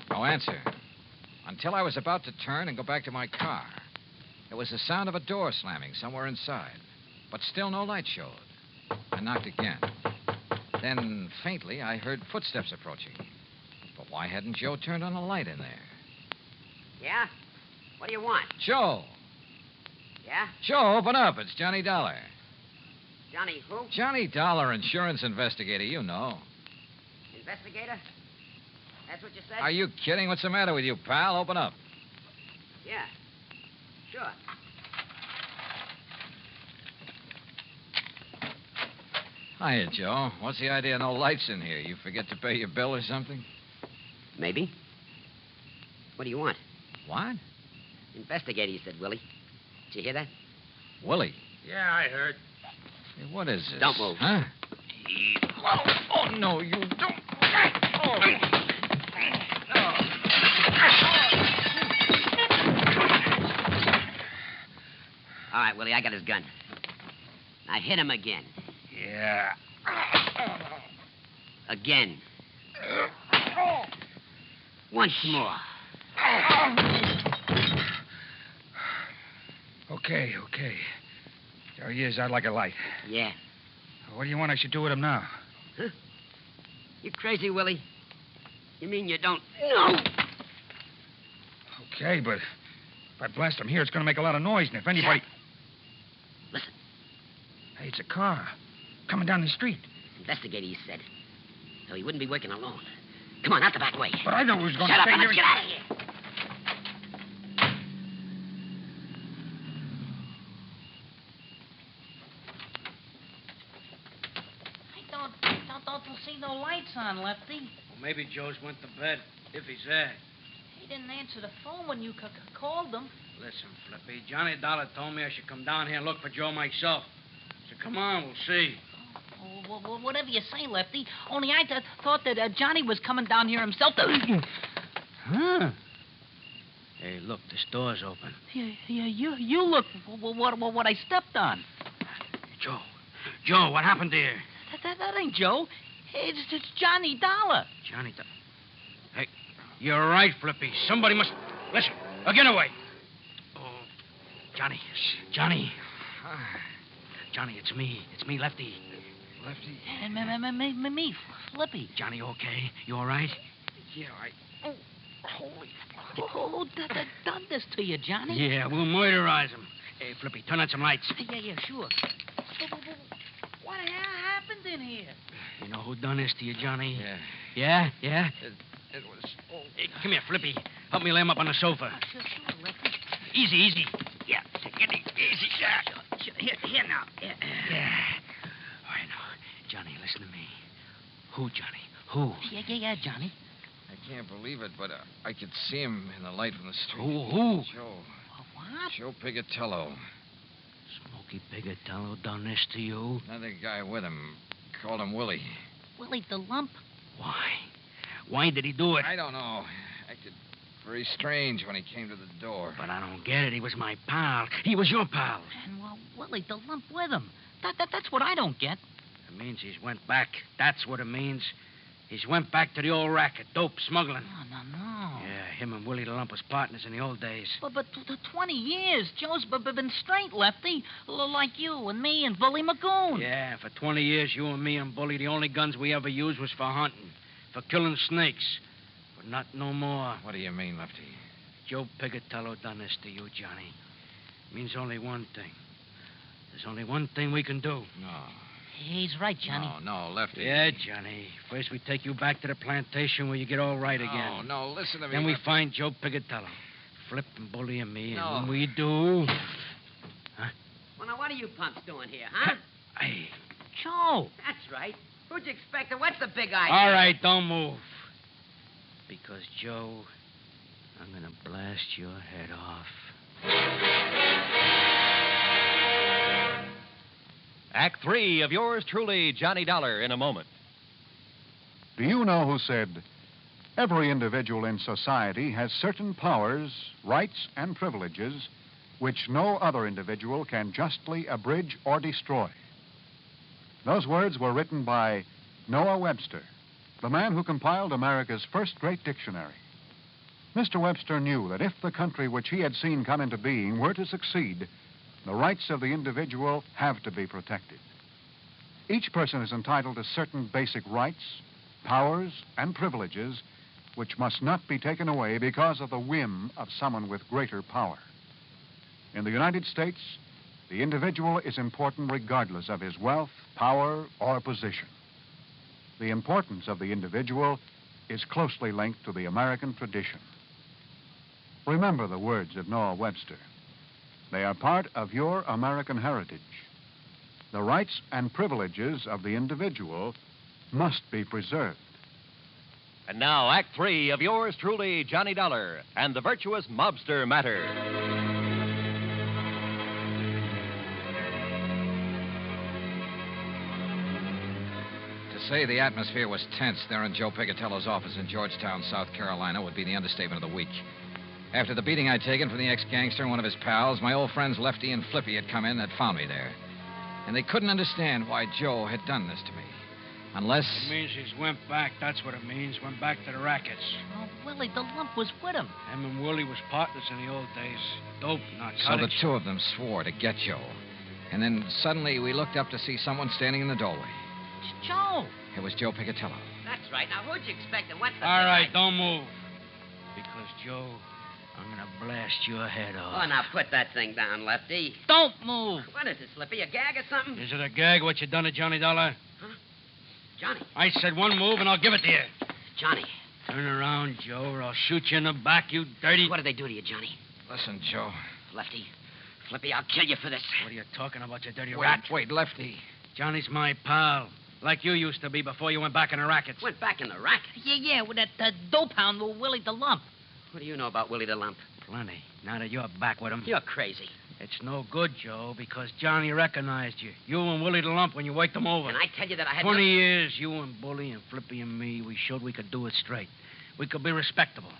Speaker 17: No answer. Until I was about to turn and go back to my car. There was the sound of a door slamming somewhere inside. But still no light showed. I knocked again. Then, faintly, I heard footsteps approaching. But why hadn't Joe turned on a light in there?
Speaker 3: Yeah? What do you want?
Speaker 17: Joe!
Speaker 3: Yeah?
Speaker 17: Joe, open up. It's Johnny Dollar.
Speaker 3: Johnny who?
Speaker 17: Johnny Dollar, insurance investigator, you know.
Speaker 3: Investigator? That's what you said?
Speaker 17: Are you kidding? What's the matter with you, pal? Open up.
Speaker 3: Yeah. Sure.
Speaker 17: Hiya, Joe. What's the idea of no lights in here? You forget to pay your bill or something?
Speaker 3: Maybe. What do you want?
Speaker 17: What?
Speaker 3: Investigator, you said, Willie. Did you hear that?
Speaker 17: Willie.
Speaker 7: Yeah, I heard.
Speaker 17: Hey, what is this?
Speaker 3: Don't move.
Speaker 17: Huh? Oh, no, you don't. Oh.
Speaker 3: All right, Willie, I got his gun. Now hit him again.
Speaker 7: Yeah.
Speaker 3: Again. Once more.
Speaker 7: Okay. There he is. I'd like a light.
Speaker 3: Yeah.
Speaker 7: What do you want I should do with him now?
Speaker 3: Huh? You crazy, Willie? You mean you don't know?
Speaker 7: Okay, but if I blast him here, it's going to make a lot of noise, and if anybody...
Speaker 3: Listen.
Speaker 7: Hey, it's a car. Coming down the street.
Speaker 3: Investigator, he said. So he wouldn't be working alone. Come on, out the back way.
Speaker 7: But I know who's going
Speaker 3: Shut
Speaker 7: to
Speaker 3: up
Speaker 7: stay
Speaker 3: and
Speaker 7: here.
Speaker 3: let's get out of here.
Speaker 15: I don't see no lights on, Lefty.
Speaker 14: Well, maybe Joe's went to bed, if he's there.
Speaker 15: He didn't answer the phone when you called him.
Speaker 14: Listen, Flippy, Johnny Dollar told me I should come down here and look for Joe myself. So come on, we'll see.
Speaker 15: Oh, whatever you say, Lefty. Only I thought that Johnny was coming down here himself to...
Speaker 14: Huh? Hey, look, this door's open.
Speaker 15: Yeah, you look what I stepped on.
Speaker 14: Joe, what happened there?
Speaker 15: That ain't Joe. It's Johnny Dollar.
Speaker 14: Johnny Dollar. Hey, you're right, Flippy. Somebody must... Listen, get away. Oh, Johnny. Johnny, it's me. It's me, Lefty. Lefty?
Speaker 15: And me, Flippy.
Speaker 14: Johnny, okay? You all right?
Speaker 15: Yeah, I... Holy... Who done this to you, Johnny?
Speaker 14: Yeah, we'll murderize him. Hey, Flippy, turn on some lights.
Speaker 15: Yeah, sure. What happened in here?
Speaker 14: You know who done this to you, Johnny?
Speaker 17: Yeah.
Speaker 14: Yeah?
Speaker 17: It was... Oh.
Speaker 14: Hey, come here, Flippy. Help me lay him up on the sofa.
Speaker 15: Sure, Lefty.
Speaker 14: Easy.
Speaker 15: Yeah, get it easy. Sure. Here now. Yeah.
Speaker 14: All right, now. Johnny, listen to me. Who, Johnny? Who?
Speaker 15: Yeah, Johnny.
Speaker 17: I can't believe it, but I could see him in the light from the street.
Speaker 14: Who?
Speaker 17: Joe.
Speaker 15: What?
Speaker 17: Joe Picatello.
Speaker 14: Smokey Picatello done this to you?
Speaker 17: Another guy with him. Called him Willie.
Speaker 15: Willie the Lump?
Speaker 14: Why? Why did he do it?
Speaker 17: I don't know. Acted very strange when he came to the door.
Speaker 14: But I don't get it. He was my pal. He was your pal.
Speaker 15: And, Willie the Lump with him. That's what I don't get.
Speaker 14: It means he's went back. That's what it means. He's went back to the old racket, dope smuggling.
Speaker 15: No.
Speaker 14: Yeah, him and Willie the Lump was partners in the old days.
Speaker 15: But 20 years. Joe's been straight, Lefty. Like you and me and Bully Magoon.
Speaker 14: Yeah, for 20 years, you and me and Bully, the only guns we ever used was for hunting, for killing snakes. But not no more.
Speaker 17: What do you mean, Lefty?
Speaker 14: Joe Picatello done this to you, Johnny. means only one thing. There's only one thing we can do.
Speaker 17: No.
Speaker 15: He's right, Johnny.
Speaker 17: No, Lefty.
Speaker 14: Yeah, Johnny. First we take you back to the plantation where you get all right again.
Speaker 17: No, listen to me.
Speaker 14: Then we
Speaker 17: Lefty.
Speaker 14: find Joe Pigatello. Flip and bully and me.
Speaker 17: No.
Speaker 14: And when we do... Huh?
Speaker 3: Well, now, what are you punks doing here, huh?
Speaker 14: Hey.
Speaker 15: Joe.
Speaker 3: That's right. Who'd you expect? What's the big idea?
Speaker 14: All right, don't move. Because, Joe, I'm going to blast your head off.
Speaker 11: Act 3 of yours truly, Johnny Dollar, in a moment.
Speaker 2: Do you know who said, every individual in society has certain powers, rights, and privileges which no other individual can justly abridge or destroy? Those words were written by Noah Webster, the man who compiled America's first great dictionary. Mr. Webster knew that if the country which he had seen come into being were to succeed, the rights of the individual have to be protected. Each person is entitled to certain basic rights, powers, and privileges which must not be taken away because of the whim of someone with greater power. In the United States, the individual is important regardless of his wealth, power, or position. The importance of the individual is closely linked to the American tradition. Remember the words of Noah Webster. They are part of your American heritage. The rights and privileges of the individual must be preserved.
Speaker 11: And now, Act 3 of yours truly, Johnny Dollar, and the Virtuous Mobster Matter.
Speaker 17: To say the atmosphere was tense there in Joe Pigatello's office in Georgetown, South Carolina, would be the understatement of the week. After the beating I'd taken from the ex-gangster and one of his pals, my old friends Lefty and Flippy had come in and had found me there. And they couldn't understand why Joe had done this to me. Unless...
Speaker 14: It means he's went back. That's what it means. Went back to the rackets.
Speaker 15: Oh, Willie, the lump was with him.
Speaker 14: Him and Willie was partners in the old days. Dope, narcotics.
Speaker 17: So the two of them swore to get Joe. And then suddenly we looked up to see someone standing in the doorway.
Speaker 15: It's Joe.
Speaker 17: It was Joe Pigatello.
Speaker 3: That's right. Now, who'd you expect and what's the
Speaker 14: All
Speaker 3: big
Speaker 14: right,
Speaker 3: idea?
Speaker 14: don't move. Because, Joe, I'm going to blast your head off.
Speaker 3: Oh, now put that thing down, Lefty.
Speaker 15: Don't move.
Speaker 3: What is it, Slippy? A gag or something?
Speaker 14: Is it a gag what you done to Johnny Dollar?
Speaker 3: Huh? Johnny.
Speaker 14: I said one move and I'll give it to you.
Speaker 3: Johnny.
Speaker 14: Turn around, Joe, or I'll shoot you in the back, you dirty...
Speaker 3: What did they do to you, Johnny?
Speaker 17: Listen, Joe.
Speaker 3: Lefty. Flippy, I'll kill you for this.
Speaker 14: What are you talking about, you dirty
Speaker 17: Wait,
Speaker 14: rat?
Speaker 17: wait, Lefty.
Speaker 14: Johnny's my pal. Like you used to be before you went back in the rackets.
Speaker 3: Went back in the racket?
Speaker 15: Yeah, with that dope hound with Willie the Lump.
Speaker 3: What do you know about Willie the Lump?
Speaker 14: Plenty. Now that you're back with him.
Speaker 3: You're crazy.
Speaker 14: It's no good, Joe, because Johnny recognized you. You and Willie the Lump when you waked him over.
Speaker 3: And I tell you that I had
Speaker 14: 20 years, you and Bully and Flippy and me, we showed we could do it straight. We could be respectable.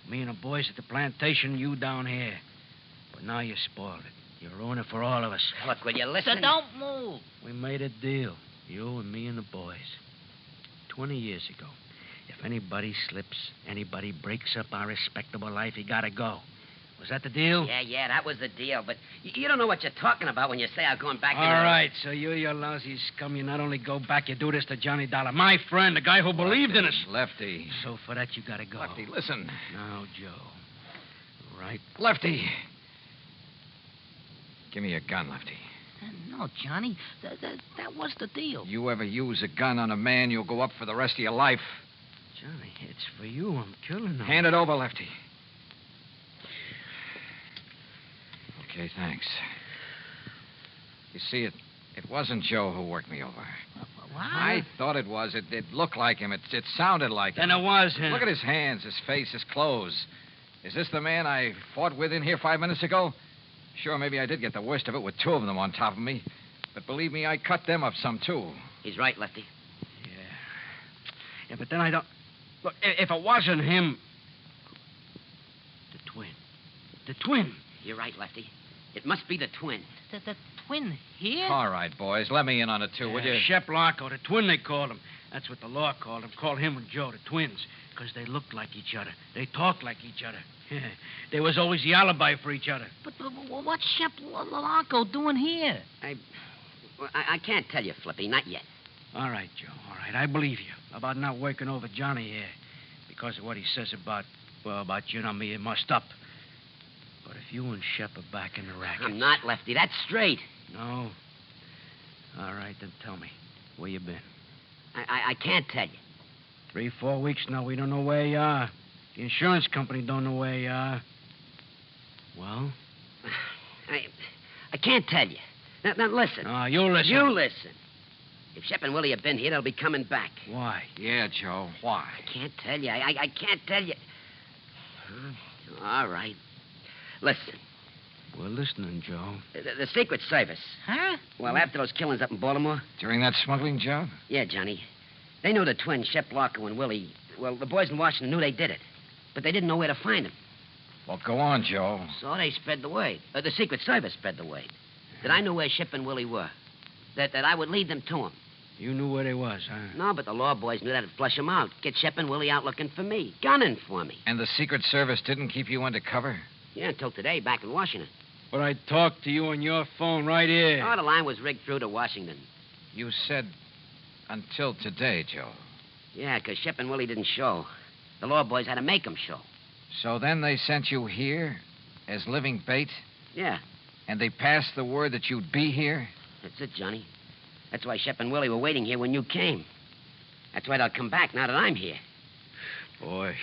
Speaker 14: Me and the boys at the plantation, you down here. But now you spoiled it. You ruined it for all of us.
Speaker 3: Look, will you listen?
Speaker 15: So don't move.
Speaker 14: We made a deal. You and me and the boys. 20 years ago. If anybody slips, anybody breaks up our respectable life, he gotta go. Was that the deal?
Speaker 3: Yeah, that was the deal. But you don't know what you're talking about when you say I'm going back to
Speaker 14: All right, so you lousy scum, you not only go back, you do this to Johnny Dollar. My friend, the guy who believed in us.
Speaker 17: Lefty.
Speaker 14: So for that, you gotta go.
Speaker 17: Lefty, listen.
Speaker 14: Now, Joe. Right.
Speaker 17: Lefty. Give me your gun, Lefty.
Speaker 15: No, Johnny. That was the deal.
Speaker 17: You ever use a gun on a man, you'll go up for the rest of your life.
Speaker 14: Johnny, it's for you. I'm killing him.
Speaker 17: Hand it over, Lefty. Okay, thanks. You see, it wasn't Joe who worked me over.
Speaker 15: What?
Speaker 17: I thought it was. It looked like him. It sounded like him.
Speaker 14: Then it was him.
Speaker 17: Look at his hands, his face, his clothes. Is this the man I fought with in here 5 minutes ago? Sure, maybe I did get the worst of it with two of them on top of me. But believe me, I cut them up some, too.
Speaker 3: He's right, Lefty.
Speaker 14: Yeah, but then I don't... Look, if it wasn't him... The twin.
Speaker 3: You're right, Lefty. It must be the twin.
Speaker 15: The twin here?
Speaker 17: All right, boys. Let me in on it, too, would you?
Speaker 14: Shep Larko, the twin they called him. That's what the law called him. Called him and Joe, the twins. Because they looked like each other. They talked like each other. There was always the alibi for each other.
Speaker 15: But what's Shep Larko doing here?
Speaker 3: I can't tell you, Flippy. Not yet.
Speaker 14: All right, Joe. All right. I believe you about not working over Johnny here. Because of what he says about you and me, it must up. But if you and Shep are back in the racket.
Speaker 3: I'm not, Lefty. That's straight.
Speaker 14: No? All right, then tell me. Where you been?
Speaker 3: I can't tell you.
Speaker 14: 3-4 weeks now, we don't know where you are. The insurance company don't know where you are. Well?
Speaker 3: I can't tell you. Now listen.
Speaker 14: Oh, you listen.
Speaker 3: You listen. If Shep and Willie have been here, they'll be coming back.
Speaker 14: Why?
Speaker 5: Yeah, Joe, why?
Speaker 3: I can't tell you. I can't tell you. All right. Listen.
Speaker 14: We're listening, Joe.
Speaker 3: The Secret Service.
Speaker 15: Huh?
Speaker 3: Well, after those killings up in Baltimore.
Speaker 5: During that smuggling job?
Speaker 3: Yeah, Johnny. They knew the twins, Shep Larko and Willie. Well, the boys in Washington knew they did it. But they didn't know where to find them.
Speaker 5: Well, go on, Joe.
Speaker 3: So they spread the word. The Secret Service spread the word. That I knew where Shep and Willie were. That I would lead them to them.
Speaker 14: You knew where they was, huh?
Speaker 3: No, but the law boys knew that'd flush them out. Get Shep and Willie out looking for me. Gunning for me.
Speaker 5: And the Secret Service didn't keep you undercover?
Speaker 3: Yeah, until today, back in Washington.
Speaker 14: But I talked to you on your phone right here.
Speaker 3: Oh, the line was rigged through to Washington.
Speaker 5: You said until today, Joe.
Speaker 3: Yeah, because Shep and Willie didn't show. The law boys had to make them show.
Speaker 5: So then they sent you here as living bait?
Speaker 3: Yeah.
Speaker 5: And they passed the word that you'd be here?
Speaker 3: That's it, Johnny. That's why Shep and Willie were waiting here when you came. That's why they'll come back now that I'm here.
Speaker 14: Boy,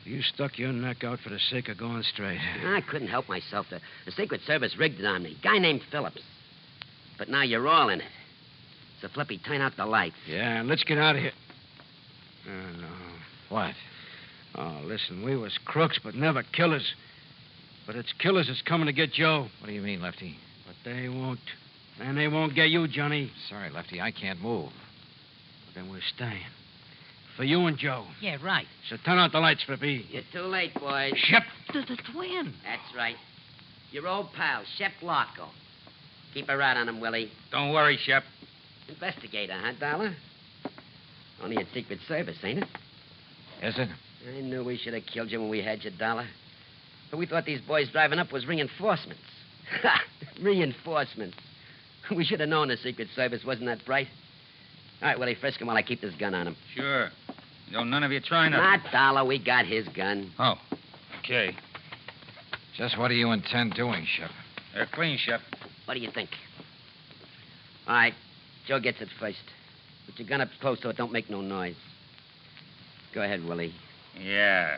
Speaker 14: you stuck your neck out for the sake of going straight.
Speaker 3: I couldn't help myself. The Secret Service rigged it on me. Guy named Phillips. But now you're all in it. So, Flippy, turn out the lights.
Speaker 14: Yeah, let's get out of here. Oh, no.
Speaker 5: What?
Speaker 14: Oh, listen, we was crooks, but never killers. But it's killers that's coming to get Joe.
Speaker 5: What do you mean, Lefty?
Speaker 14: But they won't. And they won't get you, Johnny.
Speaker 5: Sorry, Lefty, I can't move.
Speaker 14: But then we're staying. For you and Joe.
Speaker 15: Yeah, right.
Speaker 14: So turn out the lights, Flippy.
Speaker 3: You're too late, boys.
Speaker 14: Shep.
Speaker 15: The twin.
Speaker 3: That's right. Your old pal, Shep Larko. Keep a rat on him, Willie.
Speaker 14: Don't worry, Shep.
Speaker 3: Investigator, huh, Dollar? Only at Secret Service, ain't it?
Speaker 5: Is it?
Speaker 3: I knew we should have killed you when we had you, Dollar. But we thought these boys driving up was reinforcements. Ha! Reinforcements. We should have known the Secret Service wasn't that bright. All right, Willie, frisk him while I keep this gun on him.
Speaker 7: Sure. Don't none of you try nothing.
Speaker 3: Not Dollar. We got his gun.
Speaker 7: Oh, okay.
Speaker 5: Just what do you intend doing, Shep?
Speaker 7: They're clean, Shep.
Speaker 3: What do you think? All right, Joe gets it first. Put your gun up close so it don't make no noise. Go ahead, Willie.
Speaker 7: Yeah.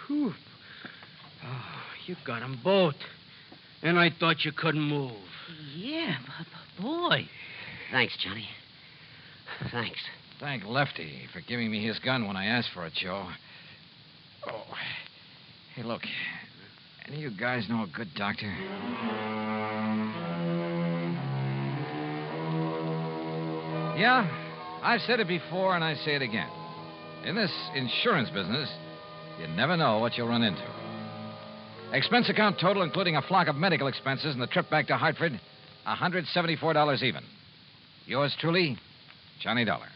Speaker 14: Whew. Oh, you got them both. And I thought you couldn't move.
Speaker 15: Yeah, boy.
Speaker 3: Thanks, Johnny. Thanks.
Speaker 5: Thank Lefty for giving me his gun when I asked for it, Joe. Oh. Hey, look. Any of you guys know a good doctor? Yeah, I've said it before and I say it again. In this insurance business, you never know what you'll run into. Expense account total, including a flock of medical expenses and the trip back to Hartford, $174 even. Yours truly, Johnny Dollar.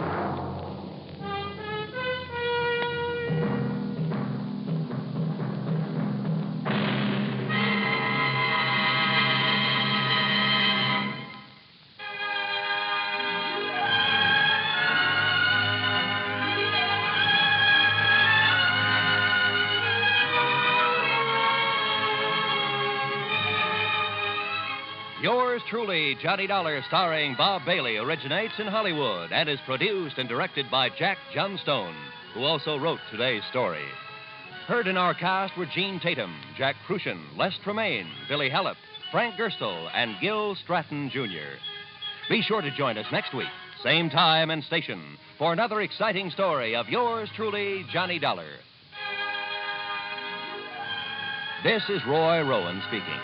Speaker 11: Yours truly, Johnny Dollar, starring Bob Bailey, originates in Hollywood and is produced and directed by Jack Johnstone, who also wrote today's story. Heard in our cast were Gene Tatum, Jack Crucian, Les Tremaine, Billy Hallett, Frank Gerstle, and Gil Stratton, Jr. Be sure to join us next week, same time and station, for another exciting story of yours truly, Johnny Dollar. This is Roy Rowan speaking.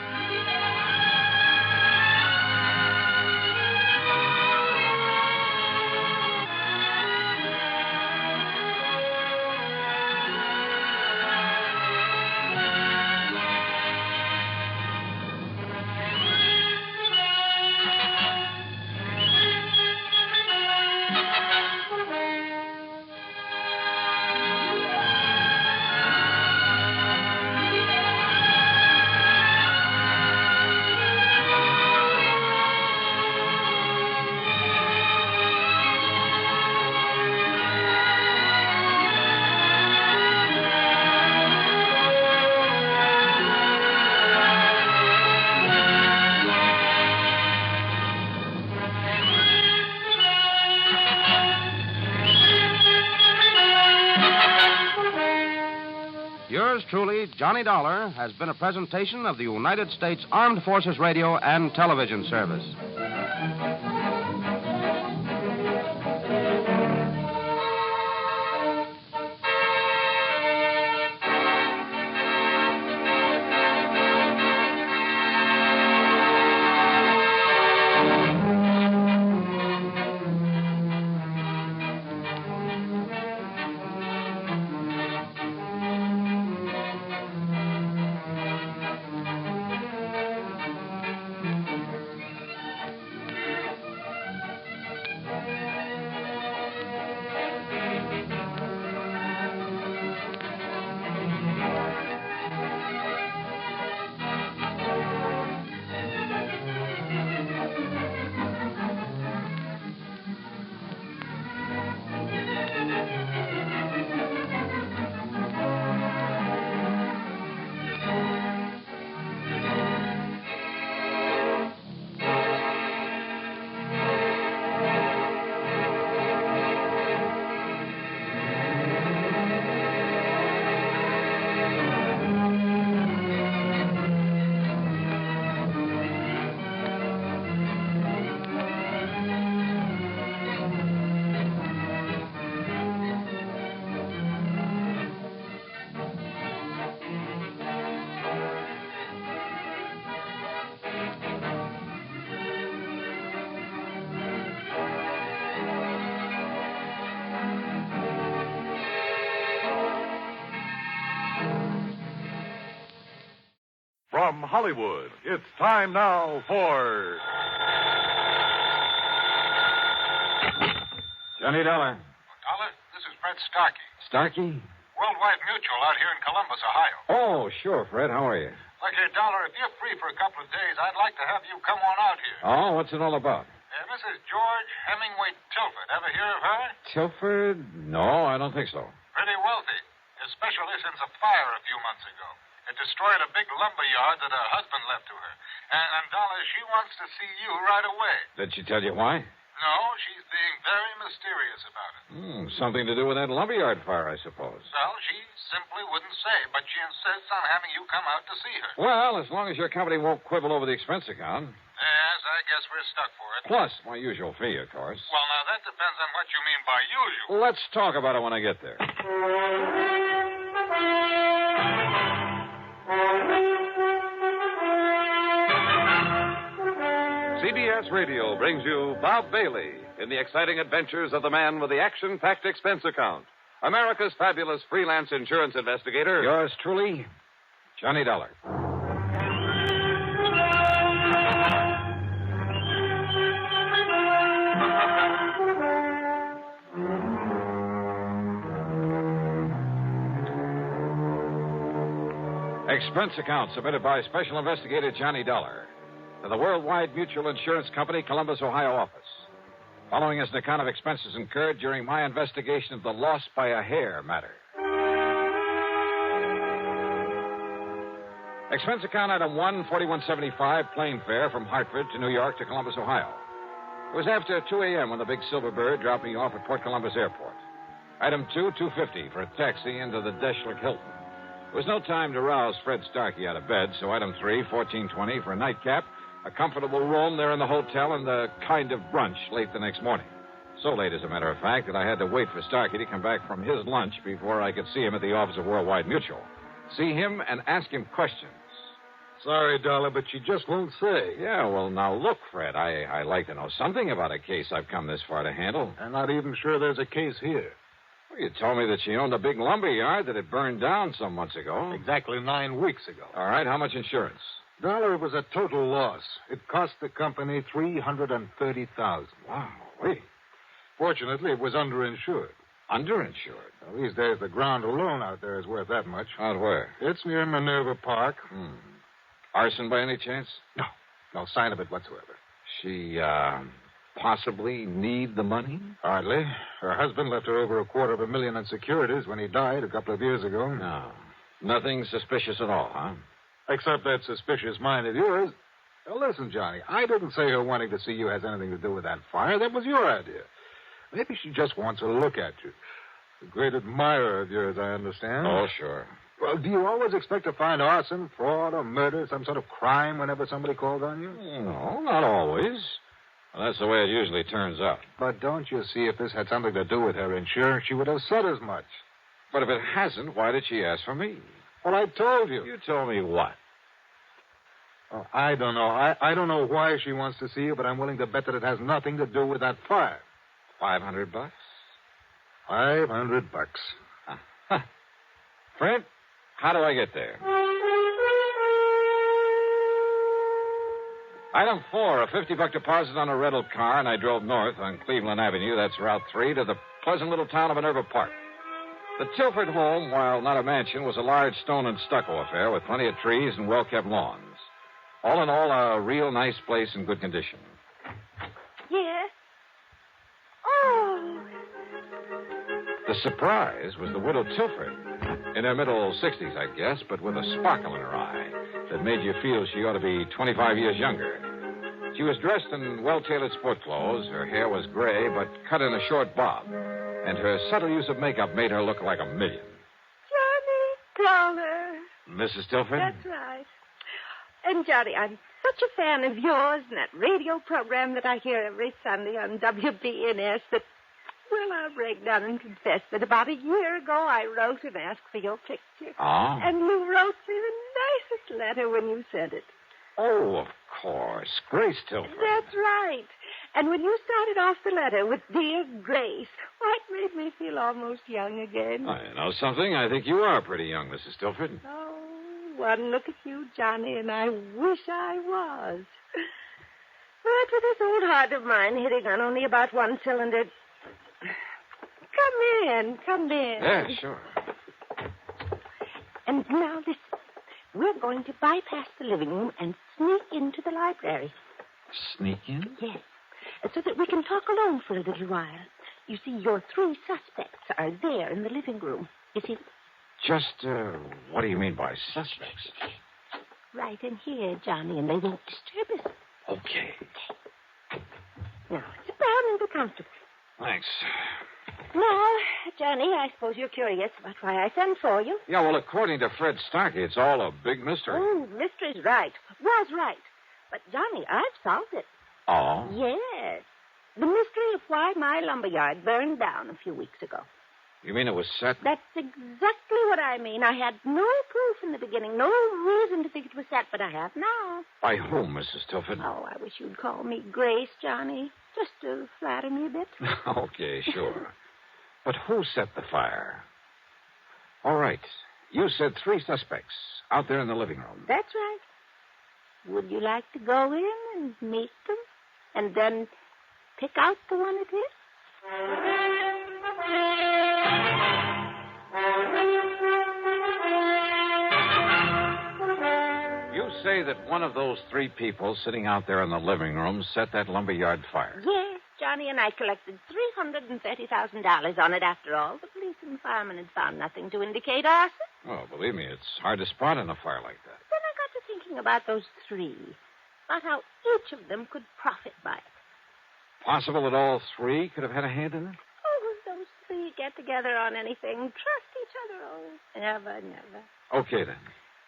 Speaker 10: Yours truly, Johnny Dollar, has been a presentation of the United States Armed Forces Radio and Television Service.
Speaker 18: From Hollywood, it's time now for...
Speaker 2: Johnny Dollar.
Speaker 19: Dollar, this is Fred Starkey.
Speaker 2: Starkey?
Speaker 19: Worldwide Mutual out here in Columbus, Ohio.
Speaker 2: Oh, sure, Fred. How are you?
Speaker 19: Look here, Dollar, if you're free for a couple of days, I'd like to have you come on out here.
Speaker 2: Oh, what's it all about?
Speaker 19: Mrs. George Hemingway Tilford. Ever hear of her?
Speaker 2: Tilford? No, I don't think so.
Speaker 19: Pretty wealthy. Especially since a fire a few months ago. It destroyed a big lumber yard that her husband left to her. And Dollar, she wants to see you right away.
Speaker 2: Did she tell you why?
Speaker 19: No, she's being very mysterious about it.
Speaker 2: Something to do with that lumberyard fire, I suppose.
Speaker 19: Well, she simply wouldn't say, but she insists on having you come out to see her.
Speaker 2: Well, as long as your company won't quibble over the expense account.
Speaker 19: Yes, I guess we're stuck for it.
Speaker 2: Plus my usual fee, of course.
Speaker 19: Well, now, that depends on what you mean by usual.
Speaker 2: Let's talk about it when I get there.
Speaker 18: CBS Radio brings you Bob Bailey in the exciting adventures of the man with the action-packed expense account. America's fabulous freelance insurance investigator.
Speaker 2: Yours truly, Johnny Dollar. Expense account submitted by Special Investigator Johnny Dollar to the Worldwide Mutual Insurance Company, Columbus, Ohio office. Following is an account of expenses incurred during my investigation of the loss by a hair matter. Expense account item 1, $41.75, plane fare from Hartford to New York to Columbus, Ohio. It was after 2 a.m. when the big Silver Bird dropped me off at Port Columbus Airport. Item 2, $2.50 for a taxi into the Deschler Hilton. There was no time to rouse Fred Starkey out of bed, so item 3, $14.20 for a nightcap, a comfortable room there in the hotel, and a kind of brunch late the next morning. So late, as a matter of fact, that I had to wait for Starkey to come back from his lunch before I could see him at the office of Worldwide Mutual. See him and ask him questions.
Speaker 25: Sorry, Dollar, but you just won't say.
Speaker 2: Yeah, well, now look, Fred, I like to know something about a case I've come this far to handle.
Speaker 25: I'm not even sure there's a case here.
Speaker 2: Well, you told me that she owned a big lumber yard that had burned down some months ago.
Speaker 25: Exactly 9 weeks ago.
Speaker 2: All right, how much insurance?
Speaker 25: Dollar, it was a total loss. It cost the company $330,000.
Speaker 2: Wow, wait.
Speaker 25: Fortunately, it was underinsured.
Speaker 2: Underinsured?
Speaker 25: Well, these days, the ground alone out there is worth that much.
Speaker 2: Out where?
Speaker 25: It's near Minerva Park.
Speaker 2: Arson by any chance?
Speaker 25: No. No sign of it whatsoever.
Speaker 2: She, possibly need the money?
Speaker 25: Hardly. Her husband left her over $250,000 in securities when he died a couple of years ago.
Speaker 2: No. Nothing suspicious at all, huh?
Speaker 25: Except that suspicious mind of yours. Now, listen, Johnny, I didn't say her wanting to see you has anything to do with that fire. That was your idea. Maybe she just wants a look at you. A great admirer of yours, I understand.
Speaker 2: Oh, sure.
Speaker 25: Well, do you always expect to find arson, fraud, or murder, some sort of crime whenever somebody calls on you?
Speaker 20: No, not always. Well, that's the way it usually turns out.
Speaker 25: But don't you see if this had something to do with her insurance, she would have said as much.
Speaker 20: But if it hasn't, why did she ask for me?
Speaker 25: Well, I told you.
Speaker 20: You told me what?
Speaker 25: Oh, I don't know. I don't know why she wants to see you, but I'm willing to bet that it has nothing to do with that fire.
Speaker 20: $500?
Speaker 25: $500.
Speaker 20: Fred, how do I get there? Item 4, a $50 deposit on a rental car, and I drove north on Cleveland Avenue, that's Route 3, to the pleasant little town of Minerva Park. The Tilford home, while not a mansion, was a large stone and stucco affair with plenty of trees and well-kept lawns. All in all, a real nice place in good condition.
Speaker 21: Yes? Oh.
Speaker 20: The surprise was the widow Tilford, in her middle 60s, I guess, but with a sparkle in her eye that made you feel she ought to be 25 years younger. She was dressed in well-tailored sport clothes. Her hair was gray, but cut in a short bob. And her subtle use of makeup made her look like a million.
Speaker 21: Johnny Dollar.
Speaker 20: Mrs. Tilford?
Speaker 21: That's right. And, Johnny, I'm such a fan of yours and that radio program that I hear every Sunday on WBNS that, well, I'll break down and confess that about a year ago I wrote and asked for your picture.
Speaker 20: Oh?
Speaker 21: And you wrote me the nicest letter when you sent it.
Speaker 20: Oh, of course. Grace Tilford.
Speaker 21: That's right. And when you started off the letter with Dear Grace, why, it made me feel almost young again.
Speaker 20: Oh, you know something? I think you are pretty young, Mrs. Tilford.
Speaker 21: Oh, one look at you, Johnny, and I wish I was. But with this old heart of mine hitting on only about one cylinder... Come in.
Speaker 20: Yeah, sure.
Speaker 21: And now listen. We're going to bypass the living room and sneak into the library.
Speaker 20: Sneak in?
Speaker 21: Yes. So that we can talk alone for a little while. You see, your 3 suspects are there in the living room. You see?
Speaker 20: Just, what do you mean by suspects?
Speaker 21: Right in here, Johnny, and they won't disturb us.
Speaker 20: Okay.
Speaker 21: Now, sit down and be comfortable.
Speaker 20: Thanks.
Speaker 21: Now, Johnny, I suppose you're curious about why I sent for you.
Speaker 20: Yeah, well, according to Fred Starkey, it's all a big mystery.
Speaker 21: Oh, mystery's right. Was right. But, Johnny, I've solved it.
Speaker 20: Oh?
Speaker 21: Yes. The mystery of why my lumberyard burned down a few weeks ago.
Speaker 20: You mean it was set?
Speaker 21: That's exactly what I mean. I had no proof in the beginning, no reason to think it was set, but I have now.
Speaker 20: By whom, Mrs. Tilford?
Speaker 21: Oh, I wish you'd call me Grace, Johnny, just to flatter me a bit.
Speaker 20: Okay, sure. But who set the fire? All right. You said 3 suspects out there in the living room.
Speaker 21: That's right. Would you like to go in and meet them? And then pick out the one it is?
Speaker 20: You say that one of those 3 people sitting out there in the living room set that lumberyard fire.
Speaker 21: Yes, Johnny, and I collected $330,000 on it after all. The police and firemen had found nothing to indicate arson.
Speaker 20: Well, believe me, it's hard to spot in a fire like that.
Speaker 21: Then I got to thinking about those 3, about how each of them could profit by it.
Speaker 20: Possible that all 3 could have had a hand in it?
Speaker 21: Oh, those 3 get together on anything, trust each other. Oh, never, never.
Speaker 20: Okay, then.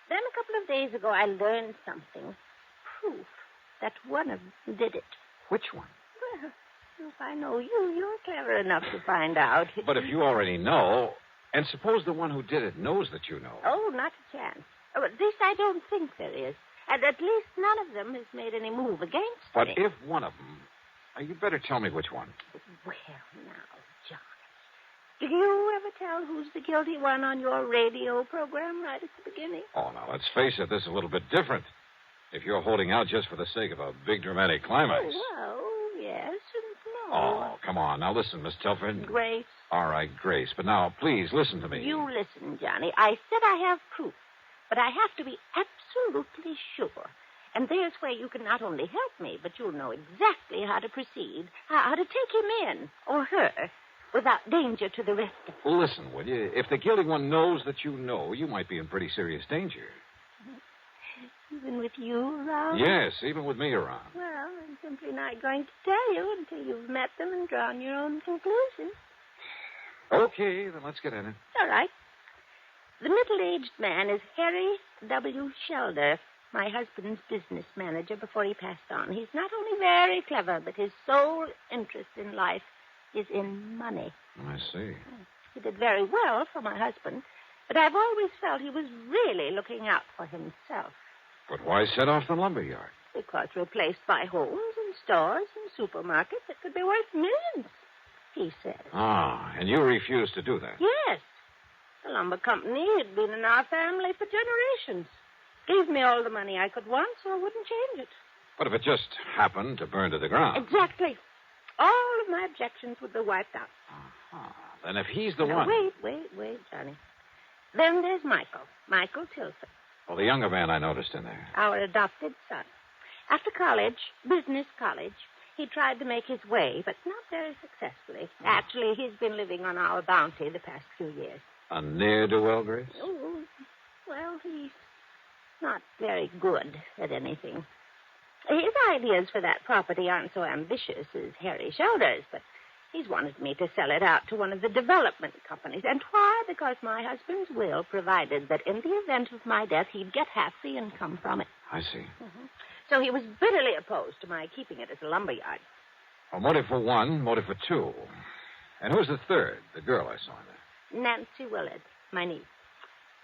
Speaker 21: Then a couple of days ago, I learned something. Proof that one of them did it.
Speaker 20: Which one?
Speaker 21: Well, if I know you, you're clever enough to find out.
Speaker 20: But if you already know, and suppose the one who did it knows that you know.
Speaker 21: Oh, not a chance. Oh, at least I don't think there is. And at least none of them has made any move against
Speaker 20: But
Speaker 21: me.
Speaker 20: if one of them... you better tell me which one.
Speaker 21: Well, now, Johnny, do you ever tell who's the guilty one on your radio program right at the beginning?
Speaker 20: Oh, now, let's face it, this is a little bit different. If you're holding out just for the sake of a big dramatic climax.
Speaker 21: Oh, well, yes and no.
Speaker 20: Oh, come on. Now, listen, Miss Tilford.
Speaker 21: Grace.
Speaker 20: All right, Grace. But now, please, listen to me.
Speaker 21: You listen, Johnny. I said I have proof, but I have to be absolutely sure. And there's where you can not only help me, but you'll know exactly how to proceed, how to take him in, or her, without danger to the rest of us.
Speaker 20: Listen, will you? If the guilty one knows that you know, you might be in pretty serious danger.
Speaker 21: Even with you around?
Speaker 20: Yes, even with me around.
Speaker 21: Well, I'm simply not going to tell you until you've met them and drawn your own conclusions.
Speaker 20: Okay, then let's get in it.
Speaker 21: All right. The middle-aged man is Harry W. Shelder, my husband's business manager before he passed on. He's not only very clever, but his sole interest in life is in money.
Speaker 20: I see.
Speaker 21: He did very well for my husband, but I've always felt he was really looking out for himself.
Speaker 20: But why set off the lumber yard?
Speaker 21: Because replaced by homes and stores and supermarkets, it could be worth millions, he said.
Speaker 20: Ah, and you refused to do that.
Speaker 21: Yes. The lumber company had been in our family for generations. Gave me all the money I could want, so I wouldn't change it.
Speaker 20: But if it just happened to burn to the ground.
Speaker 21: Exactly. All of my objections would be wiped out.
Speaker 20: Then if he's the
Speaker 21: Now,
Speaker 20: one.
Speaker 21: Wait, Johnny. Then there's Michael Tilford,
Speaker 20: Well, the younger man I noticed in there.
Speaker 21: our adopted son. After college, business college, he tried to make his way, but not very successfully. Actually, he's been living on our bounty the past few years.
Speaker 20: A ne'er-do-well, Grace?
Speaker 21: Oh, well, he's not very good at anything. His ideas for that property aren't so ambitious as Harry Shelder's, but he's wanted me to sell it out to one of the development companies. And why? Because my husband's will provided that in the event of my death, he'd get half the income from it.
Speaker 20: I see.
Speaker 21: So he was bitterly opposed to my keeping it as a lumber yard.
Speaker 20: Well, motive for one, motive for two. And who's the third? The girl I saw in there.
Speaker 21: Nancy Willard, my niece.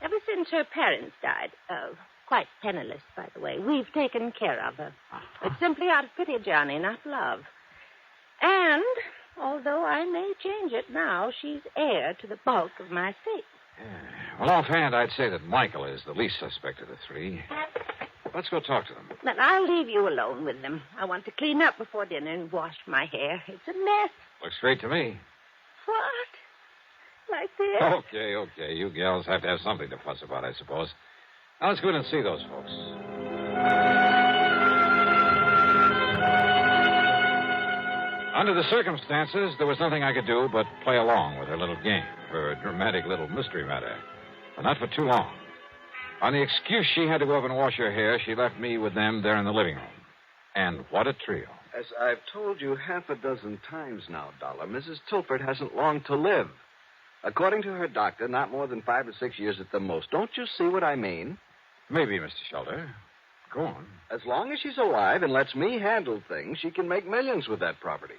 Speaker 21: Ever since her parents died, quite penniless, by the way, we've taken care of her. It's simply out of pity, Johnny, not love. And, although I may change it now, she's heir to the bulk of my estate.
Speaker 20: Well, offhand, I'd say that Michael is the least suspect of the three. Let's go talk to them.
Speaker 21: But I'll leave you alone with them. I want to clean up before dinner and wash my hair. It's a mess.
Speaker 20: Looks great to me.
Speaker 21: What? Like this?
Speaker 20: Okay. You gals have to have something to fuss about, I suppose. Now, let's go in and see those folks. Under the circumstances, there was nothing I could do but play along with her little game, her dramatic little mystery matter. But not for too long. On the excuse she had to go up and wash her hair, she left me with them there in the living room. And what a trio.
Speaker 1: As I've told you half a dozen times now, Dollar, Mrs. Tilford hasn't long to live. According to her doctor, not more than 5 or 6 years at the most. Don't you see what I mean?
Speaker 20: Maybe, Mr. Shelder. Go on.
Speaker 1: As long as she's alive and lets me handle things, she can make millions with that property.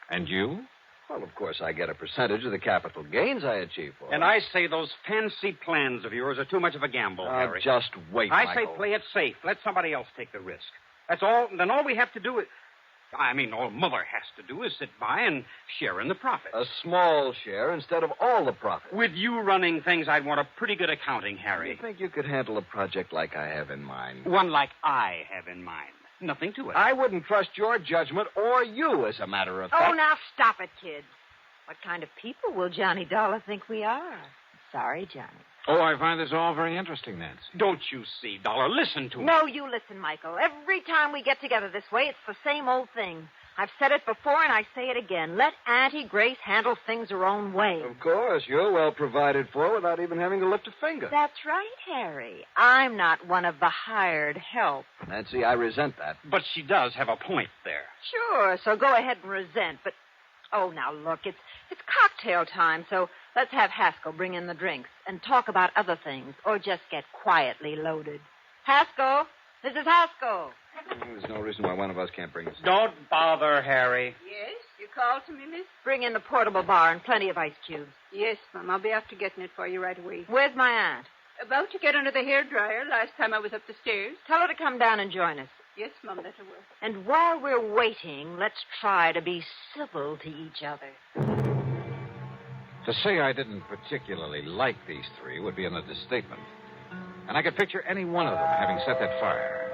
Speaker 20: And you?
Speaker 1: Well, of course, I get a percentage of the capital gains I achieve for her.
Speaker 14: And I say those fancy plans of yours are too much of a gamble, Harry.
Speaker 1: Just wait,
Speaker 14: I
Speaker 1: Michael.
Speaker 14: say play it safe. Let somebody else take the risk. That's all. Then all we have to do is... all Muller has to do is sit by and share in the profit.
Speaker 1: A small share instead of all the profit.
Speaker 14: With you running things, I'd want a pretty good accounting, Harry.
Speaker 1: You think you could handle a project like I have in mind?
Speaker 14: One like I have in mind. Nothing to it.
Speaker 1: I wouldn't trust your judgment or you, as a matter of fact.
Speaker 13: Oh, now stop it, kids. What kind of people will Johnny Dollar think we are? Sorry, Johnny.
Speaker 20: Oh, I find this all very interesting, Nancy.
Speaker 14: Don't you see, Dollar? Listen to me.
Speaker 13: No, you listen, Michael. Every time we get together this way, it's the same old thing. I've said it before, and I say it again. Let Auntie Grace handle things her own way.
Speaker 1: Of course, you're well provided for without even having to lift a finger.
Speaker 13: That's right, Harry. I'm not one of the hired help.
Speaker 1: Nancy, I resent that.
Speaker 14: But she does have a point there.
Speaker 13: Sure, so go ahead and resent, but... Oh, now, look, it's cocktail time, so let's have Haskell bring in the drinks and talk about other things, or just get quietly loaded. Haskell, this is Haskell.
Speaker 1: There's no reason why one of us can't bring us.
Speaker 14: Don't bother, Harry.
Speaker 4: Yes, you called to me, miss?
Speaker 13: Bring in the portable bar and plenty of ice cubes.
Speaker 4: Yes, Mom. I'll be after getting it for you right away.
Speaker 13: Where's my aunt?
Speaker 4: About to get under the hairdryer last time I was up the stairs.
Speaker 13: Tell her to come down and join us.
Speaker 4: Yes, Mom, that I will.
Speaker 13: And while we're waiting, let's try to be civil to each other.
Speaker 20: To say I didn't particularly like these three would be an understatement. And I could picture any one of them having set that fire.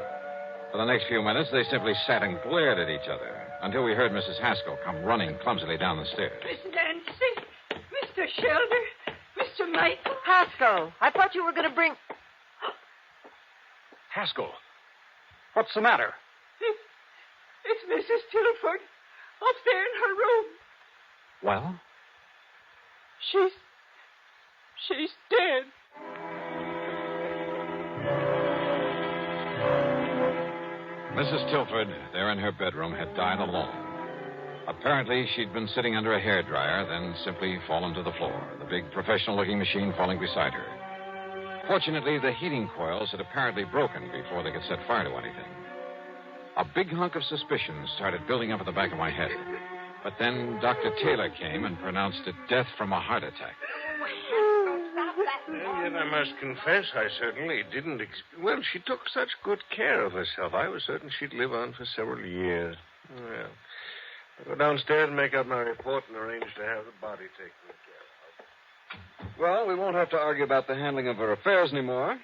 Speaker 20: For the next few minutes, they simply sat and glared at each other until we heard Mrs. Haskell come running clumsily down the stairs.
Speaker 4: Miss Nancy, Mr. Shelder, Mr. Michael.
Speaker 13: Haskell, I thought you were going to bring...
Speaker 14: Haskell, what's the matter?
Speaker 4: It's Mrs. Tilford up there in her room.
Speaker 20: Well?
Speaker 4: She's dead.
Speaker 20: Mrs. Tilford, there in her bedroom, had died alone. Apparently, she'd been sitting under a hairdryer, then simply fallen to the floor, the big professional-looking machine falling beside her. Fortunately, the heating coils had apparently broken before they could set fire to anything. A big hunk of suspicion started building up at the back of my head. But then Dr. Taylor came and pronounced it death from a heart attack.
Speaker 6: And yet I must confess I certainly didn't... Well, she took such good care of herself. I was certain she'd live on for several years. Well, I'll go downstairs and make out my report and arrange to have the body taken care of.
Speaker 1: Well, we won't have to argue about the handling of her affairs anymore.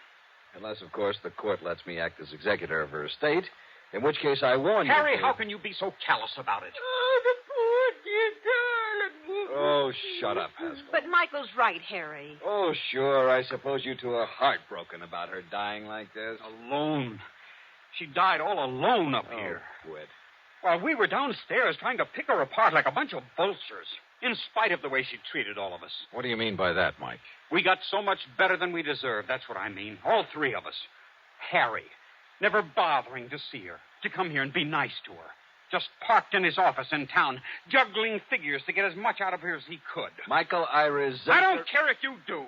Speaker 1: Unless, of course, the court lets me act as executor of her estate. In which case, I warn you...
Speaker 14: Harry, how can you be so callous about it?
Speaker 4: Oh, the poor dear darling.
Speaker 1: Oh, shut up, Haskell.
Speaker 21: But Michael's right, Harry.
Speaker 1: Oh, sure. I suppose you two are heartbroken about her dying like this.
Speaker 14: Alone. She died all alone up here.
Speaker 1: Quit.
Speaker 14: While we were downstairs trying to pick her apart like a bunch of vultures, in spite of the way she treated all of us.
Speaker 20: What do you mean by that, Mike?
Speaker 14: We got so much better than we deserved. That's what I mean. All three of us. Harry, never bothering to see her, to come here and be nice to her. Just parked in his office in town, juggling figures to get as much out of her as he could.
Speaker 1: Michael, I resent...
Speaker 14: I don't care if you do.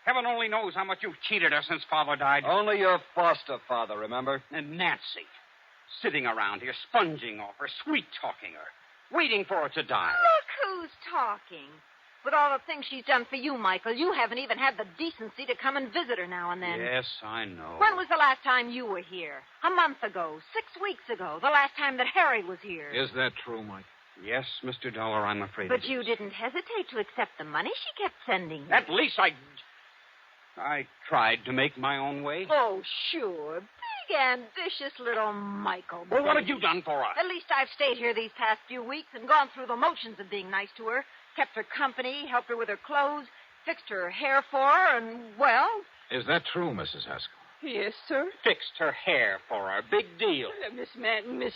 Speaker 14: Heaven only knows how much you've cheated her since Father died.
Speaker 1: Only your foster father, remember?
Speaker 14: And Nancy, sitting around here, sponging off her, sweet-talking her, waiting for her to die.
Speaker 21: Look who's talking. With all the things she's done for you, Michael, you haven't even had the decency to come and visit her now and then.
Speaker 14: Yes, I know.
Speaker 21: When was the last time you were here? A month ago, 6 weeks ago, the last time that Harry was here.
Speaker 20: Is that true, Mike?
Speaker 14: Yes, Mr. Dollar, I'm afraid
Speaker 21: But
Speaker 14: it
Speaker 21: you
Speaker 14: is.
Speaker 21: didn't hesitate to accept the money she kept sending you.
Speaker 14: At least I tried to make my own way.
Speaker 21: Oh, sure. Big, ambitious little Michael.
Speaker 14: Well, what have you done for her?
Speaker 21: At least I've stayed here these past few weeks and gone through the motions of being nice to her. Kept her company, helped her with her clothes, fixed her hair for her, and, well...
Speaker 20: Is that true, Mrs. Haskell?
Speaker 4: Yes, sir.
Speaker 14: Fixed her hair for her. Big deal.
Speaker 4: Miss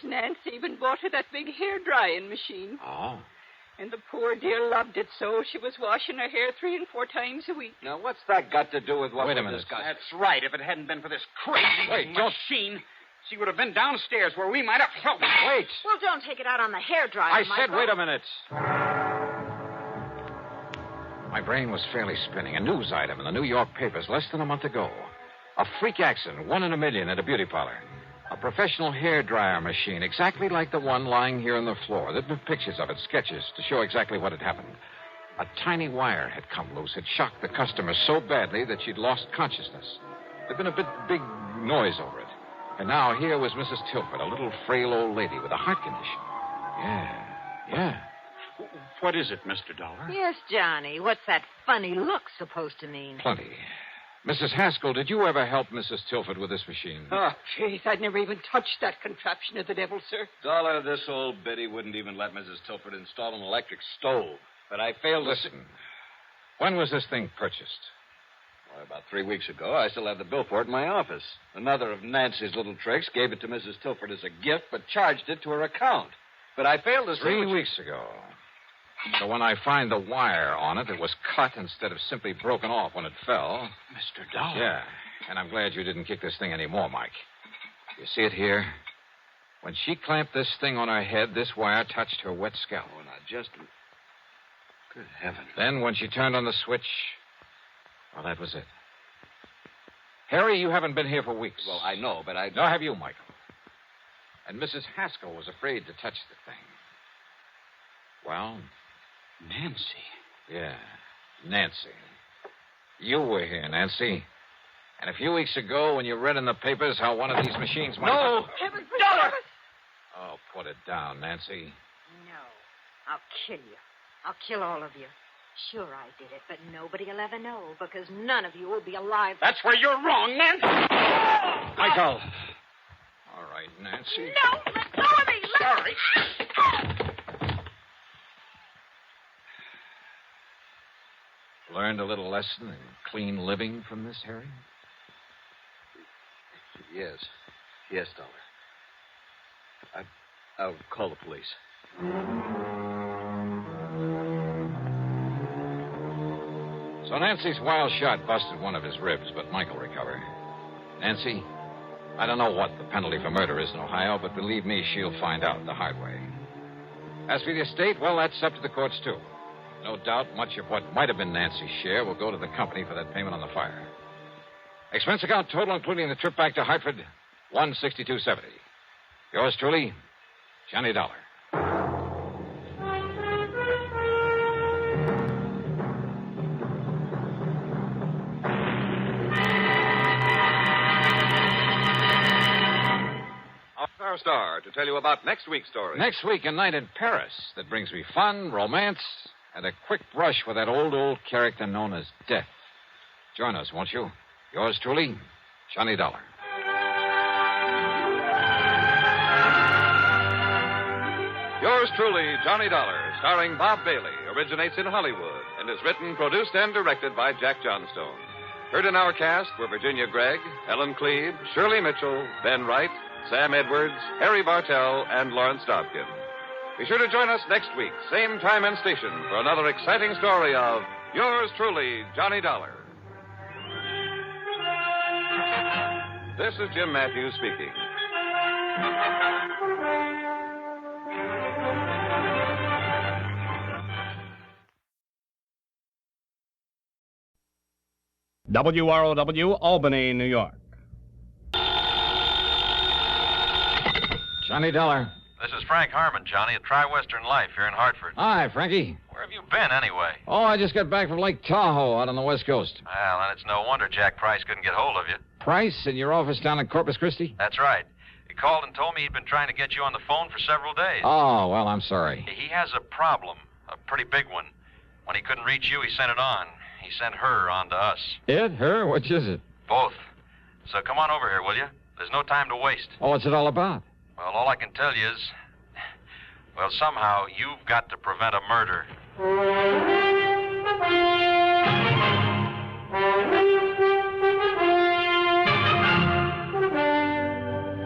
Speaker 4: Nancy even bought her that big hair-drying machine.
Speaker 20: Oh.
Speaker 4: And the poor dear loved it so she was washing her hair 3 and 4 times a week.
Speaker 1: Now, what's that got to do with what
Speaker 20: Wait a
Speaker 1: we're
Speaker 20: minute.
Speaker 1: discussing?
Speaker 14: That's right. If it hadn't been for this crazy
Speaker 20: Wait, don't-
Speaker 14: machine, she would have been downstairs where we might have... Oh,
Speaker 20: Wait.
Speaker 21: Well, don't take it out on the hairdryer,
Speaker 20: I
Speaker 21: Michael.
Speaker 20: said wait a minute. My brain was fairly spinning. A news item in the New York papers less than a month ago. A freak accident, 1 in a million at a beauty parlor. A professional hairdryer machine, exactly like the one lying here on the floor. There'd been pictures of it, sketches, to show exactly what had happened. A tiny wire had come loose. It shocked the customer so badly that she'd lost consciousness. There'd been a big noise over it. And now here was Mrs. Tilford, a little frail old lady with a heart condition. Yeah.
Speaker 14: What is it, Mr. Dollar?
Speaker 21: Yes, Johnny. What's that funny look supposed to mean?
Speaker 20: Plenty. Mrs. Haskell, did you ever help Mrs. Tilford with this machine?
Speaker 4: Oh, jeez, I'd never even touched that contraption of the devil, sir.
Speaker 1: Dollar, this old biddy wouldn't even let Mrs. Tilford install an electric stove. But I failed to...
Speaker 20: Listen, when was this thing purchased?
Speaker 1: Well, about 3 weeks ago. I still have the bill for it in my office. Another of Nancy's little tricks. Gave it to Mrs. Tilford as a gift, but charged it to her account. But I failed to see...
Speaker 20: 3 weeks ago. So when I find the wire on it, it was cut instead of simply broken off when it fell.
Speaker 14: Mr. Dollar?
Speaker 20: Yeah, and I'm glad you didn't kick this thing anymore, Mike. You see it here? When she clamped this thing on her head, this wire touched her wet scalp.
Speaker 1: Oh, now, just... Good heavens.
Speaker 20: Then when she turned on the switch, well, that was it. Harry, you haven't been here for weeks.
Speaker 1: Well, I know, but I...
Speaker 20: Nor have you, Michael. And Mrs. Haskell was afraid to touch the thing. Well...
Speaker 14: Nancy.
Speaker 20: Yeah, Nancy. You were here, Nancy. And a few weeks ago, when you read in the papers how one of these machines might...
Speaker 21: No! Heaven Dollar!
Speaker 20: Oh, put it down, Nancy.
Speaker 21: No. I'll kill you. I'll kill all of you. Sure, I did it, but nobody will ever know because none of you will be alive.
Speaker 14: That's where you're wrong, Nancy.
Speaker 20: Michael. All right, Nancy.
Speaker 21: No! Let go of me!
Speaker 14: Sorry.
Speaker 20: Learned a little lesson in clean living from this, Harry?
Speaker 1: Yes. Yes, Dollar. I'll call the police.
Speaker 20: So Nancy's wild shot busted one of his ribs, but Michael recovered. Nancy, I don't know what the penalty for murder is in Ohio, but believe me, she'll find out the hard way. As for the estate, well, that's up to the courts, too. No doubt much of what might have been Nancy's share will go to the company for that payment on the fire. Expense account total, including the trip back to Hartford, $162.70. Yours truly, Johnny Dollar.
Speaker 18: Our star to tell you about next week's story.
Speaker 20: Next week, a night in Paris that brings me fun, romance, and a quick brush with that old character known as Death. Join us, won't you? Yours truly, Johnny Dollar.
Speaker 18: Yours truly, Johnny Dollar, starring Bob Bailey, originates in Hollywood and is written, produced, and directed by Jack Johnstone. Heard in our cast were Virginia Gregg, Ellen Cleve, Shirley Mitchell, Ben Wright, Sam Edwards, Harry Bartell, and Lawrence Dobkin. Be sure to join us next week, same time and station, for another exciting story of Yours truly, Johnny Dollar. This is Jim Matthews speaking.
Speaker 8: WROW, Albany, New York.
Speaker 2: Johnny Dollar.
Speaker 12: This is Frank Harmon, Johnny, at Tri-Western Life here in Hartford.
Speaker 2: Hi, Frankie.
Speaker 12: Where have you been, anyway?
Speaker 2: Oh, I just got back from Lake Tahoe out on the West Coast.
Speaker 12: Well, then it's no wonder Jack Price couldn't get hold of you.
Speaker 2: Price, in your office down in Corpus Christi?
Speaker 12: That's right. He called and told me he'd been trying to get you on the phone for several days.
Speaker 2: Oh, well, I'm sorry.
Speaker 12: He has a problem, a pretty big one. When he couldn't reach you, he sent it on. He sent her on to us.
Speaker 2: It? Her? Which is it?
Speaker 12: Both. So come on over here, will you? There's no time to waste.
Speaker 2: Oh, what's it all about?
Speaker 12: Well, all I can tell you is, well, somehow you've got to prevent a murder.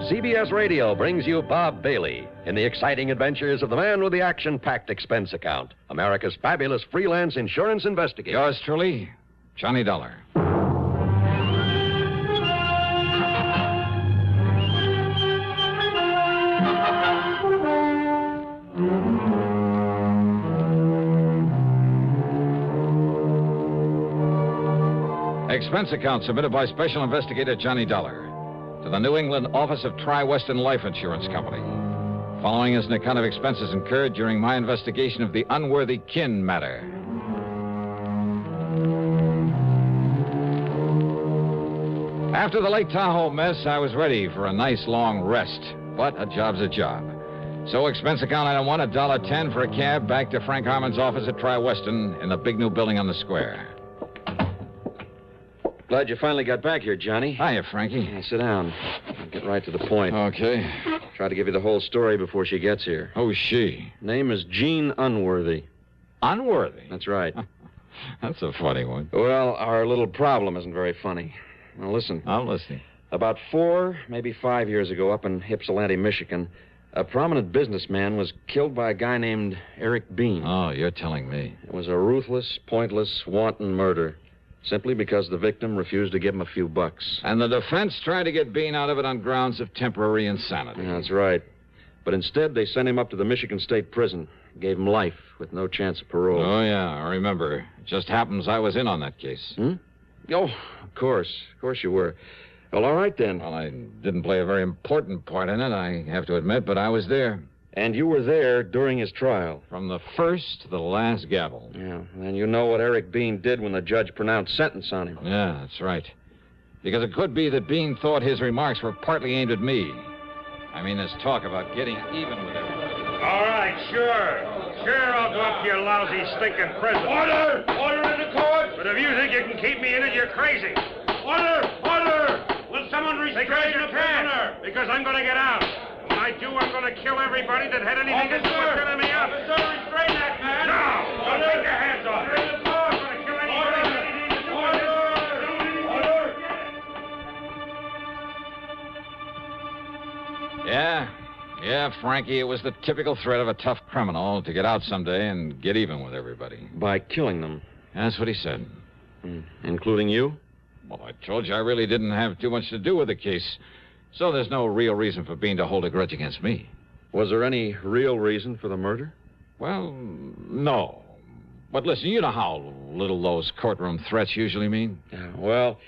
Speaker 22: CBS Radio brings you Bob Bailey in the exciting adventures of the man with the action-packed expense account, America's fabulous freelance insurance investigator.
Speaker 2: Yours truly, Johnny Dollar. Expense account submitted by Special Investigator Johnny Dollar to the New England Office of Tri-Western Life Insurance Company. Following is an account of expenses incurred during my investigation of the unworthy kin matter. After the Lake Tahoe mess, I was ready for a nice long rest, but a job's a job. So expense account item one, $1.10 for a cab back to Frank Harmon's office at Tri-Western in the big new building on the square.
Speaker 23: Glad you finally got back here, Johnny.
Speaker 2: Hiya, Frankie.
Speaker 23: Yeah, sit down. I'll get right to the point.
Speaker 2: Okay.
Speaker 23: Try to give you the whole story before she gets here.
Speaker 2: Who's she?
Speaker 23: Name is Jean Unworthy.
Speaker 2: Unworthy?
Speaker 23: That's right.
Speaker 2: That's a funny one.
Speaker 23: Well, our little problem isn't very funny. Now, listen.
Speaker 2: I'm listening.
Speaker 23: About 4, maybe 5 years ago, up in Ypsilanti, Michigan, a prominent businessman was killed by a guy named Eric Bean.
Speaker 2: Oh, you're telling me.
Speaker 23: It was a ruthless, pointless, wanton murder. Simply because the victim refused to give him a few bucks.
Speaker 2: And the defense tried to get Bean out of it on grounds of temporary insanity.
Speaker 23: Yeah, that's right. But instead, they sent him up to the Michigan State Prison. Gave him life with no chance of parole.
Speaker 2: Oh, yeah, I remember. It just happens I was in on that case.
Speaker 23: Hmm? Oh, of course. Of course you were. Well, all right, then.
Speaker 2: Well, I didn't play a very important part in it, I have to admit, but I was there.
Speaker 23: And you were there during his trial.
Speaker 2: From the first to the last gavel.
Speaker 23: Yeah, and you know what Eric Bean did when the judge pronounced sentence on him.
Speaker 2: Yeah, that's right. Because it could be that Bean thought his remarks were partly aimed at me. I mean, this talk about getting even with everybody.
Speaker 24: All right, sure. Sure, I'll go up to your lousy, stinking prison. Order! Order in the court! But if you think you can keep me in it, you're crazy. Order! Order! Will someone restrain the prisoner? Because I'm going to get out. When I do, I'm going to kill everybody that had anything to do with turning me up. Officer, restrain that man. No! Don't take your hands off me. I'm going to kill anybody that had anything to do with
Speaker 2: Yeah, Frankie, it was the typical threat of a tough criminal to get out someday and get even with everybody.
Speaker 23: By killing them.
Speaker 2: That's what he said.
Speaker 23: Including you?
Speaker 2: Well, I told you I really didn't have too much to do with the case. So there's no real reason for Bean to hold a grudge against me.
Speaker 23: Was there any real reason for the murder?
Speaker 2: Well, no. But listen, you know how little those courtroom threats usually mean?
Speaker 23: Yeah, well,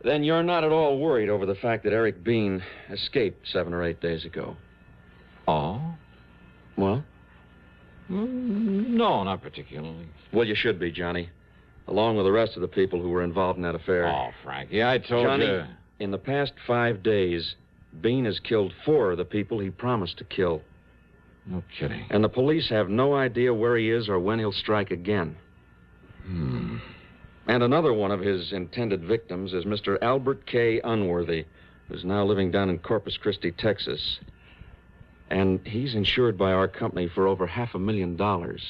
Speaker 23: Then you're not at all worried over the fact that Eric Bean escaped 7 or 8 days ago.
Speaker 5: Oh?
Speaker 23: Well?
Speaker 5: No, not particularly.
Speaker 23: Well, you should be, Johnny. Along with the rest of the people who were involved in that affair.
Speaker 5: Oh, Frankie, I told
Speaker 23: Johnny,
Speaker 5: you.
Speaker 23: In the past 5 days, Bean has killed 4 of the people he promised to kill.
Speaker 5: No kidding.
Speaker 23: And the police have no idea where he is or when he'll strike again. And another one of his intended victims is Mr. Albert K. Unworthy, who's now living down in Corpus Christi, Texas. And he's insured by our company for over $500,000.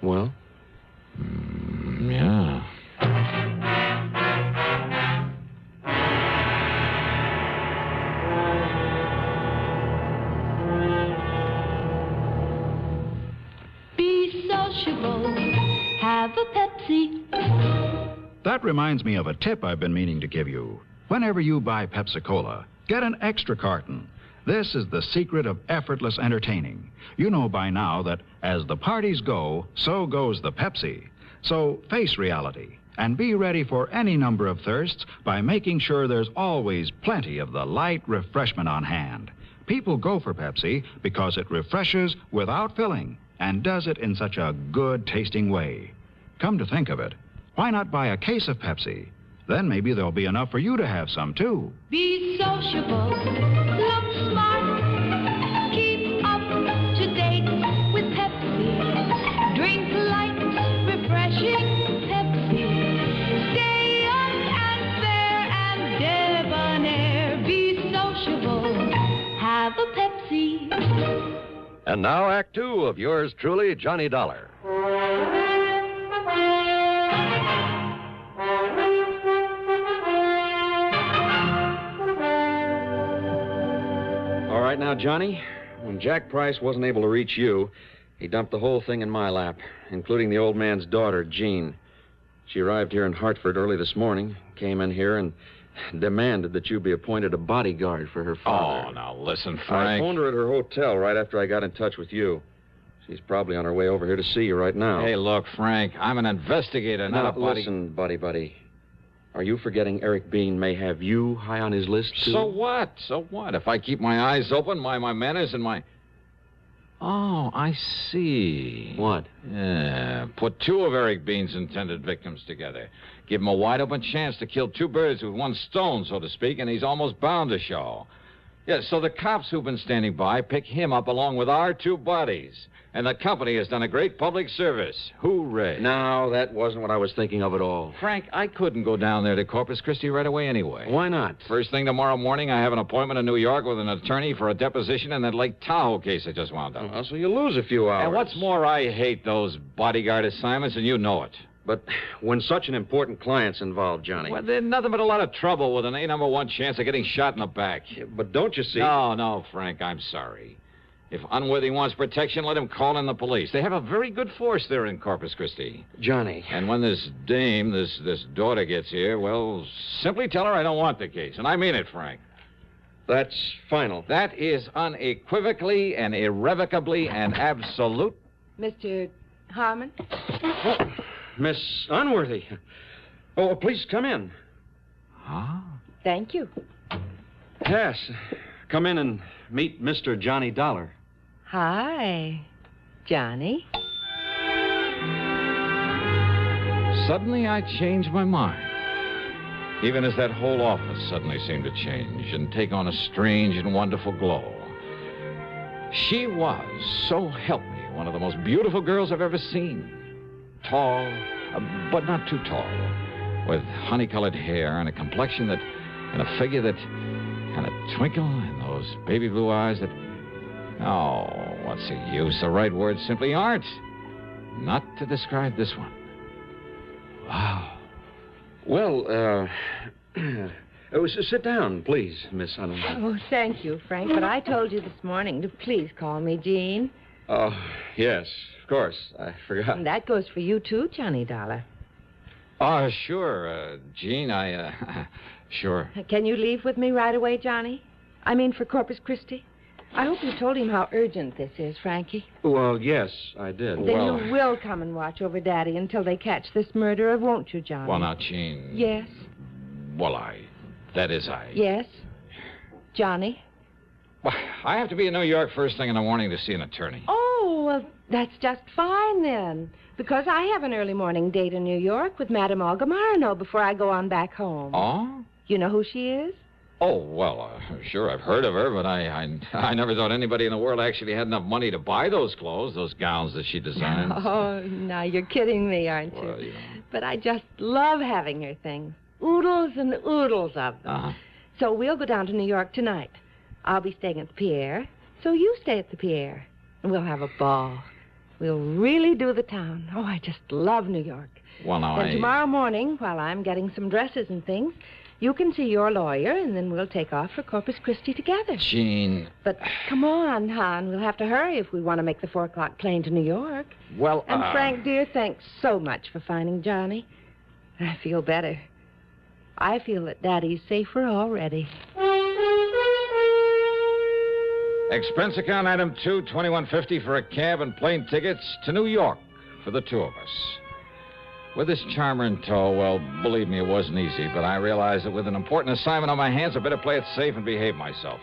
Speaker 23: Well?
Speaker 5: Yeah.
Speaker 7: Be sociable. Have a Pepsi.
Speaker 2: That reminds me of a tip I've been meaning to give you. Whenever you buy Pepsi-Cola, get an extra carton. This is the secret of effortless entertaining. You know by now that as the parties go, so goes the Pepsi. So face reality and be ready for any number of thirsts by making sure there's always plenty of the light refreshment on hand. People go for Pepsi because it refreshes without filling and does it in such a good-tasting way. Come to think of it, why not buy a case of Pepsi? Then maybe there'll be enough for you to have some, too.
Speaker 7: Be sociable. Look smart. Keep up to date with Pepsi. Drink light, refreshing Pepsi. Stay young and fair and debonair. Be sociable. Have a Pepsi.
Speaker 22: And now, Act Two of yours truly, Johnny Dollar.
Speaker 23: All right now, Johnny, when Jack Price wasn't able to reach you, he dumped the whole thing in my lap, including the old man's daughter, Jean. She arrived here in Hartford early this morning, came in here and demanded that you be appointed a bodyguard for her father.
Speaker 5: Oh, now listen,
Speaker 23: I
Speaker 5: Frank.
Speaker 23: phoned her at her hotel right after I got in touch with you. She's probably on her way over here to see you right now.
Speaker 5: Hey, look, Frank, I'm an investigator, not a body...
Speaker 23: Listen, buddy. Are you forgetting Eric Bean may have you high on his list, too?
Speaker 5: So what? So what? If I keep my eyes open, my manners and my... Oh, I see.
Speaker 23: What?
Speaker 5: Yeah, put 2 of Eric Bean's intended victims together. Give him a wide-open chance to kill 2 birds with 1 stone, so to speak, and he's almost bound to show. Yeah, so the cops who've been standing by pick him up along with our 2 bodies. And the company has done a great public service. Hooray.
Speaker 23: No, that wasn't what I was thinking of at all.
Speaker 5: Frank, I couldn't go down there to Corpus Christi right away anyway.
Speaker 23: Why not?
Speaker 5: First thing tomorrow morning, I have an appointment in New York with an attorney for a deposition in that Lake Tahoe case I just wound up.
Speaker 23: Oh, so you lose a few hours.
Speaker 5: And what's more, I hate those bodyguard assignments, and you know it.
Speaker 23: But when such an important client's involved, Johnny...
Speaker 5: Well, there's nothing but a lot of trouble with an A-1 chance of getting shot in the back.
Speaker 23: Yeah, but don't you see...
Speaker 5: No, Frank, I'm sorry. If Unworthy wants protection, let him call in the police. They have a very good force there in Corpus Christi.
Speaker 23: Johnny.
Speaker 5: And when this dame, this daughter gets here, well, simply tell her I don't want the case. And I mean it, Frank.
Speaker 23: That's final.
Speaker 5: That is unequivocally and irrevocably and absolute.
Speaker 13: Mr. Harmon?
Speaker 23: Oh, Miss Unworthy. Oh, please come in.
Speaker 5: Huh?
Speaker 13: Thank you.
Speaker 23: Yes. Come in and meet Mr. Johnny Dollar.
Speaker 13: Hi, Johnny.
Speaker 5: Suddenly, I changed my mind. Even as that whole office suddenly seemed to change and take on a strange and wonderful glow. She was, so help me, one of the most beautiful girls I've ever seen. Tall, but not too tall, with honey-colored hair and a complexion that, and a figure that, and a twinkle in those baby blue eyes that, oh, what's the use? The right words simply aren't. Not to describe this one. Wow.
Speaker 23: Well, sit down, please, Miss Unworthy.
Speaker 13: Oh, thank you, Frank, but I told you this morning to please call me Jean.
Speaker 23: Oh, yes, of course. I forgot.
Speaker 13: And that goes for you, too, Johnny Dollar.
Speaker 5: Oh, sure, Jean, sure.
Speaker 13: Can you leave with me right away, Johnny? I mean, for Corpus Christi? I hope you told him how urgent this is, Frankie.
Speaker 23: Well, yes, I did.
Speaker 13: Then you will come and watch over Daddy until they catch this murderer, won't you, Johnny?
Speaker 5: Well, now, Jean...
Speaker 13: Yes? Yes? Johnny?
Speaker 5: Well, I have to be in New York first thing in the morning to see an attorney.
Speaker 13: Oh, well, that's just fine then. Because I have an early morning date in New York with Madame Olga Marino before I go on back home.
Speaker 5: Oh?
Speaker 13: You know who she is?
Speaker 5: Oh, well, sure, I've heard of her, but I never thought anybody in the world actually had enough money to buy those clothes, those gowns that she designs.
Speaker 13: Oh, now you're kidding me, aren't you?
Speaker 5: Well,
Speaker 13: But I just love having her things. Oodles and oodles of them.
Speaker 5: Uh-huh.
Speaker 13: So we'll go down to New York tonight. I'll be staying at the Pierre, so you stay at the Pierre. And we'll have a ball. We'll really do the town. Oh, I just love New York.
Speaker 5: Well, now,
Speaker 13: Then tomorrow morning, while I'm getting some dresses and things, you can see your lawyer, and then we'll take off for Corpus Christi together.
Speaker 5: Jean...
Speaker 13: But come on, hon. We'll have to hurry if we want to make the 4 o'clock plane to New York.
Speaker 5: Well,
Speaker 13: And Frank, dear, thanks so much for finding Johnny. I feel better. I feel that Daddy's safer already.
Speaker 5: Expense account item 2, $21.50 for a cab and plane tickets to New York for the two of us. With this charmer in tow, well, believe me, it wasn't easy, but I realized that with an important assignment on my hands, I better play it safe and behave myself.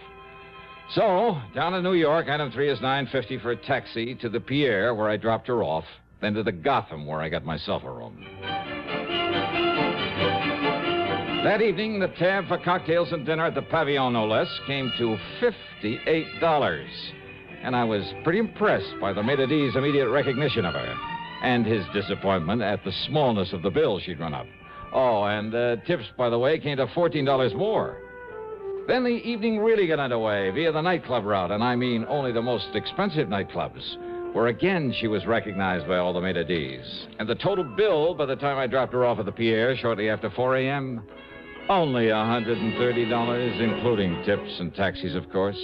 Speaker 5: So, down in New York, item 3 is $9.50 for a taxi to the Pierre, where I dropped her off, then to the Gotham, where I got myself a room. That evening, the tab for cocktails and dinner at the Pavillon, no less, came to $58. And I was pretty impressed by the maitre d's immediate recognition of her and his disappointment at the smallness of the bill she'd run up. Oh, and tips, by the way, came to $14 more. Then the evening really got underway via the nightclub route, and I mean only the most expensive nightclubs, where again she was recognized by all the maitre d's. And the total bill, by the time I dropped her off at the Pierre shortly after 4 a.m., only $130, including tips and taxis, of course.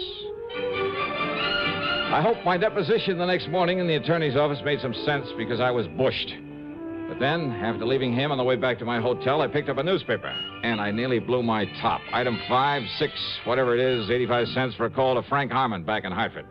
Speaker 5: I hope my deposition the next morning in the attorney's office made some sense because I was bushed. But then, after leaving him on the way back to my hotel, I picked up a newspaper, and I nearly blew my top. Item 5, 6, whatever it is, 85 cents for a call to Frank Harmon back in Hartford.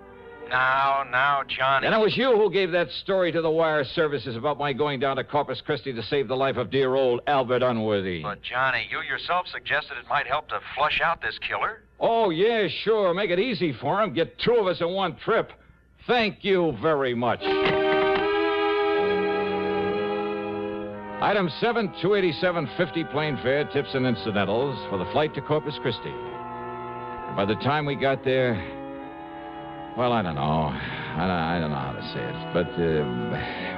Speaker 12: Now, Johnny.
Speaker 5: And it was you who gave that story to the wire services about my going down to Corpus Christi to save the life of dear old Albert Unworthy.
Speaker 12: But, Johnny, you yourself suggested it might help to flush out this killer.
Speaker 5: Oh, yeah, sure. Make it easy for him. Get two of us in one trip. Thank you very much. Item 7, $287.50 plane fare, tips and incidentals for the flight to Corpus Christi. And by the time we got there, well, I don't know. I don't know how to say it. But,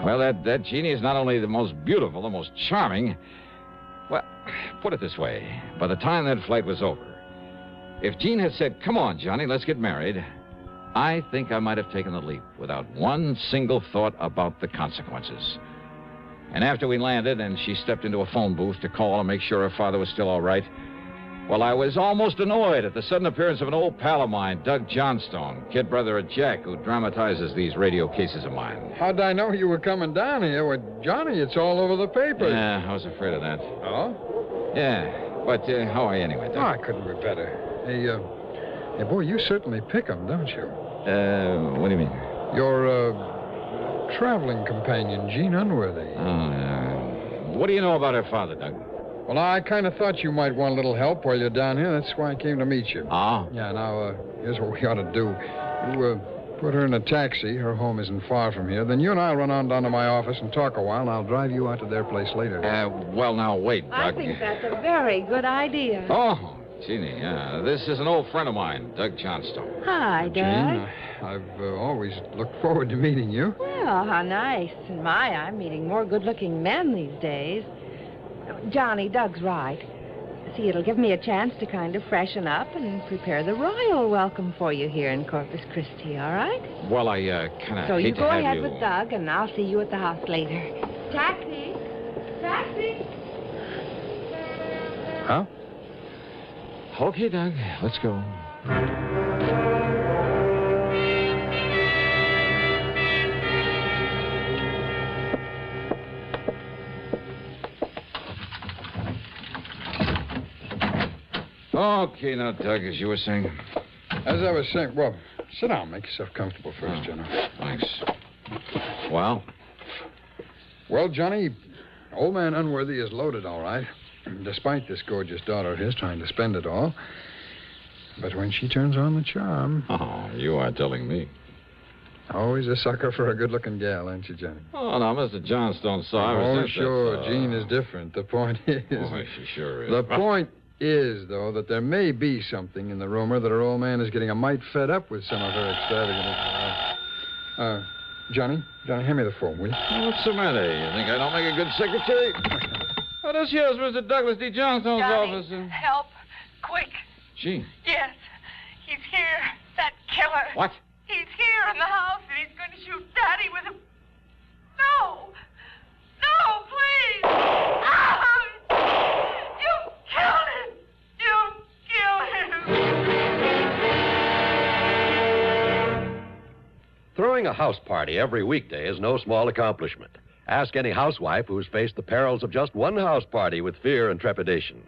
Speaker 5: well, that Jeannie is not only the most beautiful, the most charming. Well, put it this way. By the time that flight was over, if Jean had said, "Come on, Johnny, let's get married," I think I might have taken the leap without one single thought about the consequences. And after we landed and she stepped into a phone booth to call and make sure her father was still all right, well, I was almost annoyed at the sudden appearance of an old pal of mine, Doug Johnstone, kid brother of Jack, who dramatizes these radio cases of mine.
Speaker 3: How'd I know you were coming down here? With Johnny, it's all over the papers.
Speaker 5: Yeah, I was afraid of that.
Speaker 3: Oh?
Speaker 5: Yeah, but how are you anyway, Doug?
Speaker 3: Oh, I couldn't be better. Hey, boy, you certainly pick 'em, don't you?
Speaker 5: What do you mean?
Speaker 3: Your, traveling companion, Jean Unworthy.
Speaker 5: Oh, what do you know about her father, Doug?
Speaker 3: Well, I kind of thought you might want a little help while you're down here. That's why I came to meet you.
Speaker 5: Oh?
Speaker 3: Yeah, now, here's what we ought to do. You, put her in a taxi. Her home isn't far from here. Then you and I'll run on down to my office and talk a while, and I'll drive you out to their place later.
Speaker 5: Well, now, wait, Doug.
Speaker 13: I think that's a very good idea.
Speaker 5: Oh, Jeannie, this is an old friend of mine, Doug Johnstone.
Speaker 13: Hi, Doug.
Speaker 3: Jean, I've always looked forward to meeting you.
Speaker 13: Well, how nice. And I'm meeting more good-looking men these days. Johnny, Doug's right. See, it'll give me a chance to kind of freshen up and prepare the royal welcome for you here in Corpus Christi, all right?
Speaker 5: Well, I kind of
Speaker 13: So
Speaker 5: hate
Speaker 13: you
Speaker 5: to
Speaker 13: go
Speaker 5: have
Speaker 13: ahead
Speaker 5: you...
Speaker 13: with Doug, and I'll see you at the house later. Taxi! Taxi!
Speaker 3: Huh?
Speaker 5: Okay, Doug, let's go. Okay, now, Doug, as you were saying.
Speaker 3: As I was saying, well, sit down. Make yourself comfortable first, Jenna.
Speaker 5: Thanks. Well?
Speaker 3: Well, Johnny, old man Unworthy is loaded, all right. despite this gorgeous daughter of his trying to spend it all. But when she turns on the charm...
Speaker 20: Oh, you are telling me.
Speaker 3: Always a sucker for a good-looking gal, ain't you, Johnny?
Speaker 20: Oh, now, Mr. Johnstone, sorry.
Speaker 3: Oh, sure. Jean is different. The point is...
Speaker 20: Boy, she sure is.
Speaker 3: The point is, though, that there may be something in the rumor that her old man is getting a mite fed up with some of her extravagant... Johnny, hand me the phone, will you?
Speaker 20: What's the matter? You think I don't make a good secretary? Oh, this here's Mr. Douglas D. Johnstone's office.
Speaker 4: Help. Quick.
Speaker 20: Jean.
Speaker 4: Yes. He's here. That killer.
Speaker 20: What?
Speaker 4: He's here in the house, and he's going to shoot Daddy with a... No! No, please! You killed him! You killed him!
Speaker 22: Throwing a house party every weekday is no small accomplishment. Ask any housewife who's faced the perils of just one house party with fear and trepidation.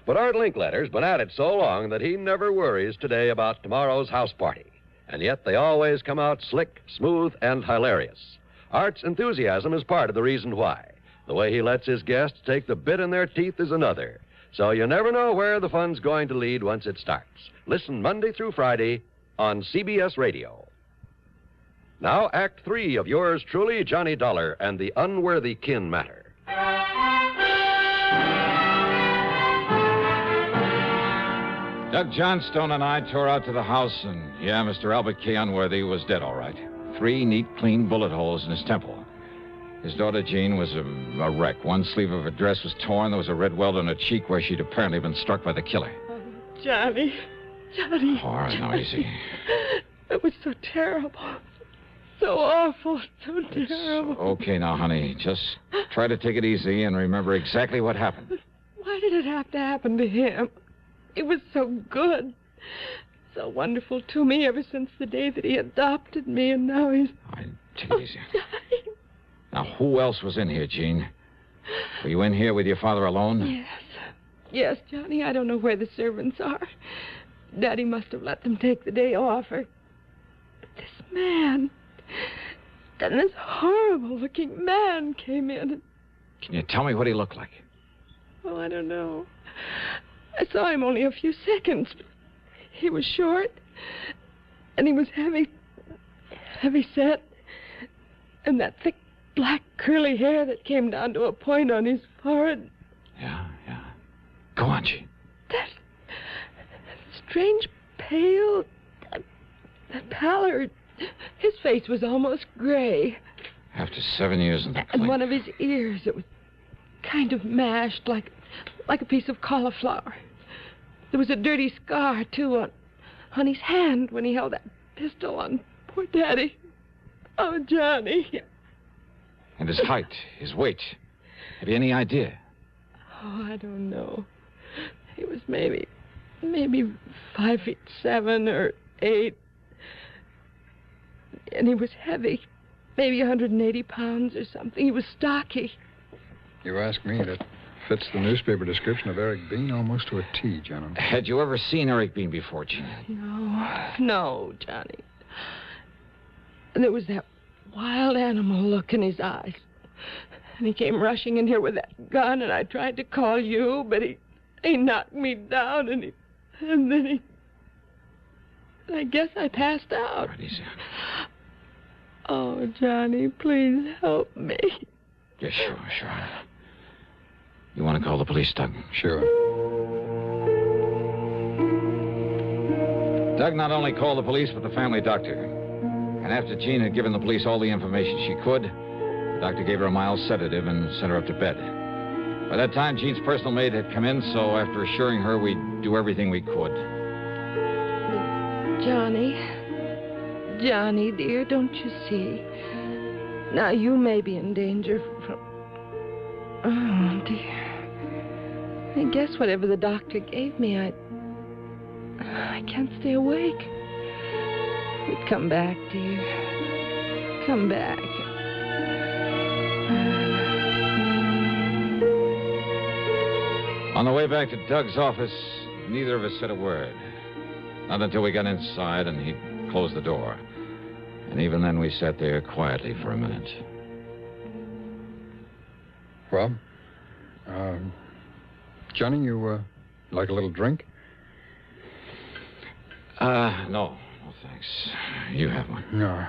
Speaker 22: But Art Linkletter's been at it so long that he never worries today about tomorrow's house party. And yet they always come out slick, smooth, and hilarious. Art's enthusiasm is part of the reason why. The way he lets his guests take the bit in their teeth is another. So you never know where the fun's going to lead once it starts. Listen Monday through Friday on CBS Radio. Now, Act 3 of yours truly, Johnny Dollar and the Unworthy Kin Matter.
Speaker 20: Doug Johnstone and I tore out to the house, and, yeah, Mr. Albert K. Unworthy was dead, all right. 3 neat, clean bullet holes in his temple. His daughter, Jean, was a wreck. One sleeve of her dress was torn. There was a red welt on her cheek where she'd apparently been struck by the killer.
Speaker 4: Oh, Johnny.
Speaker 20: All right, now, easy.
Speaker 4: It was so terrible. So awful. So terrible.
Speaker 20: Okay, now, honey. Just try to take it easy and remember exactly what happened.
Speaker 4: Why did it have to happen to him? He was so good, so wonderful to me ever since the day that he adopted me, and now he's...
Speaker 20: Take it easy. Now, who else was in here, Jean? Were you in here with your father alone?
Speaker 4: Yes. Yes, Johnny, I don't know where the servants are. Daddy must have let them take the day off, or... But this man... Then this horrible-looking man came in.
Speaker 20: Can you tell me what he looked like?
Speaker 4: Oh, I don't know. I saw him only a few seconds. He was short, and he was heavy set, and that thick black curly hair that came down to a point on his forehead.
Speaker 20: Yeah. Go on, Jean.
Speaker 4: That strange pale, that pallor. His face was almost gray.
Speaker 20: After 7 years in the
Speaker 4: And one of his ears, it was kind of mashed, like a piece of cauliflower. There was a dirty scar, too, on his hand when he held that pistol on poor Daddy. Oh, Johnny.
Speaker 20: And his height, his weight. Have you any idea?
Speaker 4: Oh, I don't know. He was maybe 5'7" or 8. And he was heavy. Maybe 180 pounds or something. He was stocky.
Speaker 3: You ask me, that fits the newspaper description of Eric Bean almost to a T, John.
Speaker 20: Had you ever seen Eric Bean before, Jean?
Speaker 4: No, Johnny. And there was that wild animal look in his eyes. And he came rushing in here with that gun, and I tried to call you, but he knocked me down, and then he... I guess I passed out.
Speaker 20: Right, easy.
Speaker 4: Oh, Johnny, please help me.
Speaker 20: Yeah, sure. You want to call the police, Doug?
Speaker 3: Sure.
Speaker 20: Doug not only called the police, but the family doctor. And after Jean had given the police all the information she could, the doctor gave her a mild sedative and sent her up to bed. By that time, Jean's personal maid had come in, so after assuring her we'd do everything we could.
Speaker 4: Johnny, dear, don't you see? Now, you may be in danger from... Oh, dear. I guess whatever the doctor gave me, I can't stay awake. You'd come back, dear. Come back.
Speaker 20: On the way back to Doug's office, neither of us said a word. Not until we got inside and he closed the door. And even then, we sat there quietly for a minute.
Speaker 3: Well, Johnny, you like a little drink?
Speaker 5: No. No, thanks. You have one.
Speaker 3: No.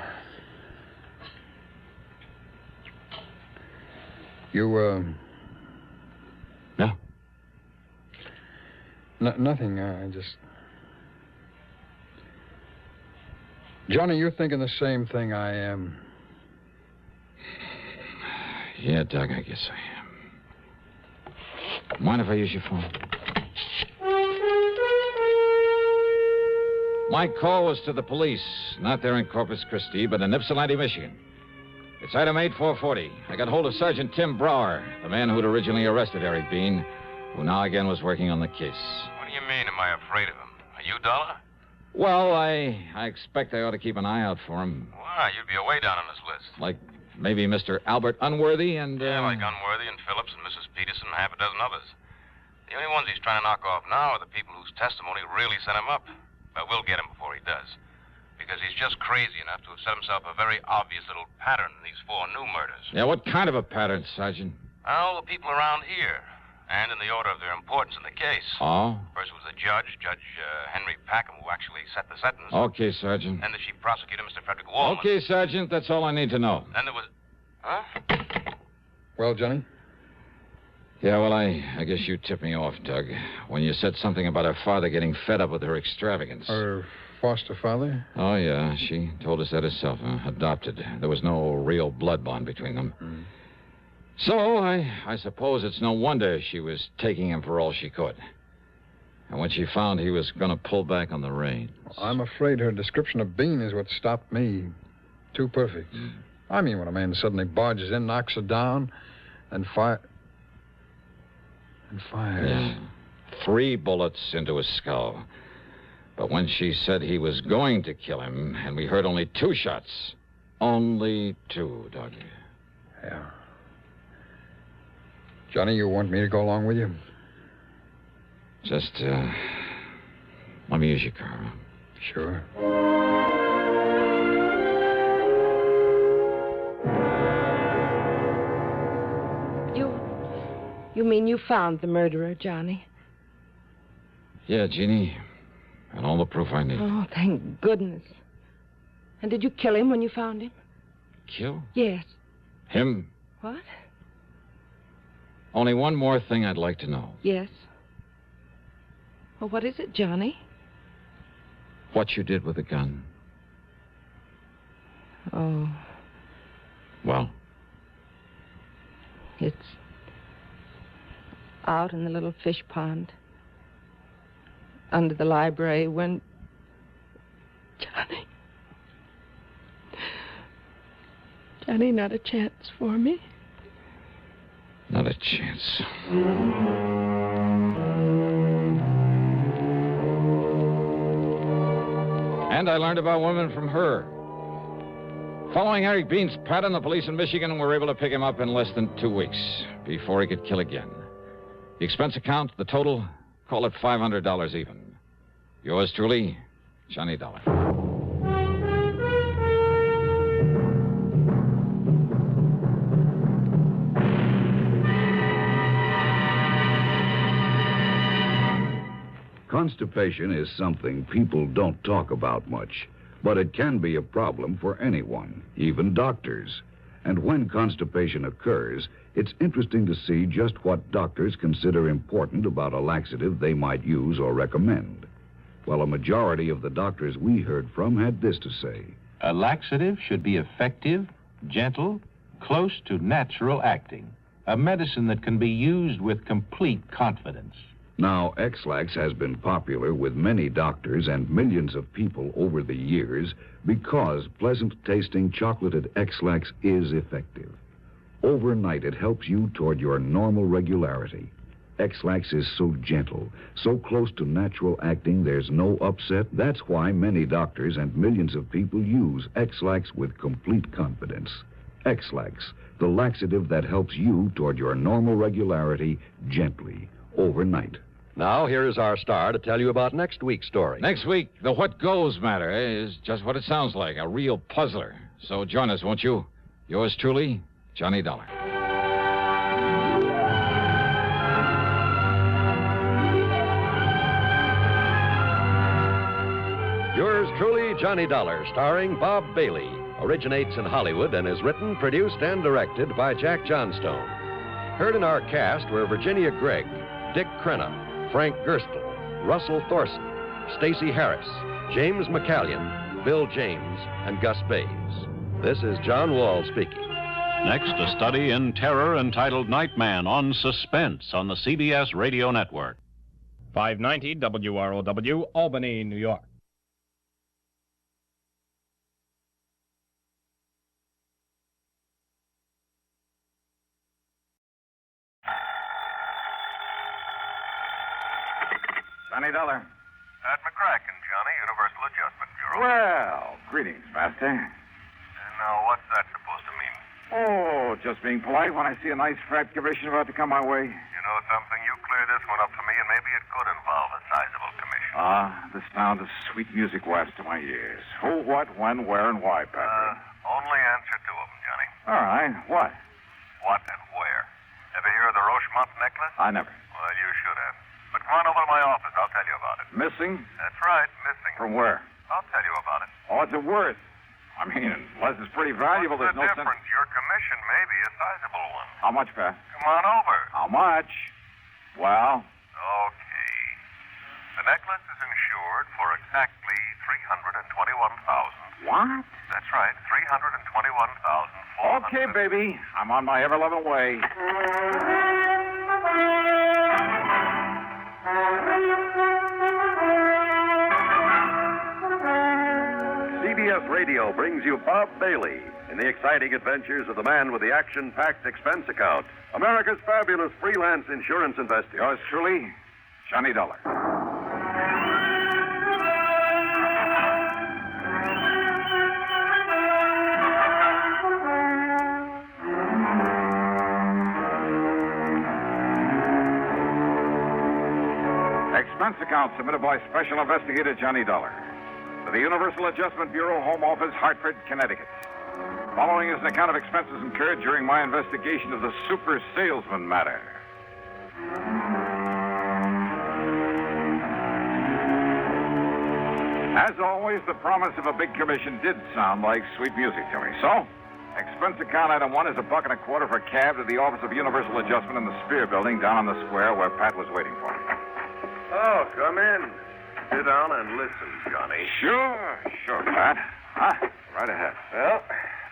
Speaker 3: You,
Speaker 5: No?
Speaker 3: Nothing. I just... Johnny, you're thinking the same thing I am.
Speaker 5: Yeah, Doug, I guess I am. Mind if I use your phone? My call was to the police, not there in Corpus Christi, but in Ypsilanti, Michigan. It's item 8440. I got hold of Sergeant Tim Brower, the man who'd originally arrested Eric Bean, who now again was working on the case.
Speaker 12: What do you mean, am I afraid of him? Are you, Dollar?
Speaker 5: Well, I expect I ought to keep an eye out for him.
Speaker 12: Why, you'd be away down on his list.
Speaker 5: Like maybe Mr. Albert Unworthy and...
Speaker 12: Yeah, like Unworthy and Phillips and Mrs. Peterson and half a dozen others. The only ones he's trying to knock off now are the people whose testimony really set him up. But we'll get him before he does. Because he's just crazy enough to have set himself a very obvious little pattern in these 4 new murders.
Speaker 5: Yeah, what kind of a pattern, Sergeant?
Speaker 12: All the people around here. And in the order of their importance in the case.
Speaker 5: Oh?
Speaker 12: First was the judge, Judge Henry Packham, who actually set the sentence.
Speaker 5: Okay, Sergeant.
Speaker 12: Then the chief prosecutor, Mr. Frederick Wallman.
Speaker 5: Okay, Sergeant, that's all I need to know.
Speaker 12: Then there was... Huh?
Speaker 3: Well, Johnny?
Speaker 5: Yeah, well, I guess you tipped me off, Doug, when you said something about her father getting fed up with her extravagance.
Speaker 3: Her foster father?
Speaker 5: Oh, yeah, she told us that herself, adopted. There was no real blood bond between them.
Speaker 3: Mm.
Speaker 5: So, I suppose it's no wonder she was taking him for all she could. And when she found he was going to pull back on the reins...
Speaker 3: I'm afraid her description of Bean is what stopped me. Too perfect.
Speaker 5: Mm.
Speaker 3: I mean, when a man suddenly barges in, knocks her down, and fires.
Speaker 5: Yeah. 3 bullets into his skull. But when she said he was going to kill him, and we heard only 2 shots. Only 2, Doug.
Speaker 3: Yeah. Johnny, you want me to go along with you?
Speaker 5: Just, let me use your car.
Speaker 3: Sure.
Speaker 4: You mean you found the murderer, Johnny?
Speaker 5: Yeah, Jeannie. And all the proof I need.
Speaker 4: Oh, thank goodness. And did you kill him when you found him?
Speaker 5: Kill?
Speaker 4: Yes.
Speaker 5: Him?
Speaker 4: What?
Speaker 5: Only one more thing I'd like to know.
Speaker 4: Yes. Well, what is it, Johnny?
Speaker 5: What you did with the gun.
Speaker 4: Oh.
Speaker 5: Well?
Speaker 4: It's out in the little fish pond. Under the library when... Johnny, not a chance for me?
Speaker 5: Not a chance. And I learned about women from her. Following Eric Bean's pattern, the police in Michigan were able to pick him up in less than 2 weeks before he could kill again. The expense account, the total, call it $500 even. Yours truly, Johnny Dollar.
Speaker 9: Constipation is something people don't talk about much, but it can be a problem for anyone, even doctors. And when constipation occurs, it's interesting to see just what doctors consider important about a laxative they might use or recommend. Well, a majority of the doctors we heard from had this to say.
Speaker 11: A laxative should be effective, gentle, close to natural acting. A medicine that can be used with complete confidence.
Speaker 9: Now, X-Lax has been popular with many doctors and millions of people over the years because pleasant-tasting chocolated X-Lax is effective. Overnight, it helps you toward your normal regularity. X-Lax is so gentle, so close to natural acting, there's no upset. That's why many doctors and millions of people use X-Lax with complete confidence. X-Lax, the laxative that helps you toward your normal regularity gently, overnight.
Speaker 22: Now, here is our star to tell you about next week's story.
Speaker 5: Next week, the what goes matter is just what it sounds like, a real puzzler. So join us, won't you? Yours truly, Johnny Dollar.
Speaker 22: Johnny Dollar, starring Bob Bailey, originates in Hollywood and is written, produced, and directed by Jack Johnstone. Heard in our cast were Virginia Gregg, Dick Crenna, Frank Gerstle, Russell Thorson, Stacey Harris, James McCallion, Bill James, and Gus Bays. This is John Wall speaking.
Speaker 2: Next, a study in terror entitled Nightman on Suspense on the CBS Radio Network.
Speaker 8: 590 WROW, Albany, New York.
Speaker 10: Johnny Dollar.
Speaker 12: At McCracken, Johnny, Universal Adjustment Bureau.
Speaker 10: Well, greetings, Master.
Speaker 12: And now, what's that supposed to mean?
Speaker 10: Oh, just being polite when I see a nice fat commission about to come my way.
Speaker 12: You know something? You clear this one up for me, and maybe it could involve a sizable commission.
Speaker 10: The sound of sweet music wafts to my ears. Who, what, when, where, and why, Patrick?
Speaker 12: Only answer two of them, Johnny.
Speaker 10: All right, what?
Speaker 12: What and where? Ever hear of the Rochemont necklace?
Speaker 10: I never.
Speaker 12: Well, you should have. But come on over to my office. I'll tell you about it.
Speaker 10: Missing?
Speaker 12: That's right, missing.
Speaker 10: From where?
Speaker 12: I'll tell you about it.
Speaker 10: Oh, what's it worth? I mean, unless it's pretty valuable,
Speaker 12: What's
Speaker 10: there's
Speaker 12: the
Speaker 10: no sense.
Speaker 12: difference? Your commission may be a sizable one.
Speaker 10: How much, Pat?
Speaker 12: Come on over.
Speaker 10: How much? Well?
Speaker 12: Okay. The necklace is insured for exactly $321,000.
Speaker 10: What?
Speaker 12: That's right, $321,000.
Speaker 10: Okay, baby. I'm on my ever-loving way.
Speaker 22: CBS Radio brings you Bob Bailey in the exciting adventures of the man with the action-packed expense account, America's fabulous freelance insurance investigator.
Speaker 10: Yours truly, Johnny Dollar. Expense account submitted by Special Investigator Johnny Dollar to the Universal Adjustment Bureau, Home Office, Hartford, Connecticut. Following is an account of expenses incurred during my investigation of the super salesman matter. As always, the promise of a big commission did sound like sweet music to me. So, expense account item 1 is $1.25 for a cab to the Office of Universal Adjustment in the Spear Building down on the square where Pat was waiting for me.
Speaker 12: Oh, come in. Sit down and listen, Johnny.
Speaker 10: Sure, Pat. Right ahead.
Speaker 12: Well,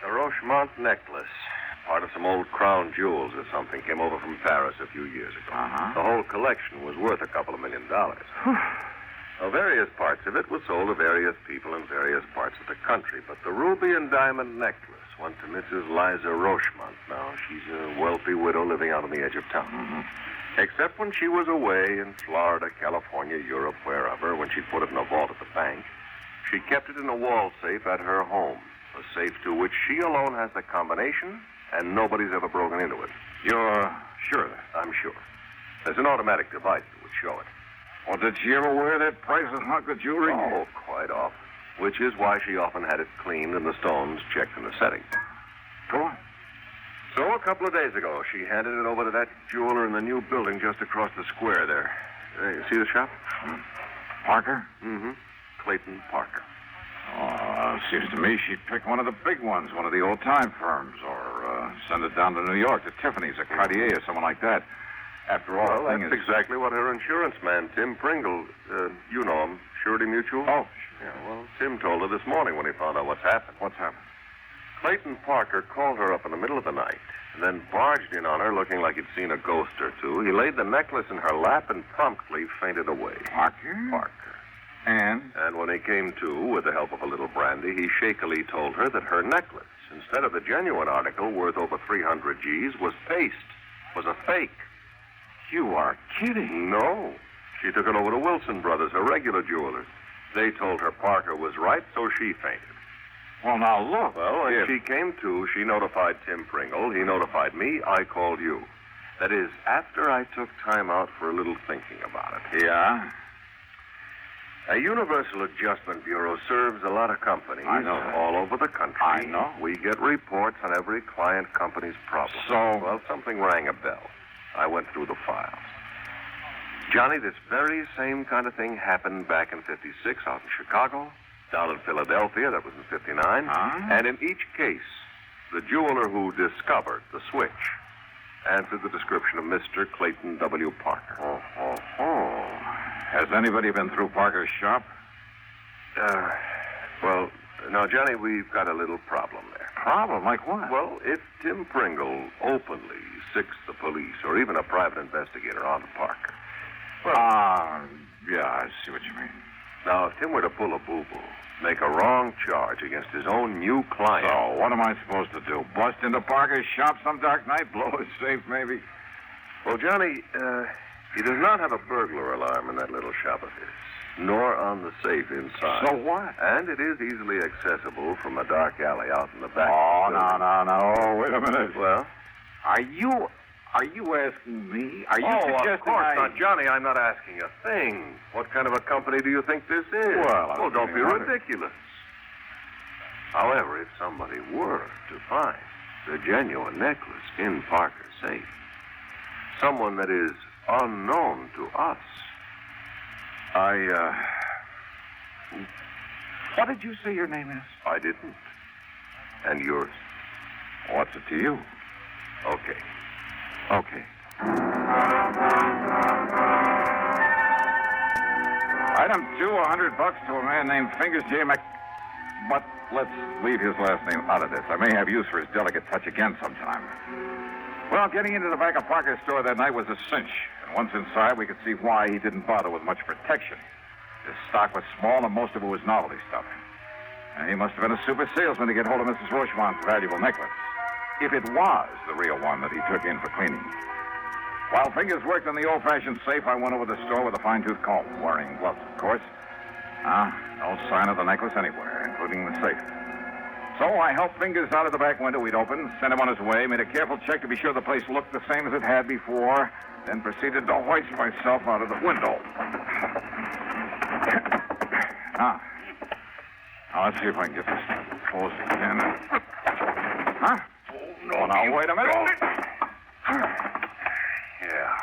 Speaker 12: the Rochemont necklace, part of some old crown jewels or something, came over from Paris a few years ago. The whole collection was worth a couple of $1 million. Well, various parts of it were sold to various people in various parts of the country, but the ruby and diamond necklace went to Mrs. Liza Rochemont. Now, she's a wealthy widow living out on the edge of town. Except when she was away in Florida, California, Europe, wherever, when she'd put it in a vault at the bank, she kept it in a wall safe at her home, a safe to which she alone has the combination, and nobody's ever broken into it.
Speaker 10: You're sure of that?
Speaker 12: I'm sure. There's an automatic device that would show it.
Speaker 10: Well, did she ever wear that priceless hunk of jewelry?
Speaker 12: Oh, quite often. Which is why she often had it cleaned and the stones checked in the setting.
Speaker 10: Go on.
Speaker 12: So a couple of days ago, she handed it over to that jeweler in the new building just across the square there. You see the shop?
Speaker 10: Parker?
Speaker 12: Mm-hmm. Clayton Parker.
Speaker 10: Oh, seems to me she'd pick one of the big ones, one of the old-time firms, or send it down to New York to Tiffany's or Cartier or someone like that. After all,
Speaker 12: well, that's exactly what her insurance man, Tim Pringle, you know him, Surety Mutual.
Speaker 10: Oh.
Speaker 12: Yeah, well, Tim told her this morning when he found out what's happened.
Speaker 10: What's happened?
Speaker 12: Clayton Parker called her up in the middle of the night and then barged in on her looking like he'd seen a ghost or two. He laid the necklace in her lap and promptly fainted away.
Speaker 10: Parker? And?
Speaker 12: And when he came to, with the help of a little brandy, he shakily told her that her necklace, instead of the genuine article worth over 300 G's, was paste, was a fake.
Speaker 10: You are kidding.
Speaker 12: No. She took it over to Wilson Brothers, her regular jewelers. They told her Parker was right, so she fainted.
Speaker 10: Well, now, look.
Speaker 12: Well, when she came to, she notified Tim Pringle. He notified me. I called you. That is, after I took time out for a little thinking about it.
Speaker 10: Yeah?
Speaker 12: A Universal Adjustment Bureau serves a lot of companies all over the country.
Speaker 10: I know.
Speaker 12: We get reports on every client company's problem.
Speaker 10: So?
Speaker 12: Well, something rang a bell. I went through the files. Johnny, this very same kind of thing happened back in '56 out in Chicago,
Speaker 15: down in Philadelphia. That was in 59. And in each case, the jeweler who discovered the switch answered the description of Mr. Clayton W. Parker.
Speaker 10: Has anybody been through Parker's shop?
Speaker 15: Well, now, Johnny, we've got a little problem there.
Speaker 10: Problem? Like what?
Speaker 15: Well, if Tim Pringle openly sicks the police or even a private investigator onto Parker.
Speaker 10: Yeah, I see what you mean.
Speaker 15: Now, if Tim were to pull a boo-boo, make a wrong charge against his own new client...
Speaker 10: So, what am I supposed to do? Bust into Parker's shop some dark night? Blow his safe, maybe?
Speaker 15: Well, Johnny, he does not have a burglar alarm in that little shop of his, nor on the safe inside.
Speaker 10: So what?
Speaker 15: And it is easily accessible from a dark alley out in the back.
Speaker 10: Oh, no. Wait a minute.
Speaker 15: Well?
Speaker 10: Are you asking me? Are you suggesting
Speaker 15: of course not, Johnny. I'm not asking a thing. What kind of a company do you think this is?
Speaker 10: Well,
Speaker 15: don't be ridiculous. However, if somebody were to find the genuine necklace in Parker's safe, someone that is unknown to us,
Speaker 10: What did you say your name is?
Speaker 15: I didn't. And yours?
Speaker 10: What's it to you?
Speaker 15: Okay.
Speaker 10: Item 2, $100 to a man named Fingers J. But let's leave his last name out of this. I may have use for his delicate touch again sometime. Well, getting into the back of Parker's store that night was a cinch. And once inside, we could see why he didn't bother with much protection. His stock was small, and most of it was novelty stuff. And he must have been a super salesman to get hold of Mrs. Rochemont's valuable necklace. If it was the real one that he took in for cleaning. While Fingers worked on the old-fashioned safe, I went over the store with a fine-tooth comb, wearing gloves, of course. No sign of the necklace anywhere, including the safe. So I helped Fingers out of the back window we'd opened, sent him on his way, made a careful check to be sure the place looked the same as it had before, then proceeded to hoist myself out of the window. Now, let's see if I can get this closed again. Huh? Oh, now, wait a minute.
Speaker 15: Yeah.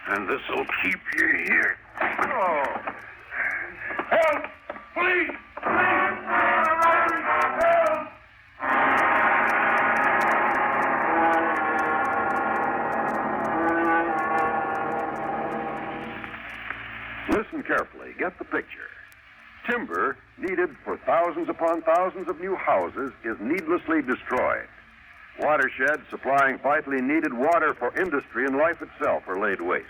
Speaker 15: And this'll keep you here. Oh.
Speaker 24: Help! Please! Help!
Speaker 15: Listen carefully. Get the picture. Timber needed for thousands upon thousands of new houses is needlessly destroyed. Watersheds supplying vitally needed water for industry and life itself are laid waste.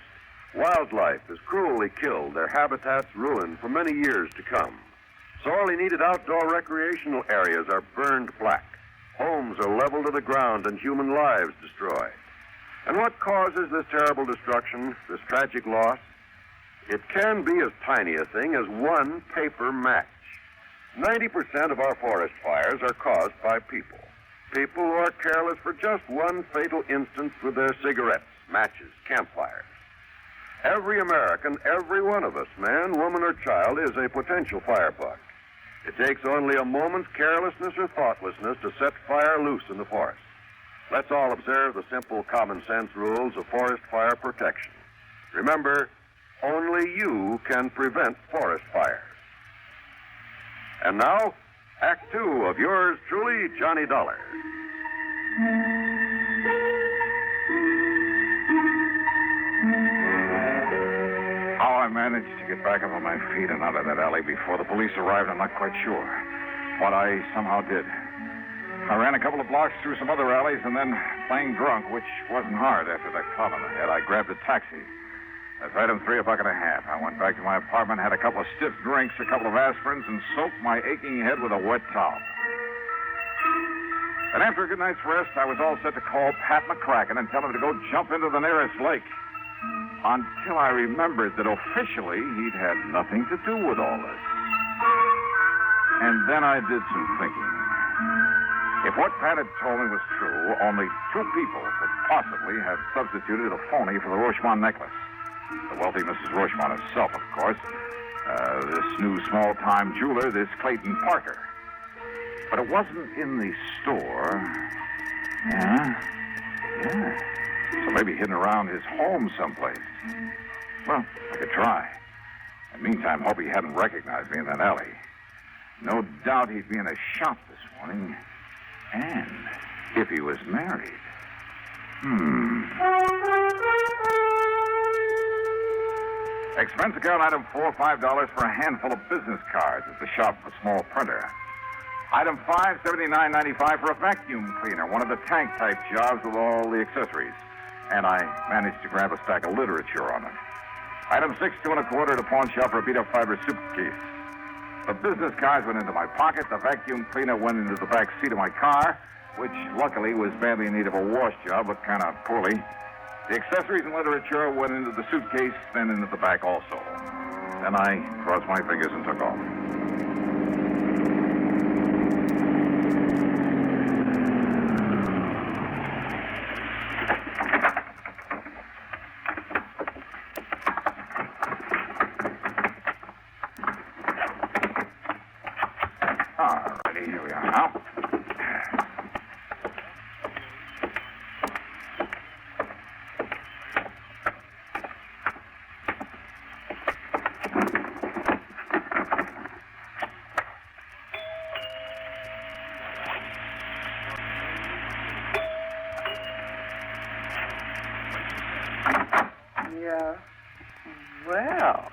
Speaker 15: Wildlife is cruelly killed, their habitats ruined for many years to come. Sorely needed outdoor recreational areas are burned black. Homes are leveled to the ground and human lives destroyed. And what causes this terrible destruction, this tragic loss? It can be as tiny a thing as one paper match. 90% of our forest fires are caused by people. People who are careless for just one fatal instance with their cigarettes, matches, campfires. Every American, every one of us, man, woman, or child, is a potential firebug. It takes only a moment's carelessness or thoughtlessness to set fire loose in the forest. Let's all observe the simple common sense rules of forest fire protection. Remember, only you can prevent forest fires. And now, Act 2 of yours truly, Johnny Dollar.
Speaker 10: How I managed to get back up on my feet and out of that alley before the police arrived, I'm not quite sure. But I somehow did. I ran a couple of blocks through some other alleys and then, playing drunk, which wasn't hard after that club on the head, I grabbed a taxi. That's item 3, $1.50. I went back to my apartment, had a couple of stiff drinks, a couple of aspirins, and soaked my aching head with a wet towel. And after a good night's rest, I was all set to call Pat McCracken and tell him to go jump into the nearest lake. Until I remembered that officially he'd had nothing to do with all this. And then I did some thinking. If what Pat had told me was true, only 2 people could possibly have substituted a phony for the Rochemont necklace. The wealthy Mrs. Rochemont herself, of course. This new small-time jeweler, this Clayton Parker. But it wasn't in the store. Yeah. So maybe hidden around his home someplace. Well, I could try. In the meantime, hope he hadn't recognized me in that alley. No doubt he'd be in a shop this morning. And if he was married. Expense account item 4, $5 for a handful of business cards at the shop of a small printer. Item 5, $79.95 for a vacuum cleaner, one of the tank-type jobs with all the accessories. And I managed to grab a stack of literature on it. Item 6, $2 1/4 at a pawn shop for a beat-up fiber suitcase. The business cards went into my pocket. The vacuum cleaner went into the back seat of my car, which luckily was badly in need of a wash job, but kind of poorly. The accessories and literature went into the suitcase, then into the back also. Then I crossed my fingers and took off. Here we are now.
Speaker 6: Yeah. Well.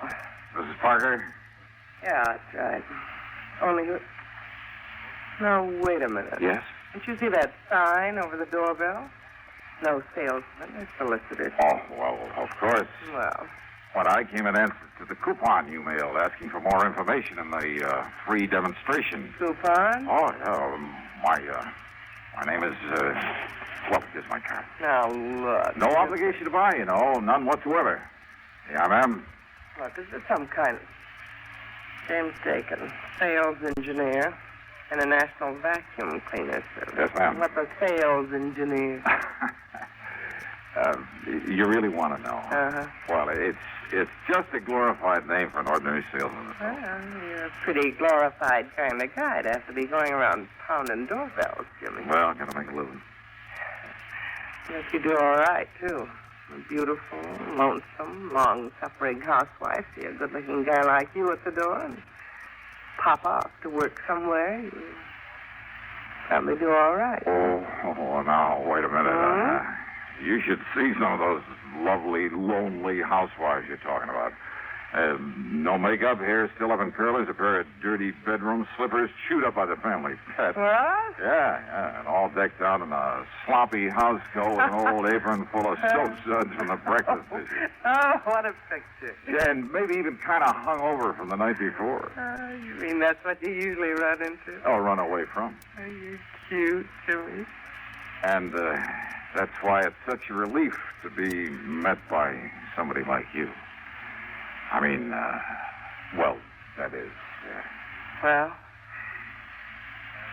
Speaker 10: Mrs. Parker?
Speaker 6: Yeah, that's right. Only who... Now, wait a minute.
Speaker 10: Yes?
Speaker 6: Didn't you see that sign over the doorbell? No salesman or solicitor.
Speaker 10: Oh, well, of course.
Speaker 6: Well.
Speaker 10: But I came in answer to the coupon you mailed asking for more information in the free demonstration.
Speaker 6: Coupon?
Speaker 10: Oh, yeah. My name is, well, here's my card.
Speaker 6: Now, look.
Speaker 10: No obligation to buy, none whatsoever. Yeah, ma'am.
Speaker 6: Look, is this some kind of... James Dakin, sales engineer, and a national vacuum cleaner service.
Speaker 10: Yes, ma'am.
Speaker 6: What the sales engineer?
Speaker 10: You really want to know?
Speaker 6: Uh-huh.
Speaker 10: Well, it's just a glorified name for an ordinary salesman.
Speaker 6: Well, you're a pretty glorified kind of guy to have to be going around pounding doorbells, Jimmy.
Speaker 10: Well, gotta make a living.
Speaker 6: Yes, you do all right, too. A beautiful, lonesome, long-suffering housewife. See a good-looking guy like you at the door and pop off to work somewhere. You probably do all right.
Speaker 10: Oh, now, wait a minute. You should see some of those lovely, lonely housewives you're talking about. No makeup, hair still up in curlers, a pair of dirty bedroom slippers chewed up by the family pet.
Speaker 6: What?
Speaker 10: Yeah, and all decked out in a sloppy house coat with an old apron full of soap suds from the breakfast dishes.
Speaker 6: Oh, what a picture.
Speaker 10: Yeah, and maybe even kind of hung over from the night before.
Speaker 6: You mean that's what you usually run into?
Speaker 10: Oh, run away from.
Speaker 6: Are you cute, Jimmy?
Speaker 10: And that's why it's such a relief to be met by somebody like you. I mean, well, that is.
Speaker 6: Well?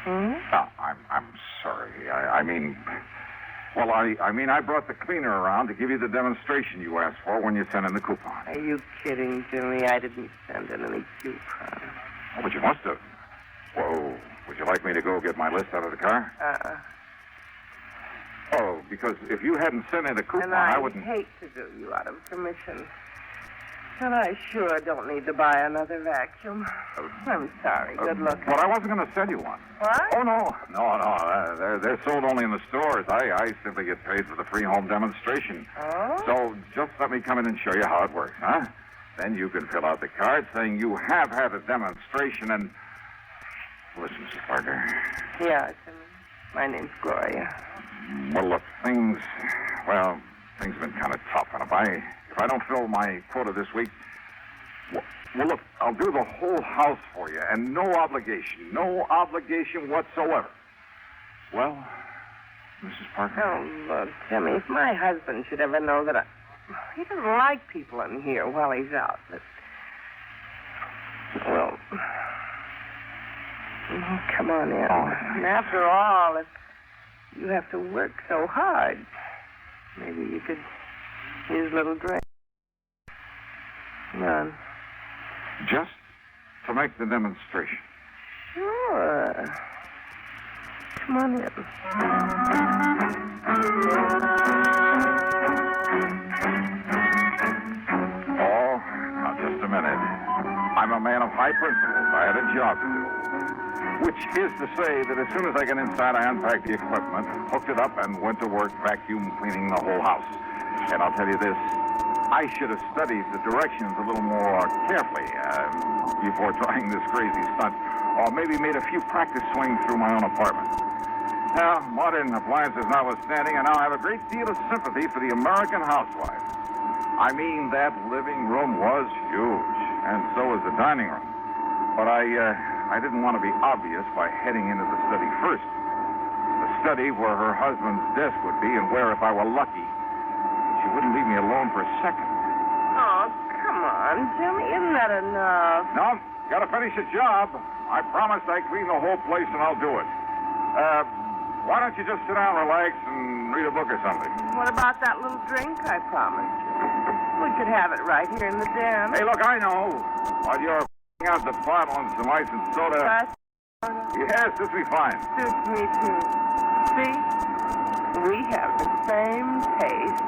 Speaker 10: No, I'm sorry. I mean, I brought the cleaner around to give you the demonstration you asked for when you sent in the coupon.
Speaker 6: Are you kidding, Jimmy? I didn't send in any coupon.
Speaker 10: Oh, but you must have. Whoa. Would you like me to go get my list out of the car? Oh, because if you hadn't sent in a coupon,
Speaker 6: and
Speaker 10: I wouldn't...
Speaker 6: hate to do you out of commission. And I sure don't need to buy another vacuum. I'm sorry. Good luck.
Speaker 10: But I wasn't going to sell you one.
Speaker 6: What?
Speaker 10: Oh, no. They're sold only in the stores. I simply get paid for the free home demonstration.
Speaker 6: Oh?
Speaker 10: So just let me come in and show you how it works, huh? Then you can fill out the card saying you have had a demonstration and... Listen, Mrs. Parker.
Speaker 6: Yeah, my name's Gloria.
Speaker 10: Well, look, things have been kind of tough. And if I don't fill my quota this week, well, look, I'll do the whole house for you, and no obligation whatsoever. Well, Mrs. Parker?
Speaker 6: Oh, look, Jimmy, if my husband should ever know that he doesn't like people in here while he's out, well, come on in. And after all, if you have to work so hard, maybe you could use a little drink. Come on.
Speaker 10: Just to make the demonstration.
Speaker 6: Sure. Come on in.
Speaker 10: Oh, now just a minute. I'm a man of high principles. I had a job to do. Which is to say that as soon as I got inside, I unpacked the equipment, hooked it up, and went to work vacuum cleaning the whole house. And I'll tell you this, I should have studied the directions a little more carefully before trying this crazy stunt, or maybe made a few practice swings through my own apartment. Now, modern appliances notwithstanding, I now have a great deal of sympathy for the American housewife. I mean, that living room was huge, and so was the dining room. But I didn't want to be obvious by heading into the study first. The study where her husband's desk would be, and where, if I were lucky, she wouldn't leave me alone for a second.
Speaker 6: Oh, come on, Jimmy. Isn't that enough?
Speaker 10: No, gotta finish the job. I promised I'd clean the whole place, and I'll do it. Why don't you just sit down, relax, and read a book or something?
Speaker 6: What about that little drink I promised you? We could have it right here in the den.
Speaker 10: Hey, look, I know. While you're out the bottle and some ice and soda. Yes, this will be fine.
Speaker 6: Suits me, too. See? We have the same taste.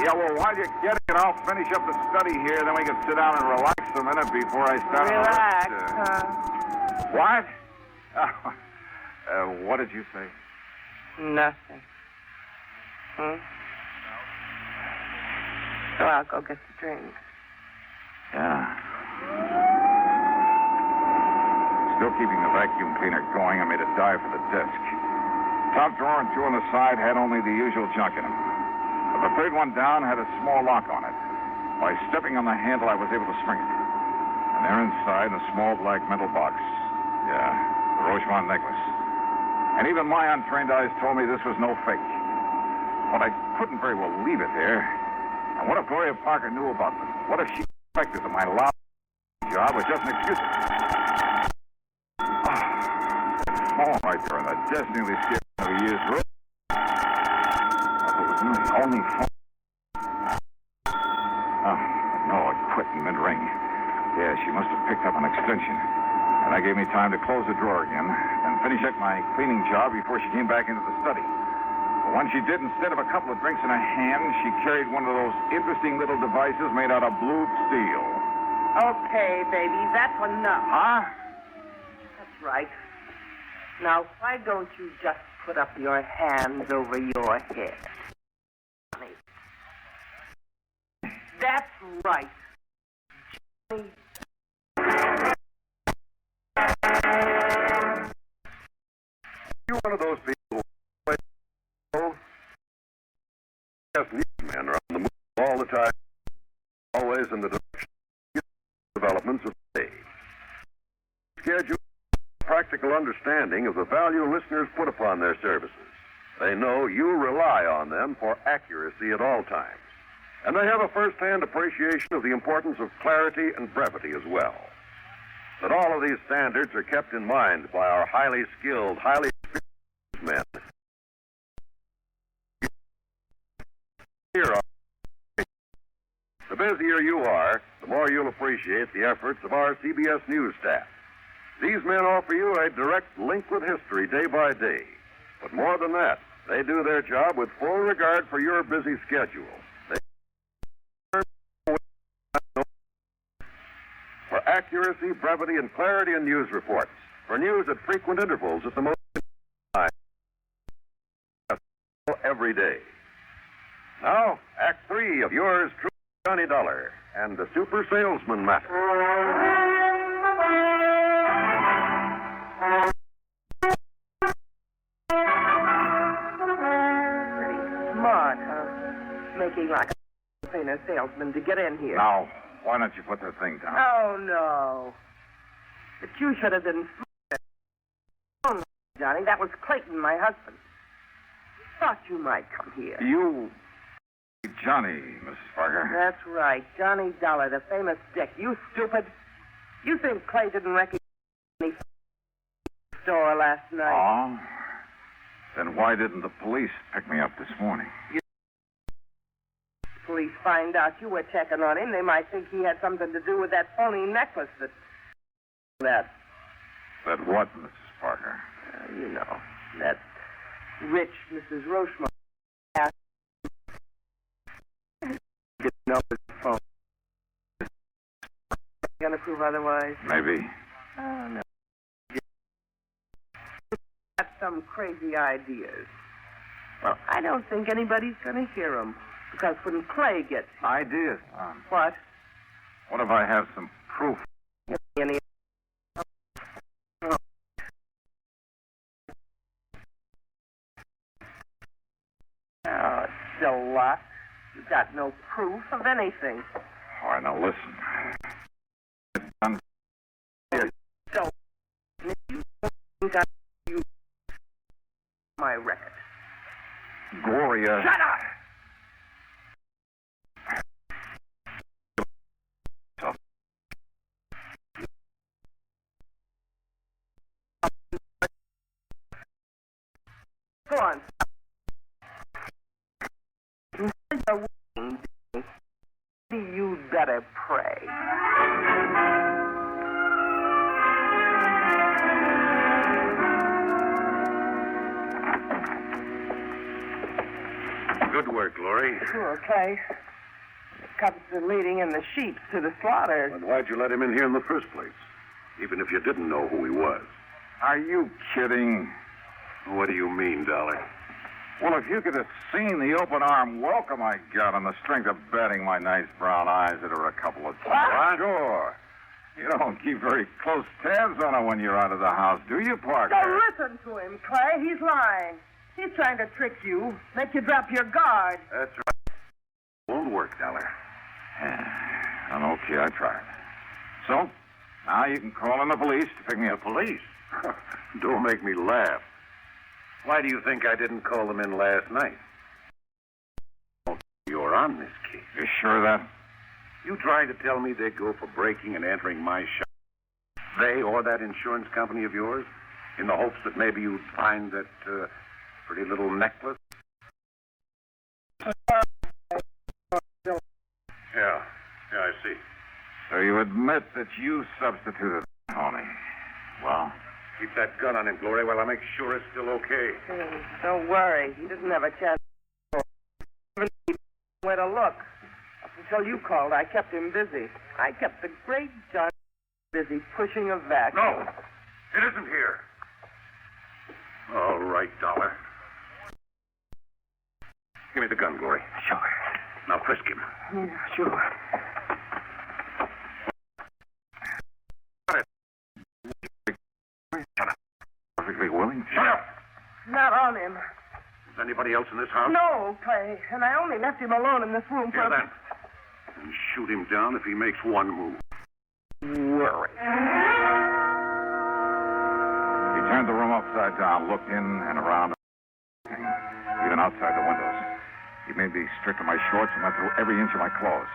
Speaker 10: Yeah, well, while you're getting it, I'll finish up the study here, then we can sit down and relax a minute before I start.
Speaker 6: Relax,
Speaker 10: What? What did you say?
Speaker 6: Nothing. So I'll go get the drink.
Speaker 10: Yeah. Still keeping the vacuum cleaner going, I made a dive for the desk. Top drawer and two on the side had only the usual junk in them. But the third one down had a small lock on it. By stepping on the handle, I was able to spring it. And there inside, a small black metal box. Yeah, the Rochemont necklace. And even my untrained eyes told me this was no fake. But I couldn't very well leave it there. And what if Gloria Parker knew about them? What if she suspected that my lousy job was just an excuse? Oh, right there on the desk nearly scared me of a year's road. It was my only phone. Oh, no, it quit in mid-ring. Yeah, she must have picked up an extension. And that gave me time to close the drawer again and finish up my cleaning job before she came back into the study. But when she did, instead of a couple of drinks in her hand, she carried one of those interesting little devices made out of blued steel.
Speaker 6: Okay, baby, that's enough.
Speaker 10: Huh?
Speaker 6: That's right. Now, why don't you just put up your hands over your head? That's right. Johnny.
Speaker 15: You're one of those people who newsmen are on the move all the time, always in the direction of developments of the day. Schedule practical understanding of the value listeners put upon their services. They know you rely on them for accuracy at all times. And they have a first-hand appreciation of the importance of clarity and brevity as well. That all of these standards are kept in mind by our highly skilled, highly experienced men. The busier you are, the more you'll appreciate the efforts of our CBS News staff. These men offer you a direct link with history day by day. But more than that, they do their job with full regard for your busy schedule. For accuracy, brevity, and clarity in news reports. For news at frequent intervals at the most time. Every day. Now, Act 3 of yours truly, Johnny Dollar, and the Super Salesman Matter.
Speaker 6: Smart, huh? Making like a famous salesman to get in here.
Speaker 10: Now, why don't you put that thing down?
Speaker 6: Oh, no. But you should have been smart. Oh, no, Johnny, that was Clayton, my husband. Thought you might come here.
Speaker 10: You... Johnny, Mrs. Parker.
Speaker 6: That's right. Johnny Dollar, the famous dick. You stupid. You think Clay didn't recognize me from the store last night?
Speaker 10: Oh? Then why didn't the police pick me up this morning?
Speaker 6: Police find out you were checking on him, they might think he had something to do with that phony necklace that...
Speaker 10: That what, Mrs. Parker?
Speaker 6: You know, that rich Mrs. Rochemont asked him to know his phone. Gonna prove otherwise.
Speaker 10: Maybe.
Speaker 6: Oh, no. Got some crazy ideas. Well, I don't think anybody's going to hear them. Because when Clay gets...
Speaker 10: Ideas?
Speaker 6: What?
Speaker 10: What if I have some proof?
Speaker 6: Any... Oh, it's still luck. You've got no proof of anything.
Speaker 10: All right, now listen. It's done. Here.
Speaker 6: So, you got you my record.
Speaker 10: Gloria.
Speaker 6: Shut up! Go on. You'd better pray.
Speaker 15: Good work, Glory.
Speaker 6: Sure, Clay. The cubs are leading and the sheep to the slaughter.
Speaker 15: But why'd you let him in here in the first place? Even if you didn't know who he was.
Speaker 10: Are you kidding?
Speaker 15: What do you mean, Dollar?
Speaker 10: Well, if you could have seen the open arm welcome I got on the strength of batting my nice brown eyes at her a couple of times. Sure. You don't keep very close tabs on her when you're out of the house, do you, Parker?
Speaker 6: Now listen to him, Clay. He's lying. He's trying to trick you, make you drop your guard.
Speaker 15: That's right. Won't work, Dollar.
Speaker 10: Okay, I tried. So, now you can call in the police to pick me up.
Speaker 15: Police? Don't make me laugh. Why do you think I didn't call them in last night? You're on this case.
Speaker 10: You sure of that?
Speaker 15: You trying to tell me they'd go for breaking and entering my shop? They or that insurance company of yours? In the hopes that maybe you'd find that pretty little necklace? Yeah, I see.
Speaker 10: So you admit that you substituted Tony. Well,
Speaker 15: keep that gun on him, Glory, while I make sure it's still okay.
Speaker 6: Don't worry. He doesn't have a chance. Where to look. Up until you called, I kept him busy. I kept the great John busy pushing a vacuum.
Speaker 15: No, it isn't here. All right, Dollar. Give me the gun, Glory.
Speaker 6: Sure.
Speaker 15: Now frisk him.
Speaker 6: Yeah, sure.
Speaker 10: Perfectly willing.
Speaker 15: Shut up!
Speaker 6: Not on him.
Speaker 15: Is anybody else in this house?
Speaker 6: No, Clay. And I only left him alone in this room for...
Speaker 15: Hear that? And shoot him down if he makes one move.
Speaker 6: Worry.
Speaker 10: He turned the room upside down, looked in and around, even outside the windows. He made me strip to my shorts and went through every inch of my clothes.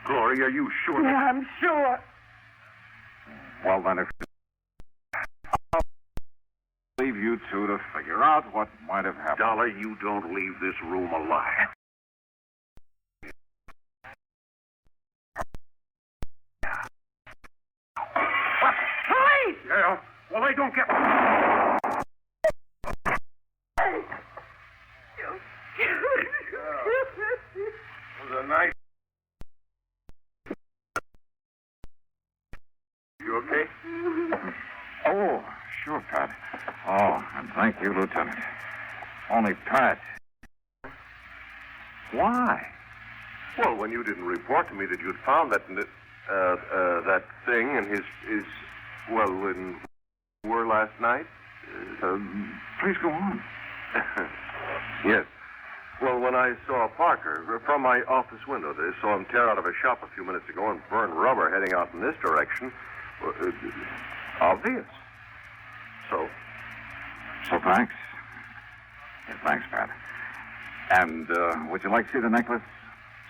Speaker 15: Glory, are you sure?
Speaker 6: Yeah, I'm sure.
Speaker 10: Well, then, if I'll leave you two to figure out what might have happened.
Speaker 15: Dollar, you don't leave this room alive.
Speaker 6: Police!
Speaker 15: Yeah, well, they don't get... It was a nice... You okay?
Speaker 10: Oh, sure, Pat. Oh, and thank you, Lieutenant. Only Pat. Why?
Speaker 15: Well, when you didn't report to me that you'd found that thing in his in were last night.
Speaker 10: Please go on.
Speaker 15: Yes. Well, when I saw Parker from my office window, they saw him tear out of a shop a few minutes ago and burn rubber heading out in this direction. Obvious. So
Speaker 10: thanks. Yeah, thanks, Pat. And would you like to see the necklace?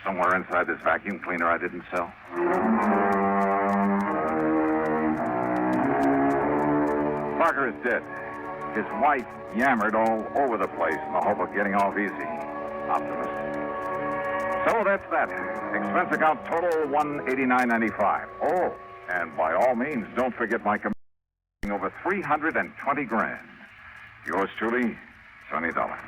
Speaker 10: Somewhere inside this vacuum cleaner I didn't sell. Parker is dead. His wife yammered all over the place in the hope of getting off easy. Optimist. So that's that. Expense account total $189.95. Oh, and by all means, don't forget my commission over $320,000. Yours truly, Sonny Dollar.